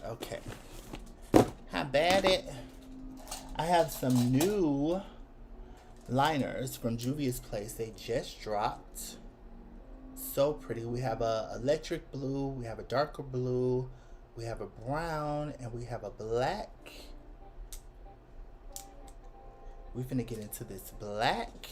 Okay. How bad it? I have some new liners from Juvia's Place. They just dropped. So pretty. We have a electric blue, we have a darker blue, we have a brown, and we have a black. We're finna get into this black.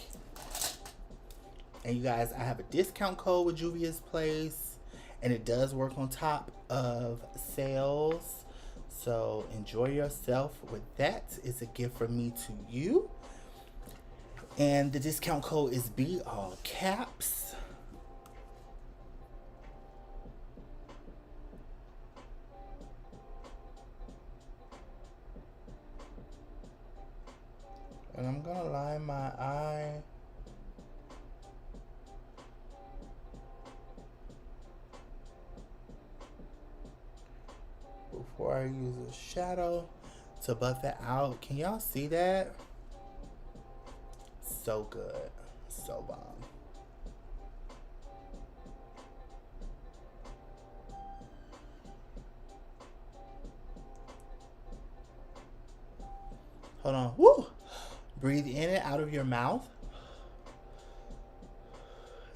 And you guys, I have a discount code with Juvia's Place, and it does work on top of sales. So enjoy yourself with that. It's a gift from me to you. And the discount code is B, all caps. And I'm gonna line my eye. Before I use a shadow to buff it out. Can y'all see that? So good. So bomb. Hold on. Woo! Breathe in and out of your mouth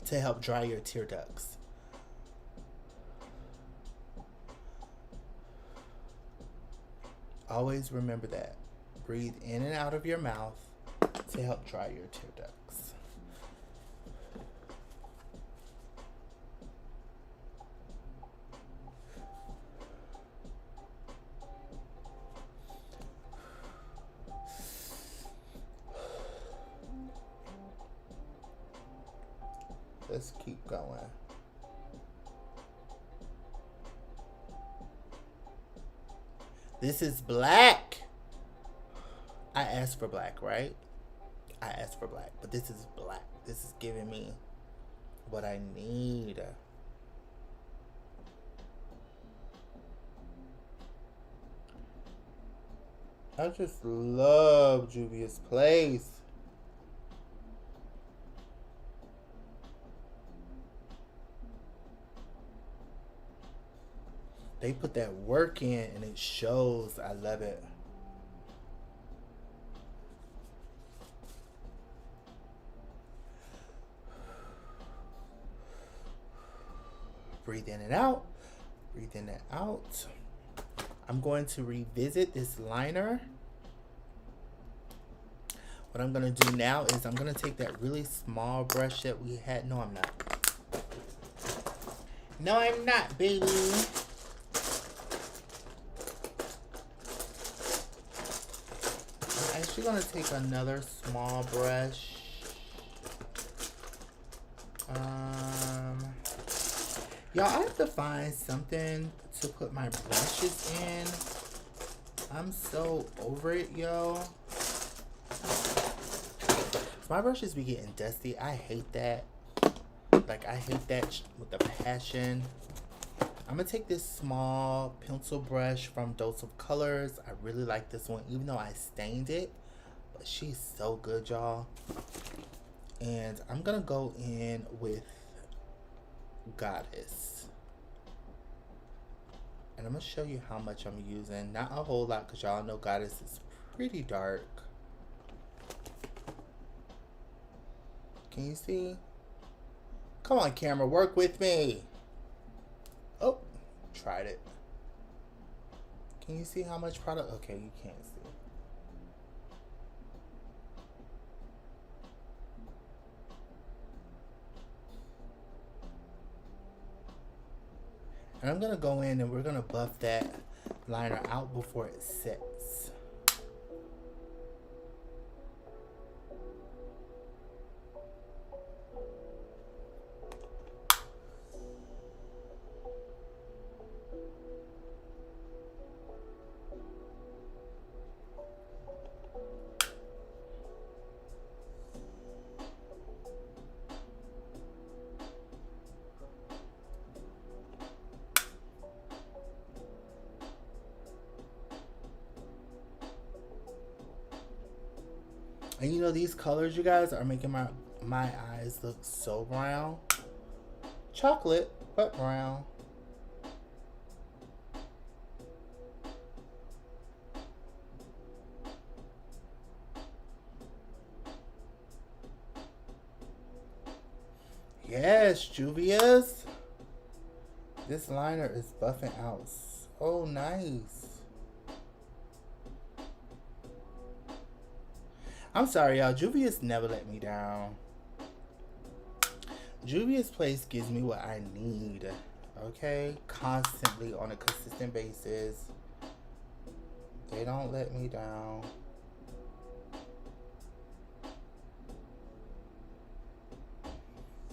to help dry your tear ducts. Always remember that. Breathe in and out of your mouth to help dry your tear ducts. Let's keep going. This is black. I asked for black, right? I asked for black, but this is black. This is giving me what I need. I just love Juvia's Place. They put that work in and it shows. I love it. Breathe in and out. Breathe in and out. I'm going to revisit this liner. What I'm going to do now is I'm going to take that really small brush that we had. No, I'm not. No, I'm not, baby. I'm actually going to take another small brush. Y'all, I have to find something to put my brushes in. I'm so over it, yo. My brushes be getting dusty. I hate that. Like, I hate that with a passion. I'm going to take this small pencil brush from Dose of Colors. I really like this one, even though I stained it. But she's so good, y'all. And I'm going to go in with Goddess. And I'm going to show you how much I'm using. Not a whole lot, because y'all know Goddess is pretty dark. Can you see? Come on, camera, work with me. Oh, tried it. Can you see how much product? Okay, you can't see. And I'm gonna go in and we're gonna buff that liner out before it sets. And you know, these colors, you guys, are making my eyes look so brown. Chocolate, but brown. Yes, Juvia's. This liner is buffing out so nice. I'm sorry, y'all. Juvia's never let me down. Juvia's Place gives me what I need. Okay? Constantly on a consistent basis. They don't let me down.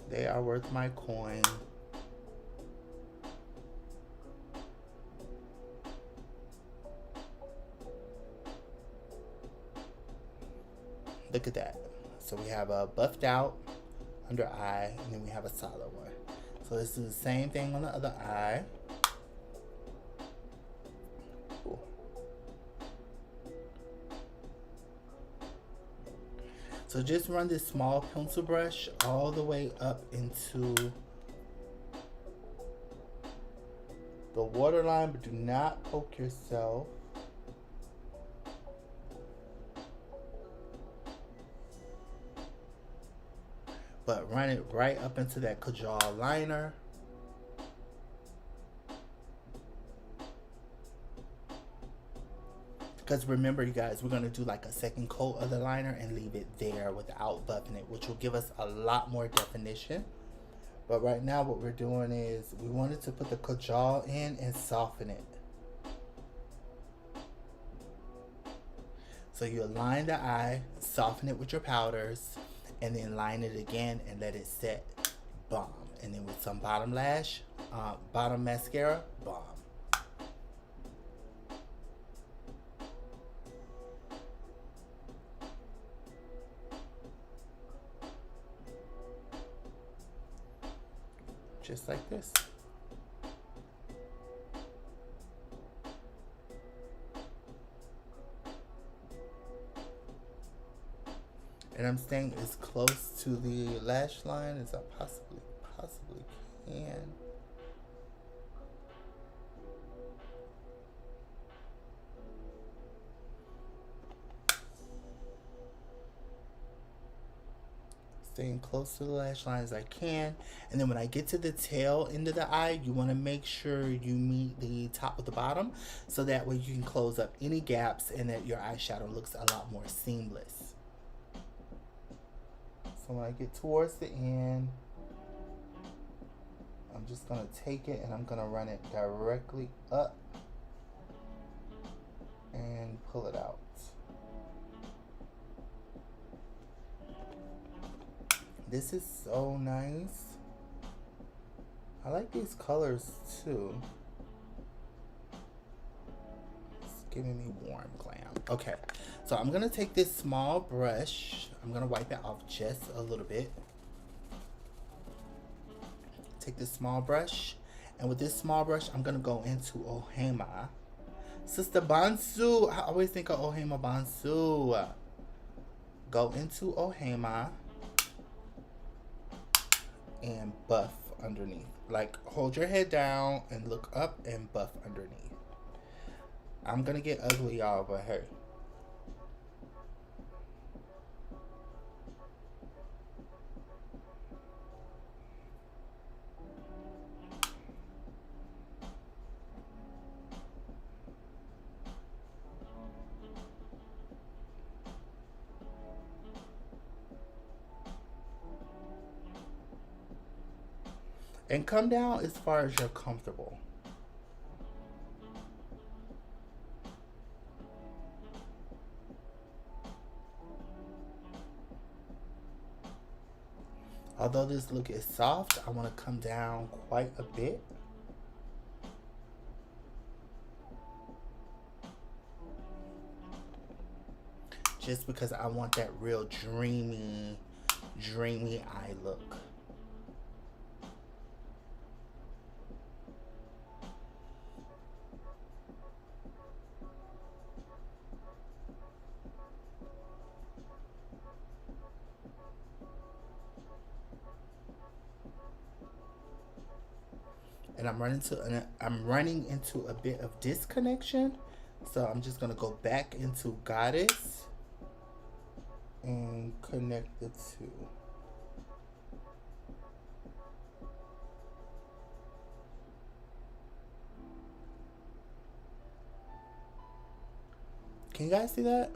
They are worth my coin. Look at that. So we have a buffed out under eye, and then we have a solid one. So let's do the same thing on the other eye. Cool. So just run this small pencil brush all the way up into the waterline, but do not poke yourself. But run it right up into that Kajal liner. Because remember, you guys, we're going to do like a second coat of the liner and leave it there without buffing it, which will give us a lot more definition. But right now what we're doing is we wanted to put the Kajal in and soften it. So you align the eye, soften it with your powders, and then line it again and let it set. Bomb. And then with some bottom lash, bottom mascara, bomb. Just like this. And I'm staying as close to the lash line as I possibly can. Staying close to the lash line as I can. And then when I get to the tail end of the eye, you want to make sure you meet the top with the bottom, so that way you can close up any gaps and that your eyeshadow looks a lot more seamless. So when I get towards the end, I'm just going to take it and I'm going to run it directly up and pull it out. This is so nice. I like these colors too. It's giving me warm glam. Okay, so I'm gonna take this small brush. I'm gonna wipe it off just a little bit. Take this small brush, and with this small brush, I'm gonna go into Ohema. Sister Bansu, I always think of Ohema Bansu. Go into Ohema and buff underneath. Like, hold your head down and look up and buff underneath. I'm gonna get ugly, y'all, but hey. And come down as far as you're comfortable. Although this look is soft, I want to come down quite a bit. Just because I want that real dreamy eye look. And I'm running into a bit of disconnection. So I'm just gonna go back into Goddess and connect the two. Can you guys see that?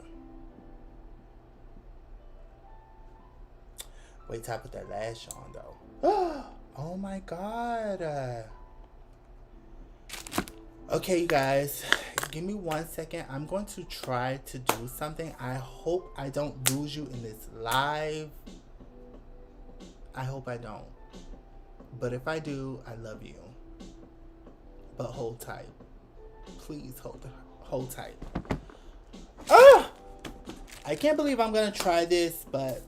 Wait till I put that lash on though. Oh my god. Okay, you guys, give me 1 second. I'm going to try to do something. I hope I don't lose you in this live. I hope I don't. But if I do, I love you. But hold tight. Please hold tight. Ah! I can't believe I'm going to try this, but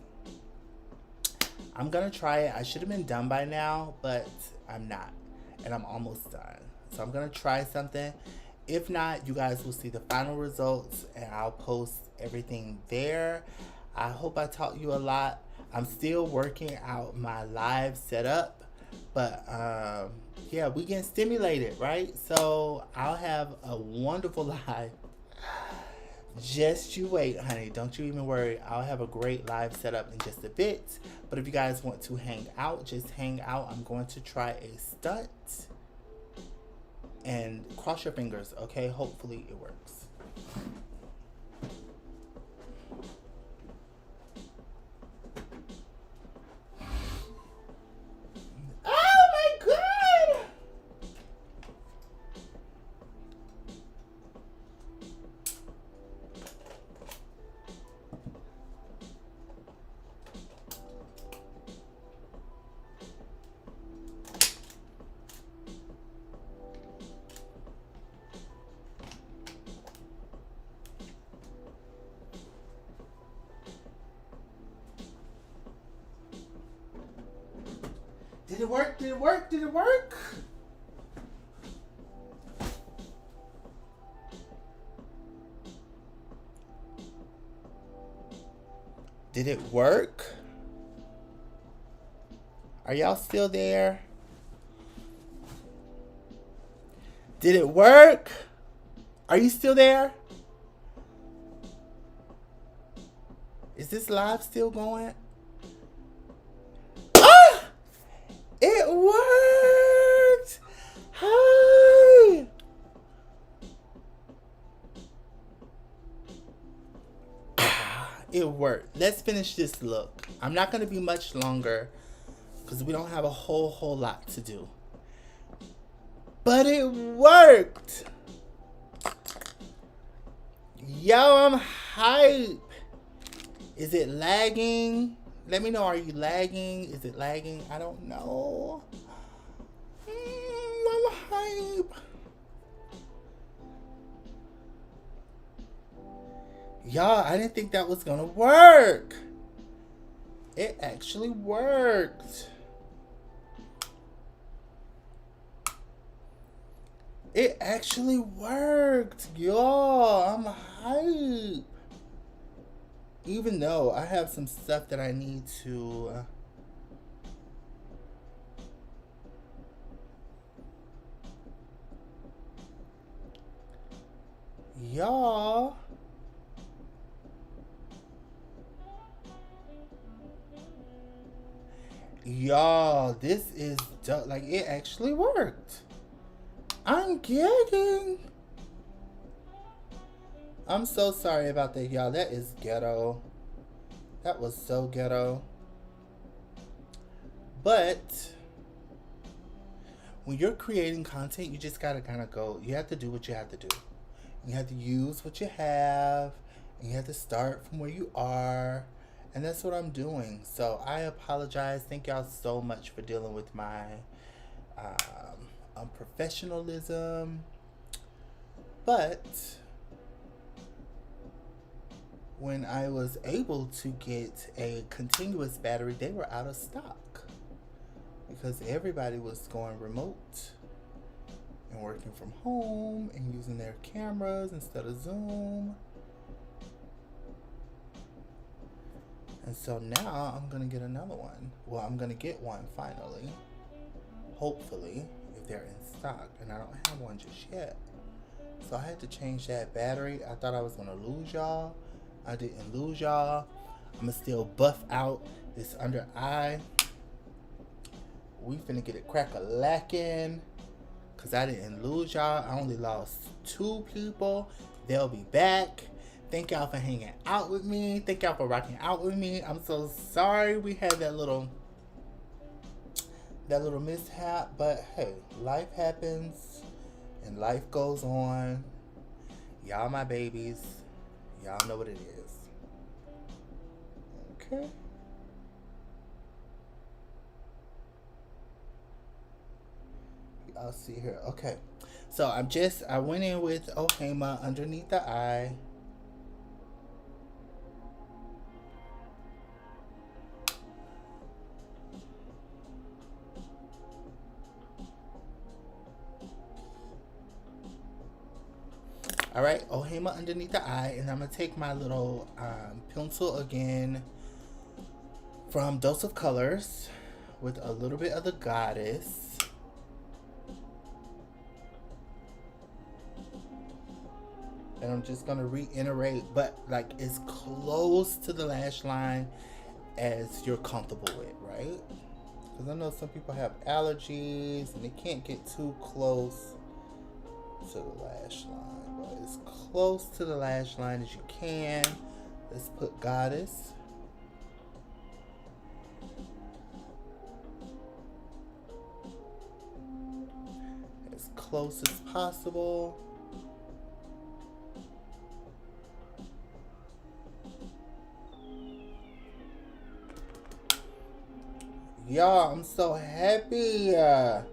I'm going to try it. I should have been done by now, but I'm not. And I'm almost done. So I'm going to try something. If not, you guys will see the final results and I'll post everything there. I hope I taught you a lot. I'm still working out my live setup. But yeah, we getting stimulated, right? So I'll have a wonderful live. Just you wait, honey. Don't you even worry. I'll have a great live setup in just a bit. But if you guys want to hang out, just hang out. I'm going to try a stunt. And cross your fingers, okay? Hopefully it works. Oh my god! Did it work? Did it work? Did it work? Did it work? Are y'all still there? Did it work? Are you still there? Is this live still going? It worked! Hi! It worked. Let's finish this look. I'm not going to be much longer because we don't have a whole lot to do. But it worked! Yo, I'm hype! Is it lagging? Let me know, are you lagging? Is it lagging? I don't know. I'm hype. Y'all, I didn't think that was gonna work. It actually worked. It actually worked. Y'all, I'm hype. Even though I have some stuff that I need to y'all, this is dope. Like, it actually worked. I'm gagging. I'm so sorry about that, y'all. That is ghetto. That was so ghetto. But when you're creating content, you just gotta kind of go. You have to do what you have to do. You have to use what you have. And you have to start from where you are. And that's what I'm doing. So I apologize. Thank y'all so much for dealing with my unprofessionalism. But when I was able to get a continuous battery, they were out of stock because everybody was going remote and working from home and using their cameras instead of Zoom. And so now I'm going to get another one. Well, I'm going to get one finally. Hopefully, if they're in stock. And I don't have one just yet. So I had to change that battery. I thought I was going to lose y'all. I didn't lose y'all. I'm going to still buff out this under eye. We finna get it crack-a-lackin'. Because I didn't lose y'all. I only lost 2 people. They'll be back. Thank y'all for hanging out with me. Thank y'all for rocking out with me. I'm so sorry we had that little mishap. But hey, life happens. And life goes on. Y'all my babies. Y'all know what it is. Okay. I'll see here. Okay. So I went in with Ohema underneath the eye. All right, Ohema underneath the eye, and I'm gonna take my little pencil again from Dose of Colors with a little bit of the Goddess. And I'm just gonna reiterate, but like as close to the lash line as you're comfortable with, right? Because I know some people have allergies and they can't get too close to the lash line. But as close to the lash line as you can. Let's put Goddess. As close as possible. Y'all, I'm so happy that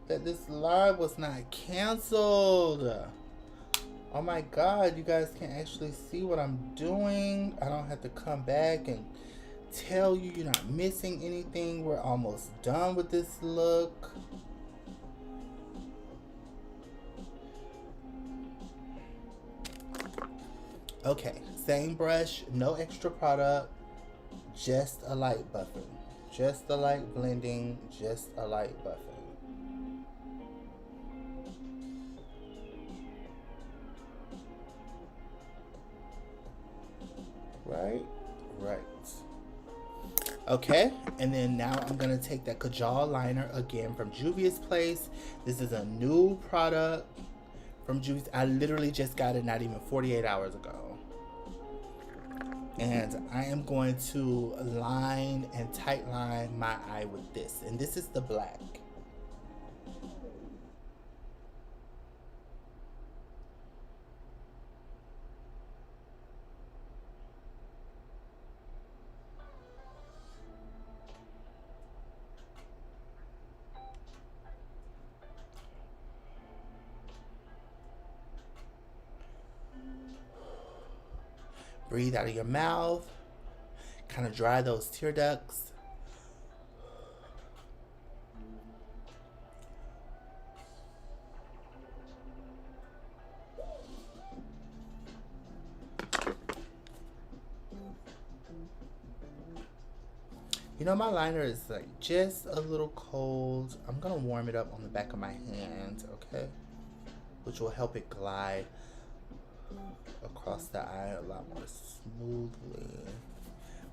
this live was not canceled. Oh my God, you guys can actually see what I'm doing. I don't have to come back and tell you you're not missing anything. We're almost done with this look. Okay, same brush, no extra product. Just a light buffing. Just a light blending. Just a light buffing. Right? Right. Okay. And then now I'm going to take that Kajal liner again from Juvia's Place. This is a new product from Juvia's. I literally just got it not even 48 hours ago. And I am going to line and tight line my eye with this. And this is the black. Breathe out of your mouth. Kind of dry those tear ducts. You know, my liner is like just a little cold. I'm gonna warm it up on the back of my hand, okay? Which will help it glide across the eye a lot more smoothly.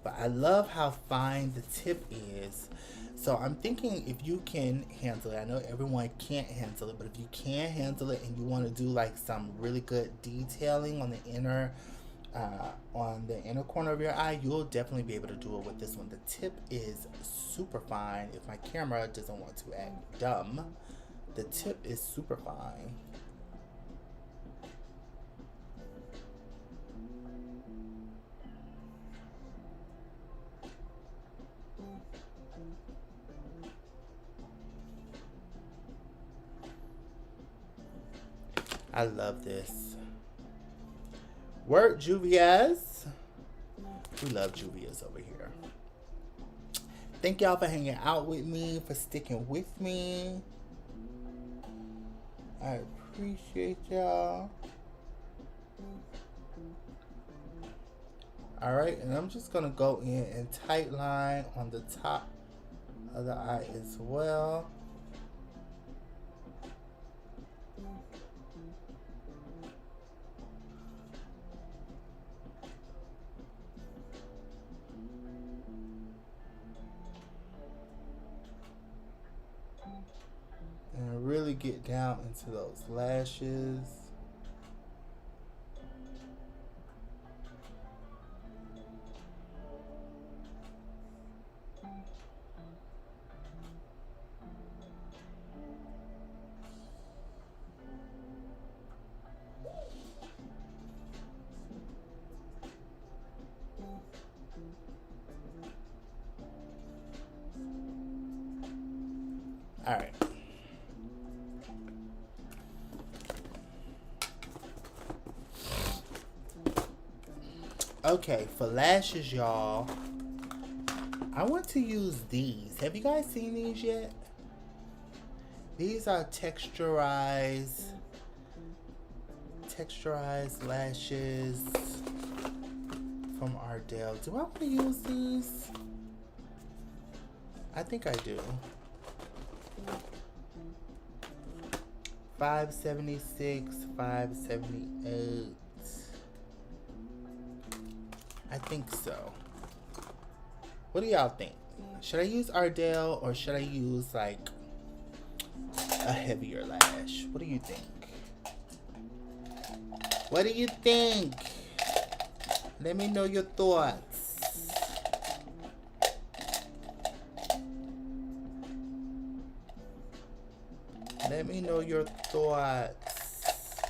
But I love how fine the tip is. So I'm thinking if you can handle it, I know everyone can't handle it, but if you can handle it and you want to do like some really good detailing on the inner corner of your eye, you'll definitely be able to do it with this one. The tip is super fine. If my camera doesn't want to act dumb, the tip is super fine. I love this. Work Juvia's. We love Juvia's over here. Thank y'all for hanging out with me, for sticking with me. I appreciate y'all. Alright, and I'm just going to go in and tight line on the top of the eye as well. And really get down into those lashes. All right. Okay, for lashes, y'all, I want to use these. Have you guys seen these yet? These are texturized lashes from Ardell. Do I want to use these? I think I do. $5.76, $5.78. I think so. What do y'all think? Should I use Ardell or should I use like a heavier lash? What do you think? What do you think? Let me know your thoughts. Let me know your thoughts.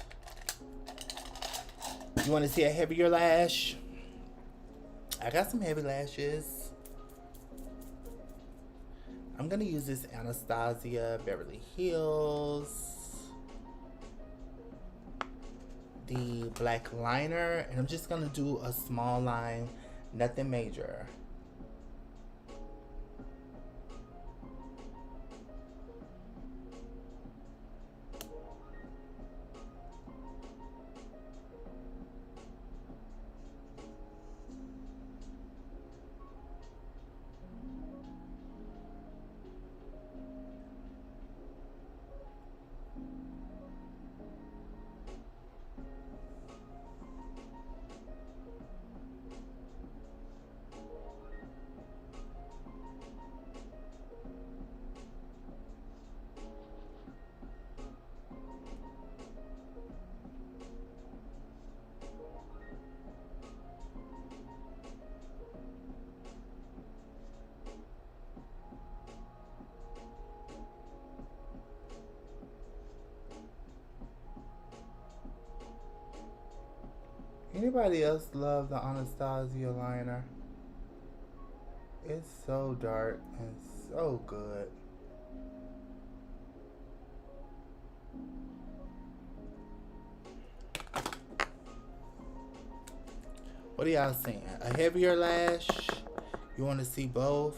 You want to see a heavier lash? I got some heavy lashes. I'm going to use this Anastasia Beverly Hills. The black liner. And I'm just going to do a small line. Nothing major. Anybody else love the Anastasia liner? It's so dark and so good. What are y'all saying? A heavier lash? You want to see both?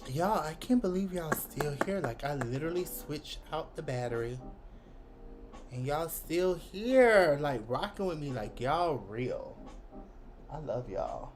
Y'all, I can't believe y'all still here. Like, I literally switched out the battery. And y'all still here. Like, rocking with me. Like, y'all real. I love y'all.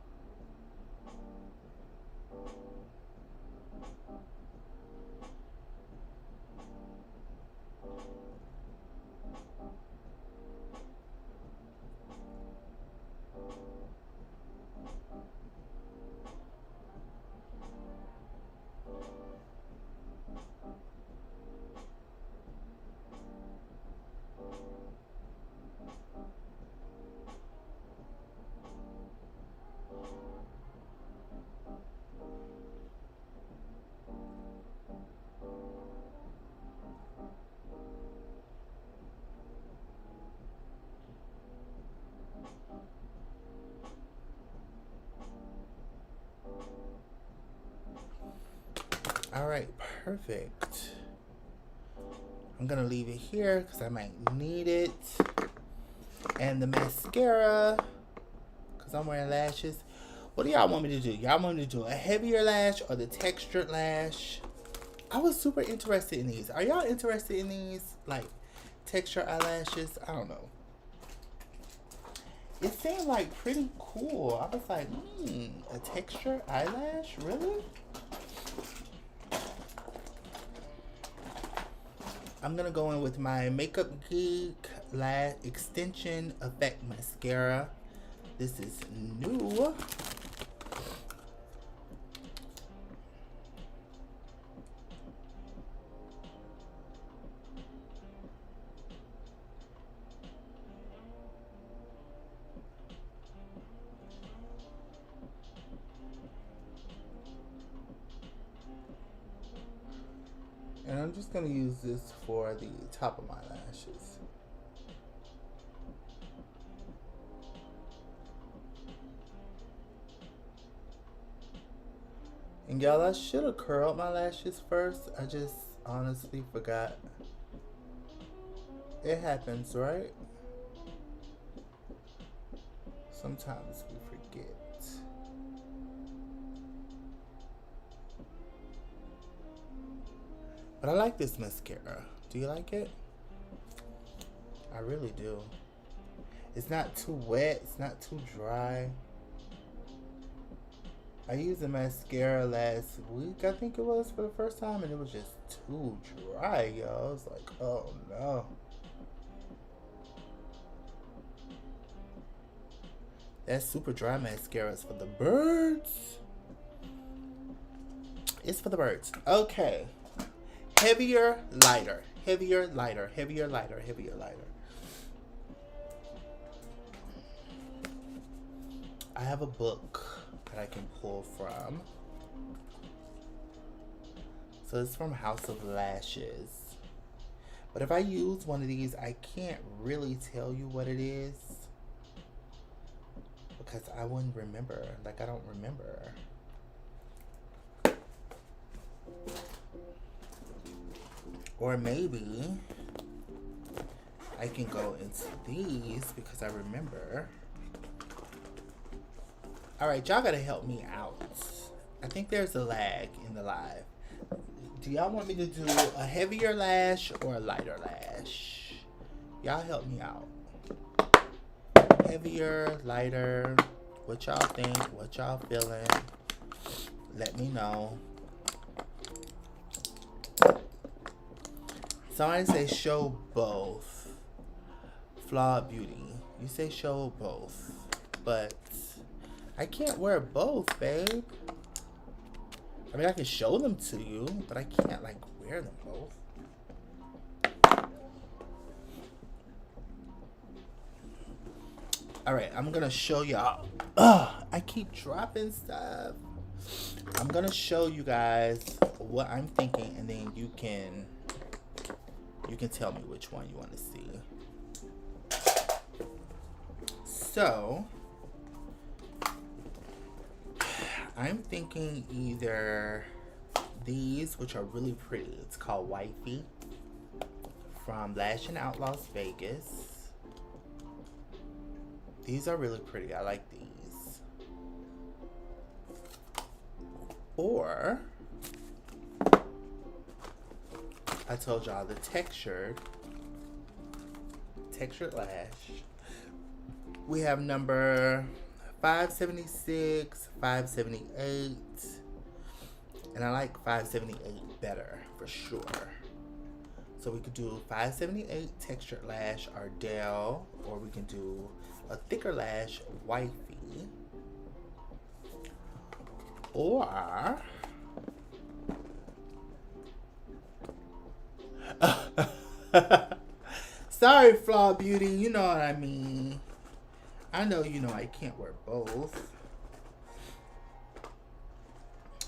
All right, perfect. I'm gonna leave it here because I might need it. And the mascara, because I'm wearing lashes. What do y'all want me to do? Y'all want me to do a heavier lash or the textured lash? I was super interested in these. Are y'all interested in these? Like, textured eyelashes? I don't know. It seemed like pretty cool. I was like, a textured eyelash? Really? I'm going to go in with my Makeup Geek Lash Extension Effect Mascara. This is new. And I'm just going to use this for the top of my lashes. And y'all, I should have curled my lashes first. I just honestly forgot. It happens, right? Sometimes we forget. But I like this mascara. Do you like it? I really do. It's not too wet. It's not too dry. I used a mascara last week, I think it was, for the first time, and it was just too dry, y'all. I was like, oh no. That super dry mascara is for the birds. It's for the birds. Okay. Heavier, lighter. Heavier, lighter. Heavier, lighter. Heavier, lighter. I have a book that I can pull from. So it's from House of Lashes. But if I use one of these, I can't really tell you what it is. Because I wouldn't remember. Like, I don't remember. Or maybe I can go into these because I remember. Alright, y'all gotta help me out. I think there's a lag in the live. Do y'all want me to do a heavier lash or a lighter lash? Y'all help me out. Heavier, lighter, what y'all think, what y'all feeling? Let me know. Somebody say show both. Flawed Beauty. You say show both. But I can't wear both, babe. I mean, I can show them to you, but I can't, like, wear them both. Alright, I'm gonna show y'all. I keep dropping stuff. I'm gonna show you guys what I'm thinking, and then you can tell me which one you want to see. So, I'm thinking either these, which are really pretty. It's called Wifey from Lash and Out Las Vegas. These are really pretty. I like these. Or I told y'all the textured lash. We have number 576, 578, and I like 578 better for sure. So we could do 578 textured lash Ardell, or we can do a thicker lash Wifey, or sorry, Flawed Beauty, you know what I mean. I know you know I can't wear both.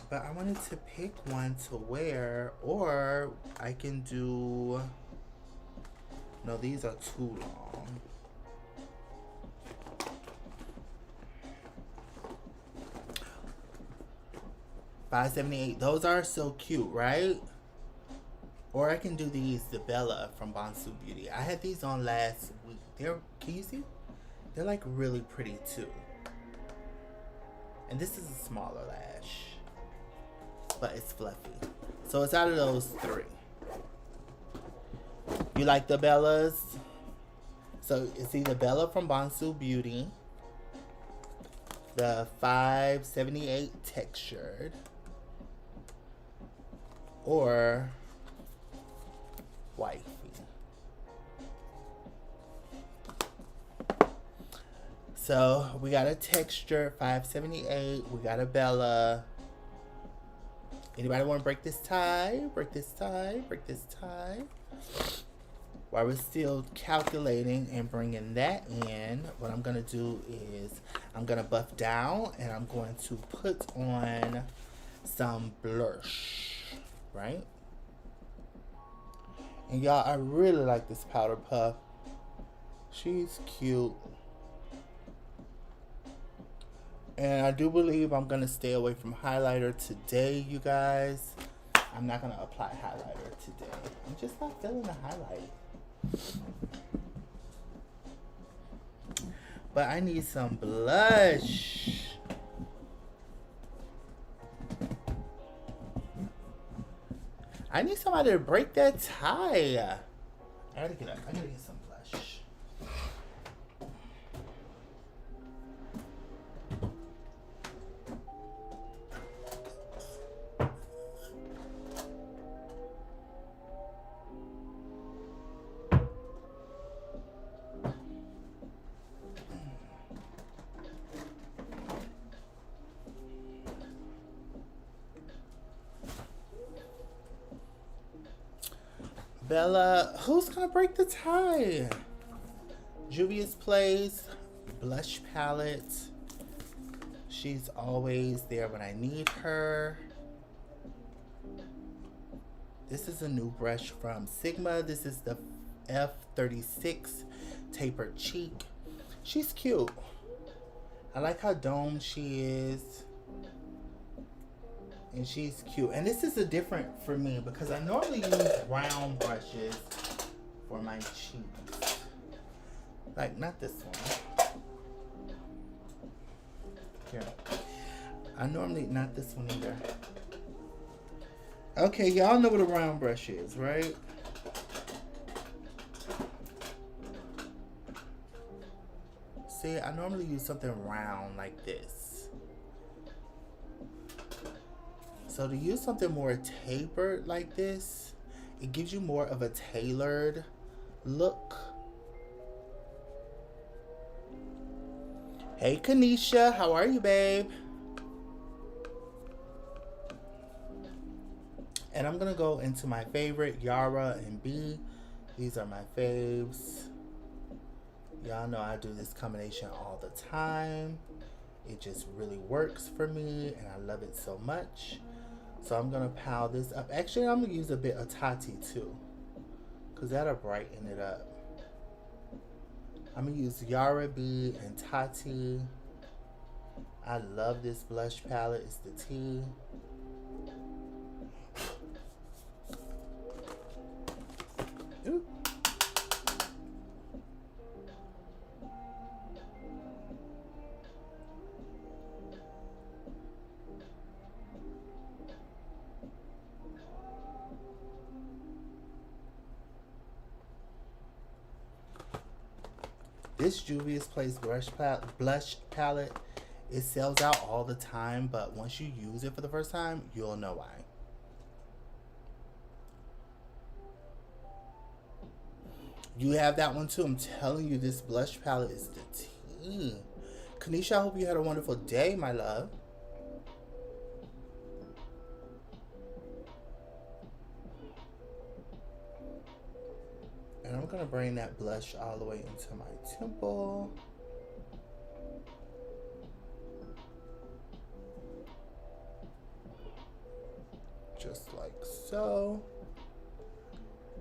But I wanted to pick one to wear, or I can do... No, these are too long. $5.78. Those are so cute, right? Or I can do these, the Bella from Bonsu Beauty. I had these on last week. Can you see? They're like really pretty too. And this is a smaller lash, but it's fluffy. So it's out of those three. You like the Bellas? So it's either Bella from Bonsu Beauty, the $5.78 textured, or Wifey. So we got a texture, $5.78. We got a Bella. Anybody want to break this tie? Break this tie. Break this tie. While we're still calculating and bringing that in, what I'm going to do is I'm going to buff down and I'm going to put on some blush, right? And y'all, I really like this powder puff. She's cute. And I do believe I'm going to stay away from highlighter today, you guys. I'm not going to apply highlighter today. I'm just not feeling the highlight. But I need some blush. I need somebody to break that tie. I gotta get up. I gotta get some blush. Bella, who's gonna break the tie? Juvia's Place blush palette. She's always there when I need her. This is a new brush from Sigma. This is the F36 Tapered Cheek. She's cute. I like how domed she is. And she's cute. And this is a different for me because I normally use round brushes for my cheeks. Like, not this one. Here. I normally, not this one either. Okay, y'all know what a round brush is, right? See, I normally use something round like this. So to use something more tapered like this, it gives you more of a tailored look. Hey Kanisha, how are you, babe? And I'm gonna go into my favorite, GRWM. These are my faves. Y'all know I do this combination all the time. It just really works for me and I love it so much. So I'm gonna pile this up. Actually, I'm gonna use a bit of Tati too, cause that'll brighten it up. I'm gonna use GRWM and Tati. I love this blush palette. It's the T. Ooh. This Juvia's Place blush palette, it sells out all the time, but once you use it for the first time, you'll know why. You have that one too. I'm telling you, this blush palette is the tea. Kanisha, I hope you had a wonderful day, my love. And I'm going to bring that blush all the way into my temple. Just like so.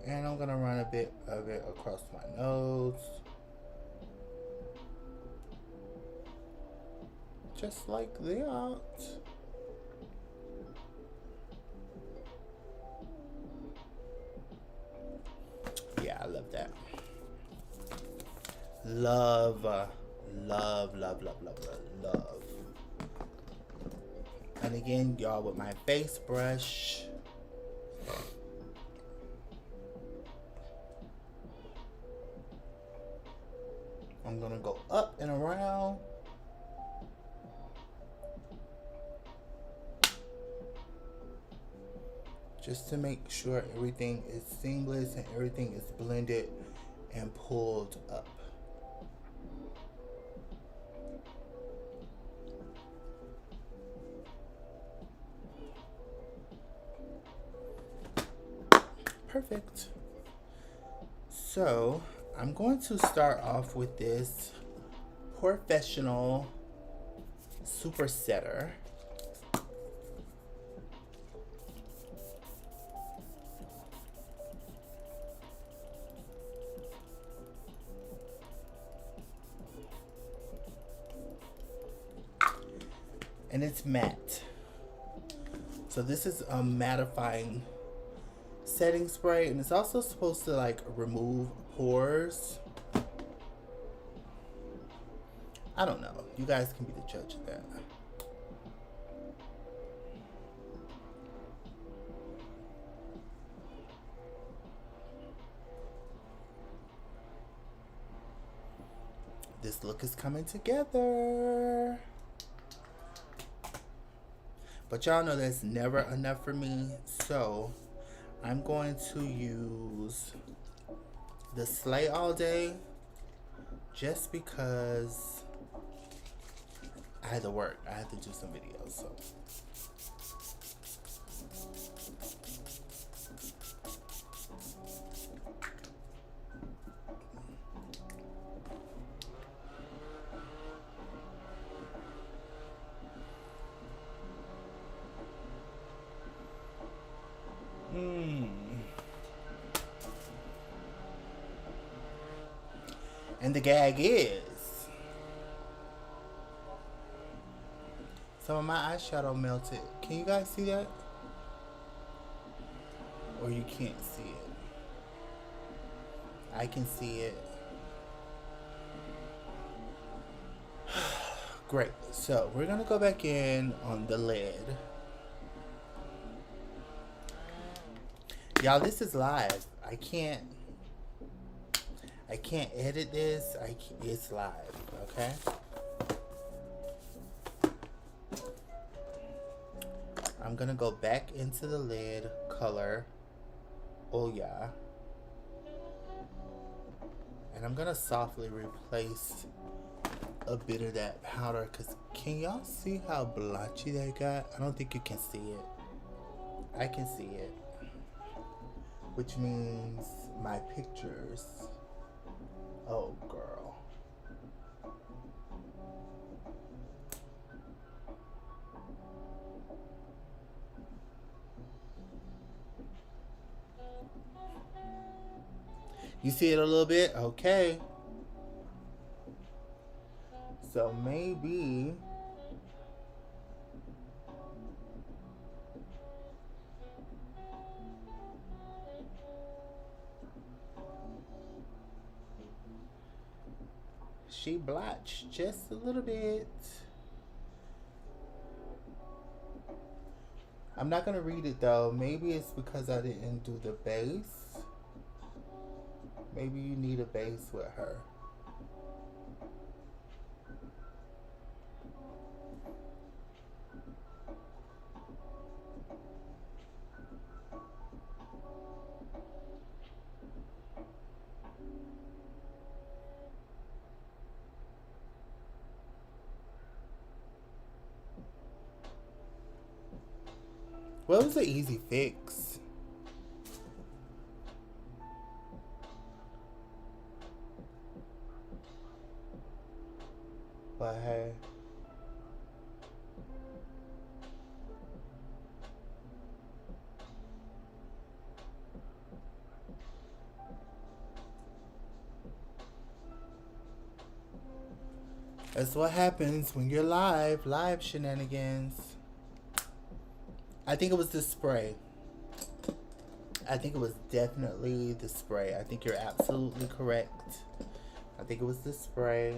And I'm going to run a bit of it across my nose. Just like that. love, love, love, love, love, love. And again, y'all, with my face brush, I'm gonna go up and around. Just to make sure everything is seamless and everything is blended and pulled up. Perfect. So I'm going to start off with this Professional Super Setter. And it's matte. So this is a mattifying setting spray, and it's also supposed to like remove pores. I don't know. You guys can be the judge of that. This look is coming together. But y'all know that's never enough for me, so I'm going to use the Slay All Day just because I had to work. I had to do some videos, so. And the gag is some of my eyeshadow melted. Can you guys see that? Or you can't see it? I can see it. Great. So we're gonna go back in on the lid. Y'all, this is live. I can't edit this. It's live, okay? I'm gonna go back into the lid color. Oh yeah. And I'm gonna softly replace a bit of that powder, because can y'all see how blotchy that got? I don't think you can see it. I can see it. Which means my pictures. Oh, girl. You see it a little bit? Okay. So maybe she blotched just a little bit. I'm not gonna read it though. Maybe it's because I didn't do the base. Maybe you need a base with her. Well, it was an easy fix. But hey. That's what happens when you're live shenanigans. I think it was the spray. I think it was definitely the spray. I think you're absolutely correct. I think think it was the spray.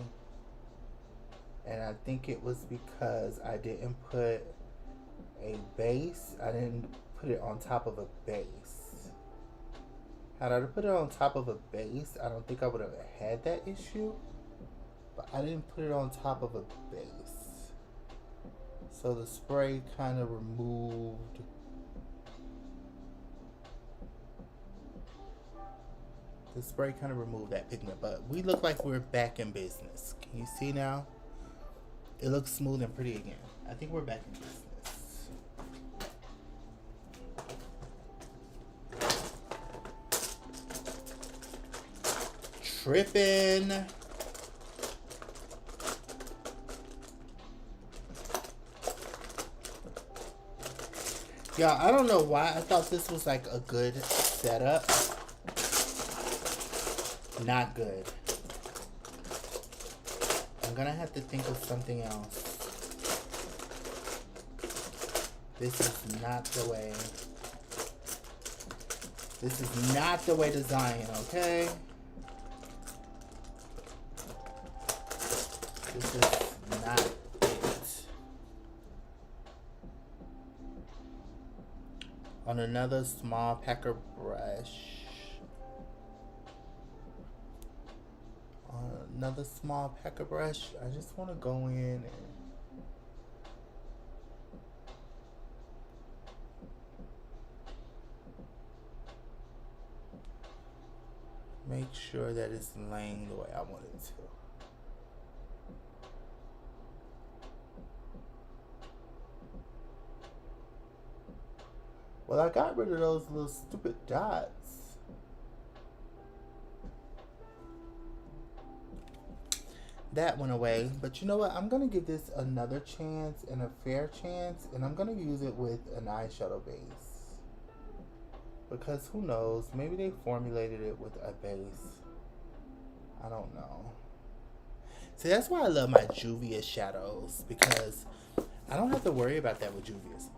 And I think it was because I didn't put a base. I didn't put it on top of a base. Had I put it on top of a base, I don't think I would have had that issue. But I didn't put it on top of a base. So the spray kind of removed that pigment. But we look like we're back in business. Can you see now? It looks smooth and pretty again. I think we're back in business. Tripping. Yeah, I don't know why I thought this was like a good setup. Not good. I'm gonna have to think of something else. This is not the way. This is not the way to Zion, okay? This is not it. On another small packer brush. Another small packer brush. I just want to go in and make sure that it's laying the way I want it to. Well, I got rid of those little stupid dots. That went away, but you know what? I'm gonna give this another chance and a fair chance, and I'm gonna use it with an eyeshadow base, because who knows, maybe they formulated it with a base. I don't know. See, that's why I love my Juvia's shadows, because I don't have to worry about that with Juvia's.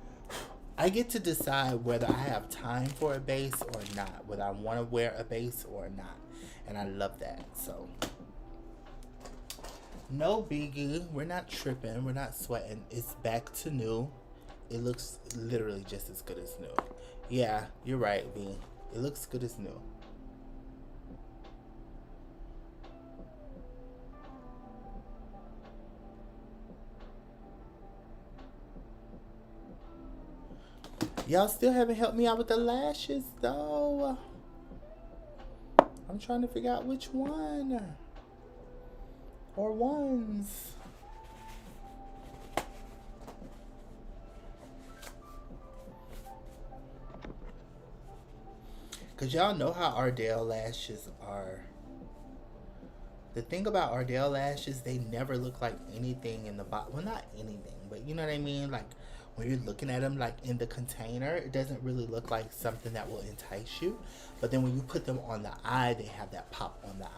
I get to decide whether I have time for a base or not, whether I want to wear a base or not, and I love that. So no biggie. We're not tripping. We're not sweating. It's back to new. It looks literally just as good as new. Yeah, you're right, V. It looks good as new. Y'all still haven't helped me out with the lashes, though. I'm trying to figure out which one. Or ones. Because y'all know how Ardell lashes are. The thing about Ardell lashes, they never look like anything in the box. Well, not anything, but you know what I mean? Like, when you're looking at them, like, in the container, it doesn't really look like something that will entice you. But then when you put them on the eye, they have that pop on the eye.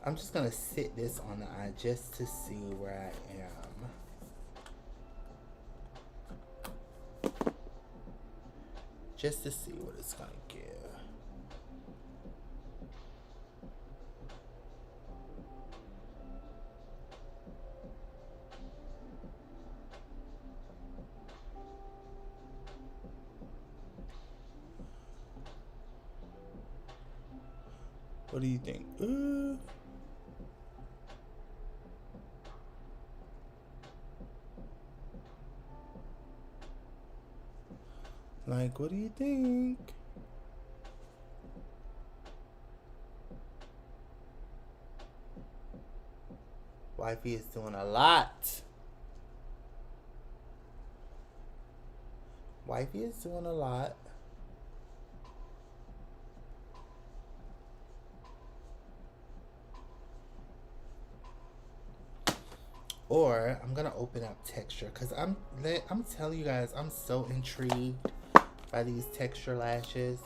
I'm just going to sit this on the eye just to see where I am. Just to see what it's going to give. What do you think? Like, what do you think? Wifey is doing a lot. Wifey is doing a lot. Or I'm gonna open up texture, because I'm telling you guys, I'm so intrigued by these texture lashes.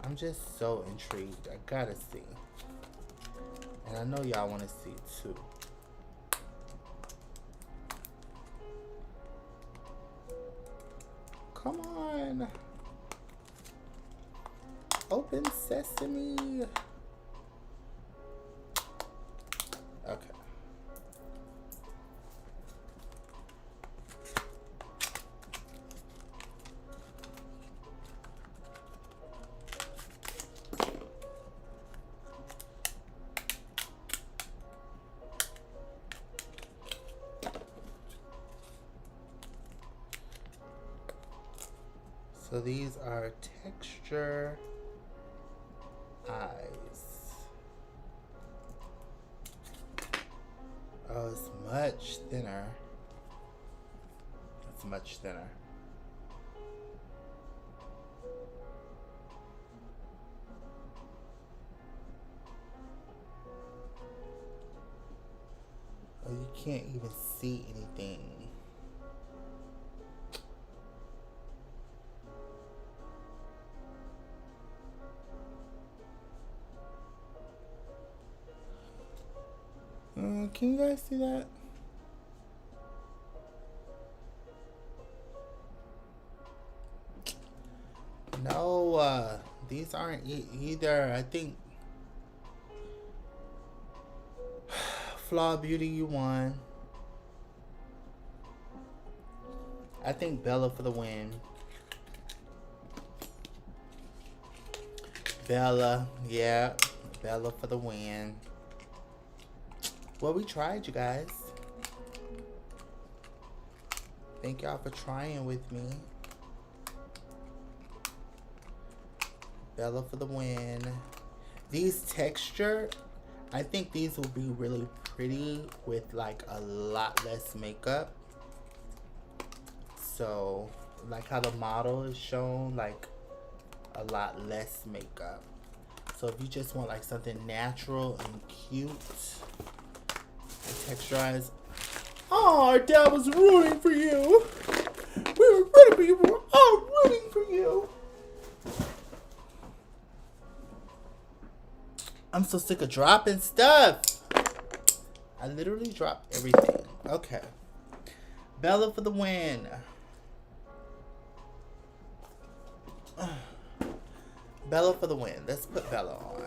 I'm just so intrigued. I gotta see. And I know y'all want to see too. Come on. Open sesame. Okay. So these are texture eyes. Oh, it's much thinner. It's much thinner. Oh, you can't even see anything. Can you guys see that? No, these aren't either. I think Flaw Beauty, you won. I think Bella for the win. Bella, yeah, Bella for the win. Well, we tried, you guys. Thank y'all for trying with me. Bella for the win. These texture, I think these will be really pretty with like a lot less makeup. So, like how the model is shown, like a lot less makeup. So if you just want like something natural and cute, texturized. Oh, our dad was rooting for you. We were all rooting for you. I'm so sick of dropping stuff. I literally dropped everything. Okay. Bella for the win. Bella for the win. Let's put Bella on.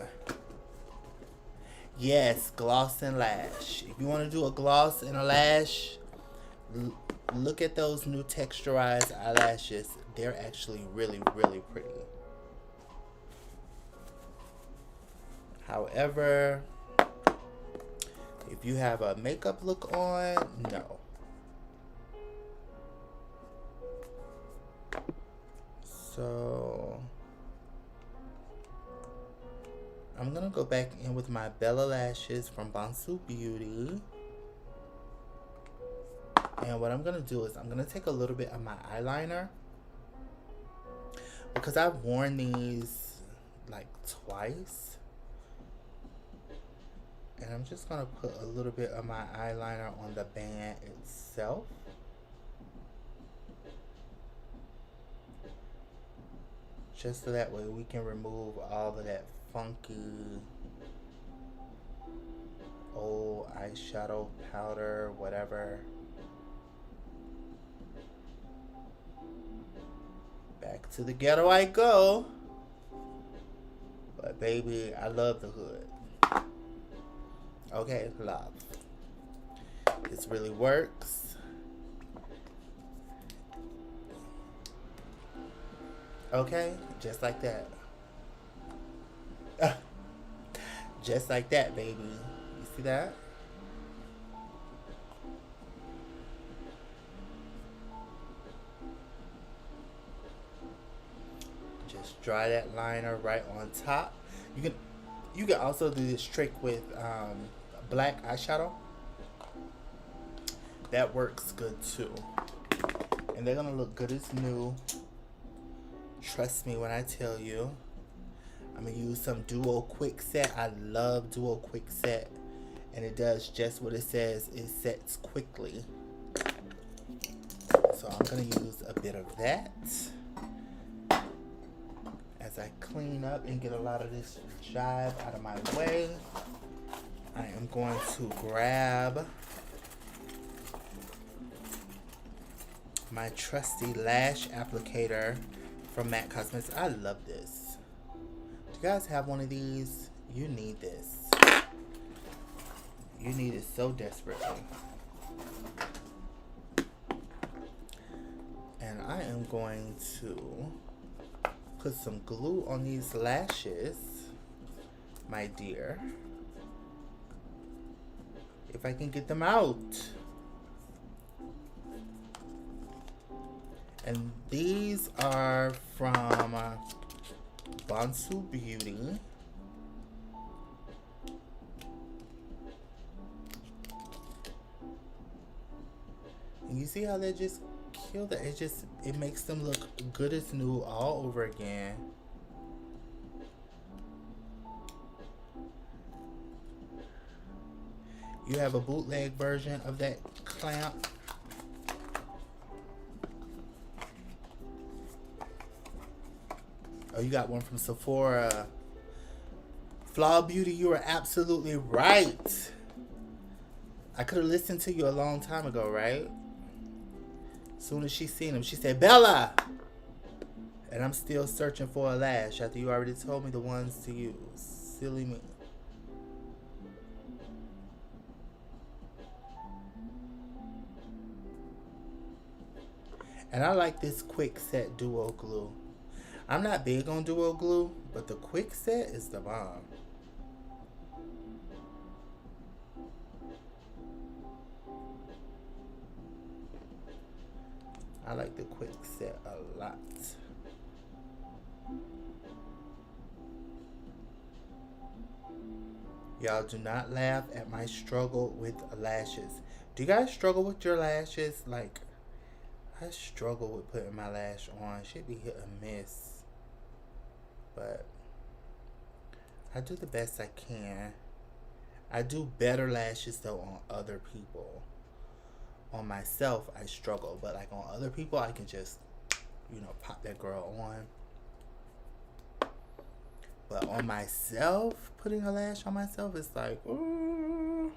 Yes, gloss and lash. If you want to do a gloss and a lash, look at those new texturized eyelashes. They're actually really, really pretty. However, if you have a makeup look on, no. So I'm gonna go back in with my Bella lashes from Bonsu Beauty. And what I'm gonna do is I'm gonna take a little bit of my eyeliner, because I've worn these like twice. And I'm just gonna put a little bit of my eyeliner on the band itself. Just so that way we can remove all of that funky old eyeshadow powder, whatever. Back to the ghetto I go. But baby, I love the hood. Okay, love. This really works. Okay, just like that. Just like that, baby. You see that? Just dry that liner right on top. You can also do this trick with black eyeshadow. That works good too. And they're gonna look good as new. Trust me when I tell you. I'm gonna use some Duo Quick Set. I love Duo Quick Set, and it does just what it says. It sets quickly. So I'm gonna use a bit of that as as I clean up and get a lot of this jive out of my way, I am going to grab my trusty lash applicator from MAC Cosmetics. I love this. Do you guys have one of these? You need this. You need it so desperately. And I am going to put some glue on these lashes, my dear. If I can get them out. And these are from Bonsu Beauty. And you see how they just kill that? It makes them look good as new all over again. You have a bootleg version of that clamp. Oh, you got one from Sephora. Flaw Beauty, you were absolutely right. I could have listened to you a long time ago, right? As soon as she seen him, she said, Bella! And I'm still searching for a lash after you already told me the ones to use. Silly me. And I like this quick set duo glue. I'm not big on duo glue, but the quick set is the bomb. I like the quick set a lot. Y'all do not laugh at my struggle with lashes. Do you guys struggle with your lashes? Like, I struggle with putting my lash on. Should be hit or miss. But I do the best I can. I do better lashes though on other people. On myself, I struggle. But like on other people, I can just, you know, pop that girl on. But on myself, putting a lash on myself, it's like, ooh.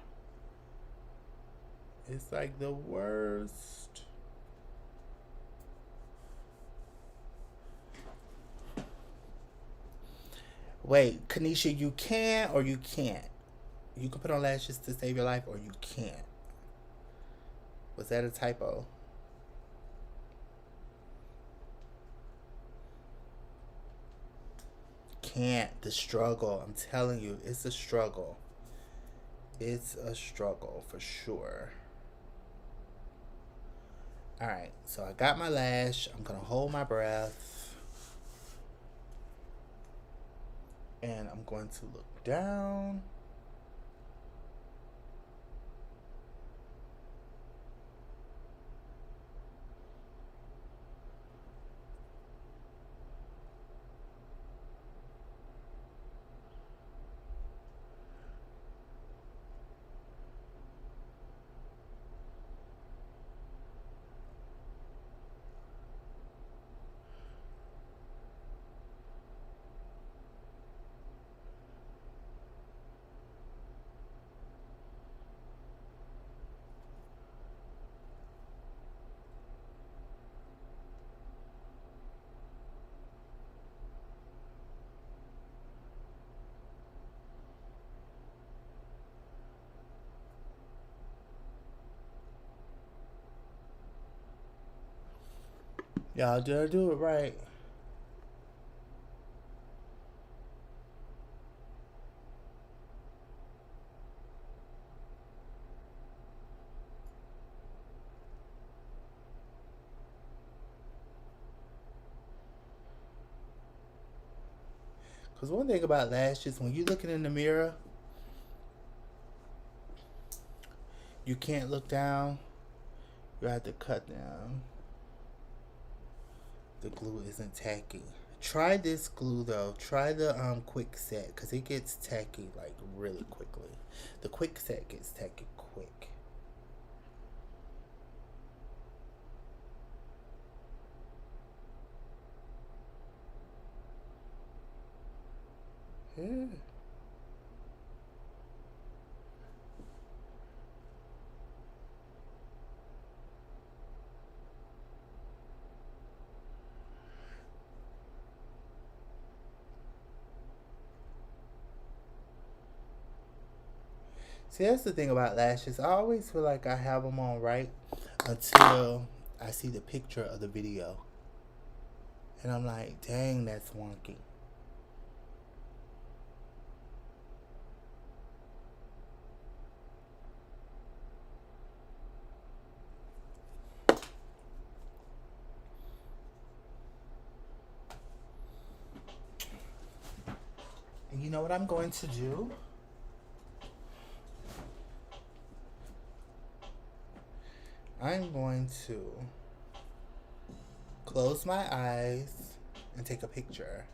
It's like the worst. Wait, Kanisha, you can or you can't? You can put on lashes to save your life or you can't. Was that a typo? Can't. The struggle. I'm telling you, it's a struggle. It's a struggle for sure. Alright, so I got my lash. I'm going to hold my breath. And I'm going to look down. Y'all, did I do it right? Because one thing about lashes, when you're looking in the mirror, you can't look down. You have to cut down. The glue isn't tacky. Try this glue though. Try the quick set because it gets tacky like really quickly. The quick set gets tacky quick. Yeah. See, that's the thing about lashes. I always feel like I have them on right until I see the picture of the video. And I'm like, dang, that's wonky. And you know what I'm going to do? I'm going to close my eyes and take a picture.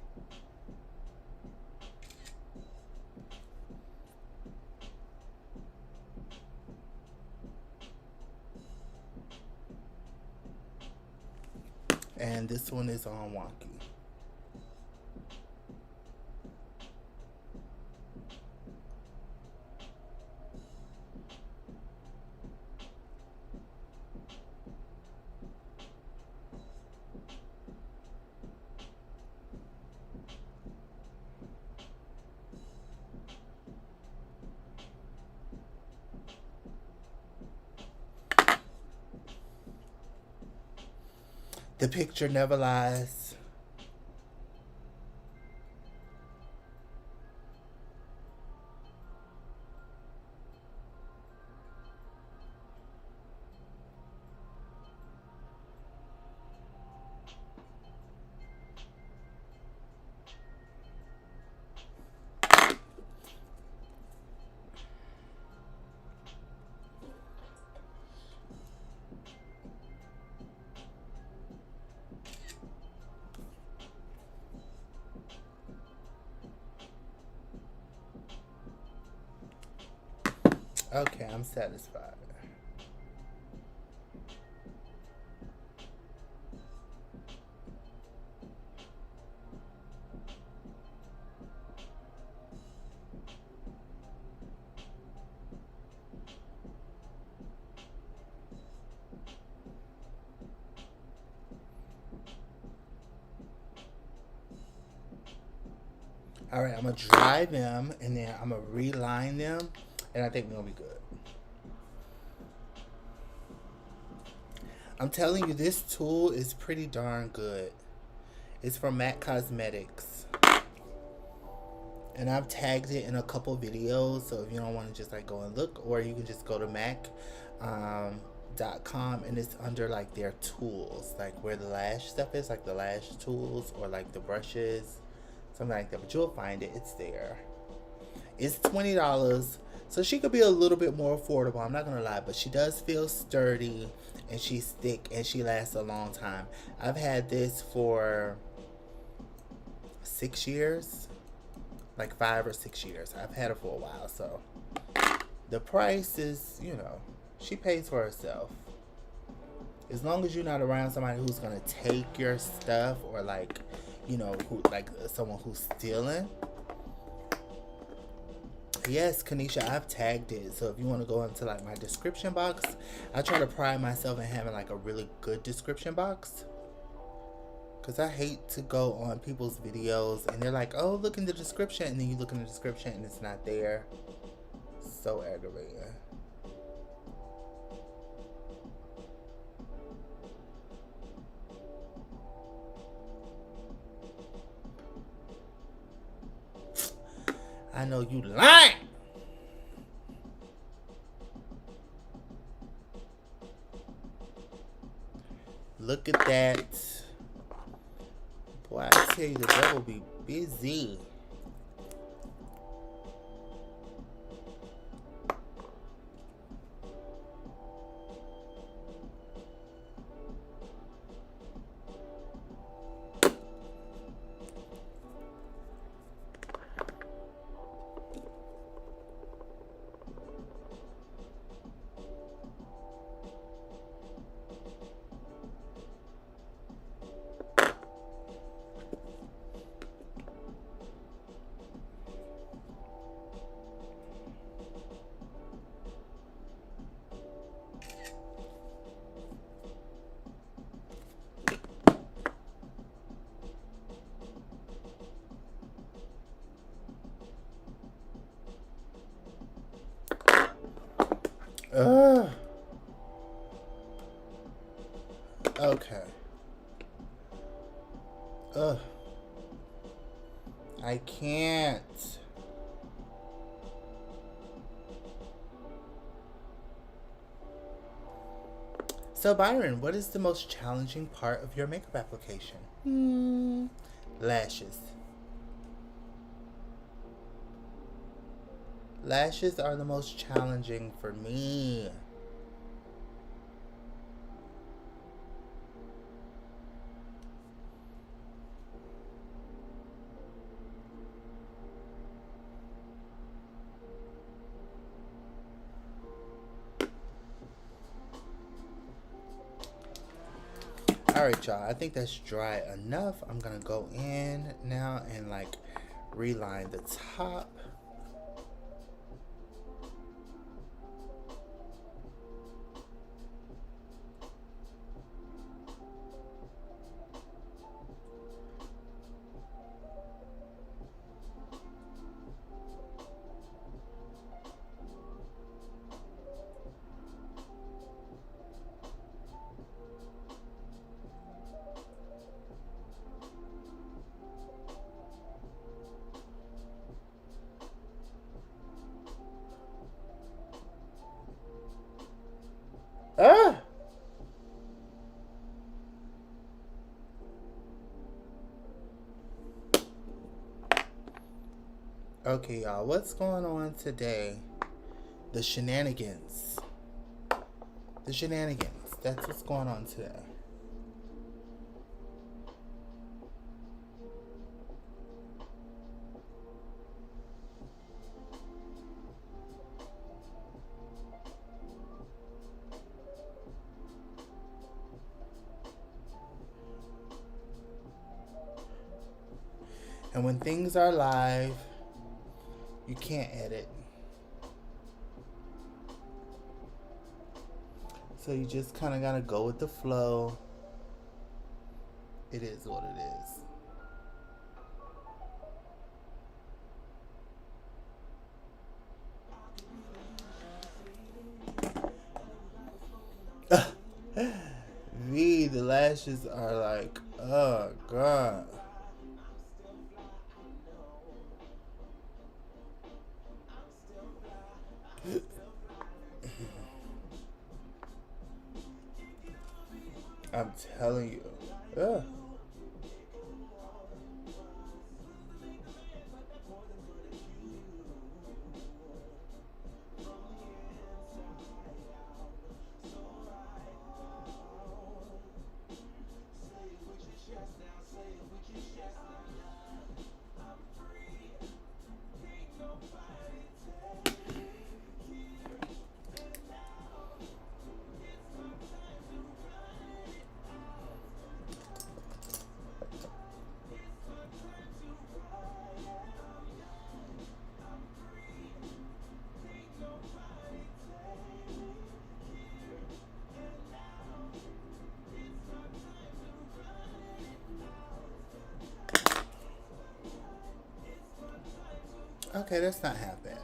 And this one is on wonky. The picture never lies. Okay, I'm satisfied. All right, I'm gonna dry them and then I'm gonna reline them, and I think we're gonna be good. I'm telling you, this tool is pretty darn good. It's from MAC Cosmetics, and I've tagged it in a couple videos. So if you don't want to just like go and look, or you can just go to MAC.com, and it's under like their tools, like where the lash stuff is, like the lash tools or like the brushes, something like that. But you'll find it. It's there. It's $20, so she could be a little bit more affordable. I'm not gonna lie, but she does feel sturdy, and she's thick, and she lasts a long time. I've had this for 6 years, like 5 or 6 years. I've had it for a while, so the price is, you know, she pays for herself. As long as you're not around somebody who's gonna take your stuff, or like, you know, who like someone who's stealing. Yes, Kanisha, I've tagged it. So if you want to go into like my description box, I try to pride myself in having like a really good description box. Because I hate to go on people's videos and they're like, oh, look in the description. And then you look in the description and it's not there. So aggravating. I know you lying. Look at that. Boy, I tell you, the devil be busy. Ugh. Okay. Ugh. I can't. So, Byron, what is the most challenging part of your makeup application? Lashes. Lashes are the most challenging for me. Alright, y'all. I think that's dry enough. I'm going to go in now and like reline the top. Ah! Okay, y'all, what's going on today? The shenanigans. The shenanigans. That's what's going on today. And when things are live, you can't edit. So you just kind of gotta go with the flow. It is what it is. The lashes are like, oh God. I'm telling you. Ugh. Okay, that's not half bad.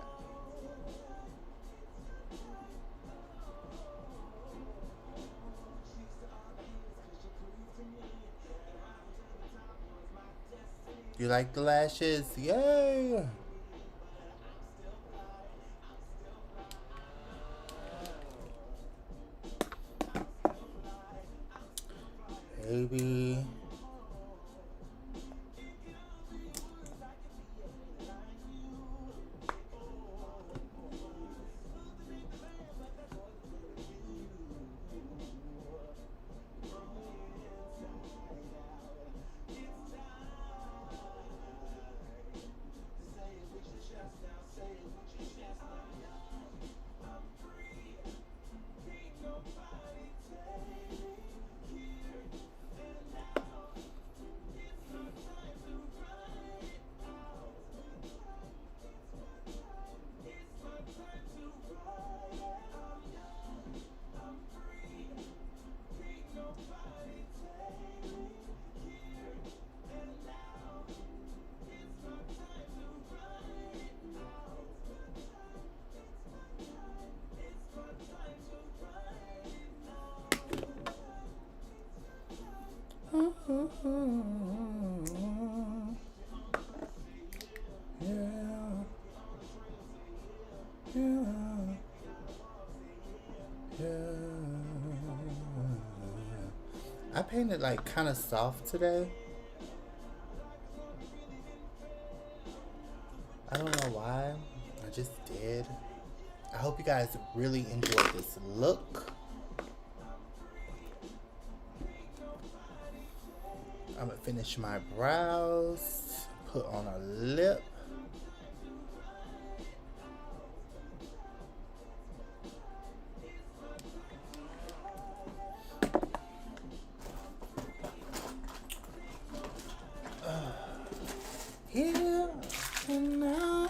You like the lashes? Yay! Baby. I painted like kind of soft today. I don't know why. I just did. I hope you guys really enjoyed this look. I'm gonna finish my brows, put on a lip. Here and now.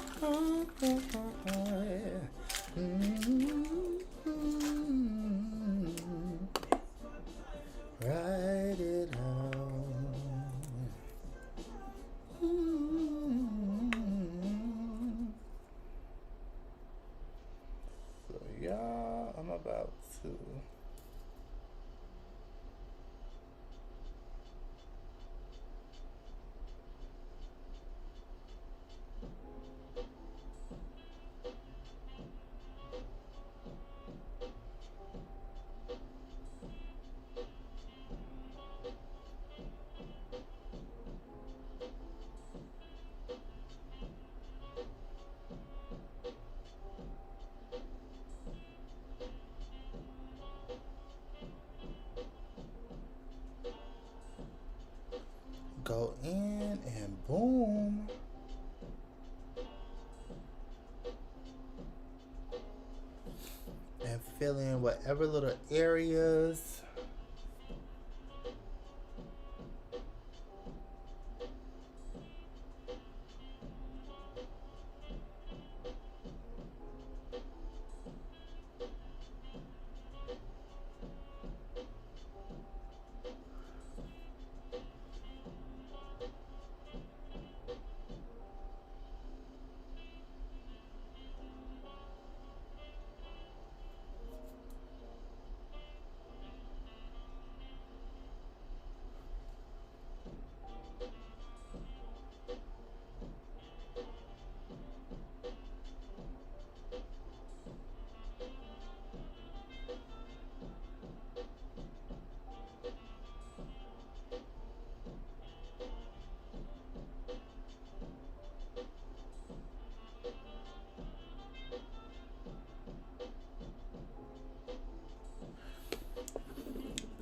Write it out. So yeah, I'm about to. Go in and boom. And fill in whatever little areas.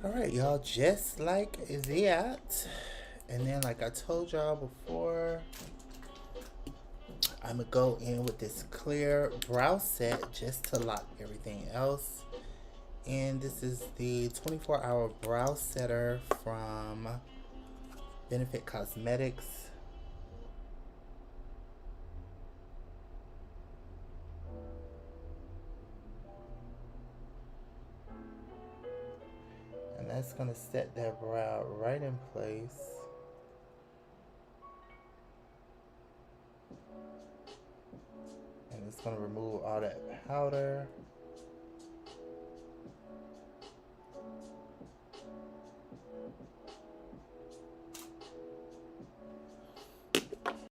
Alright, y'all, just like that. And then, like I told y'all before, I'm gonna go in with this clear brow set just to lock everything else. And this is the 24-hour brow setter from Benefit Cosmetics. And that's gonna set that brow right in place. And it's gonna remove all that powder.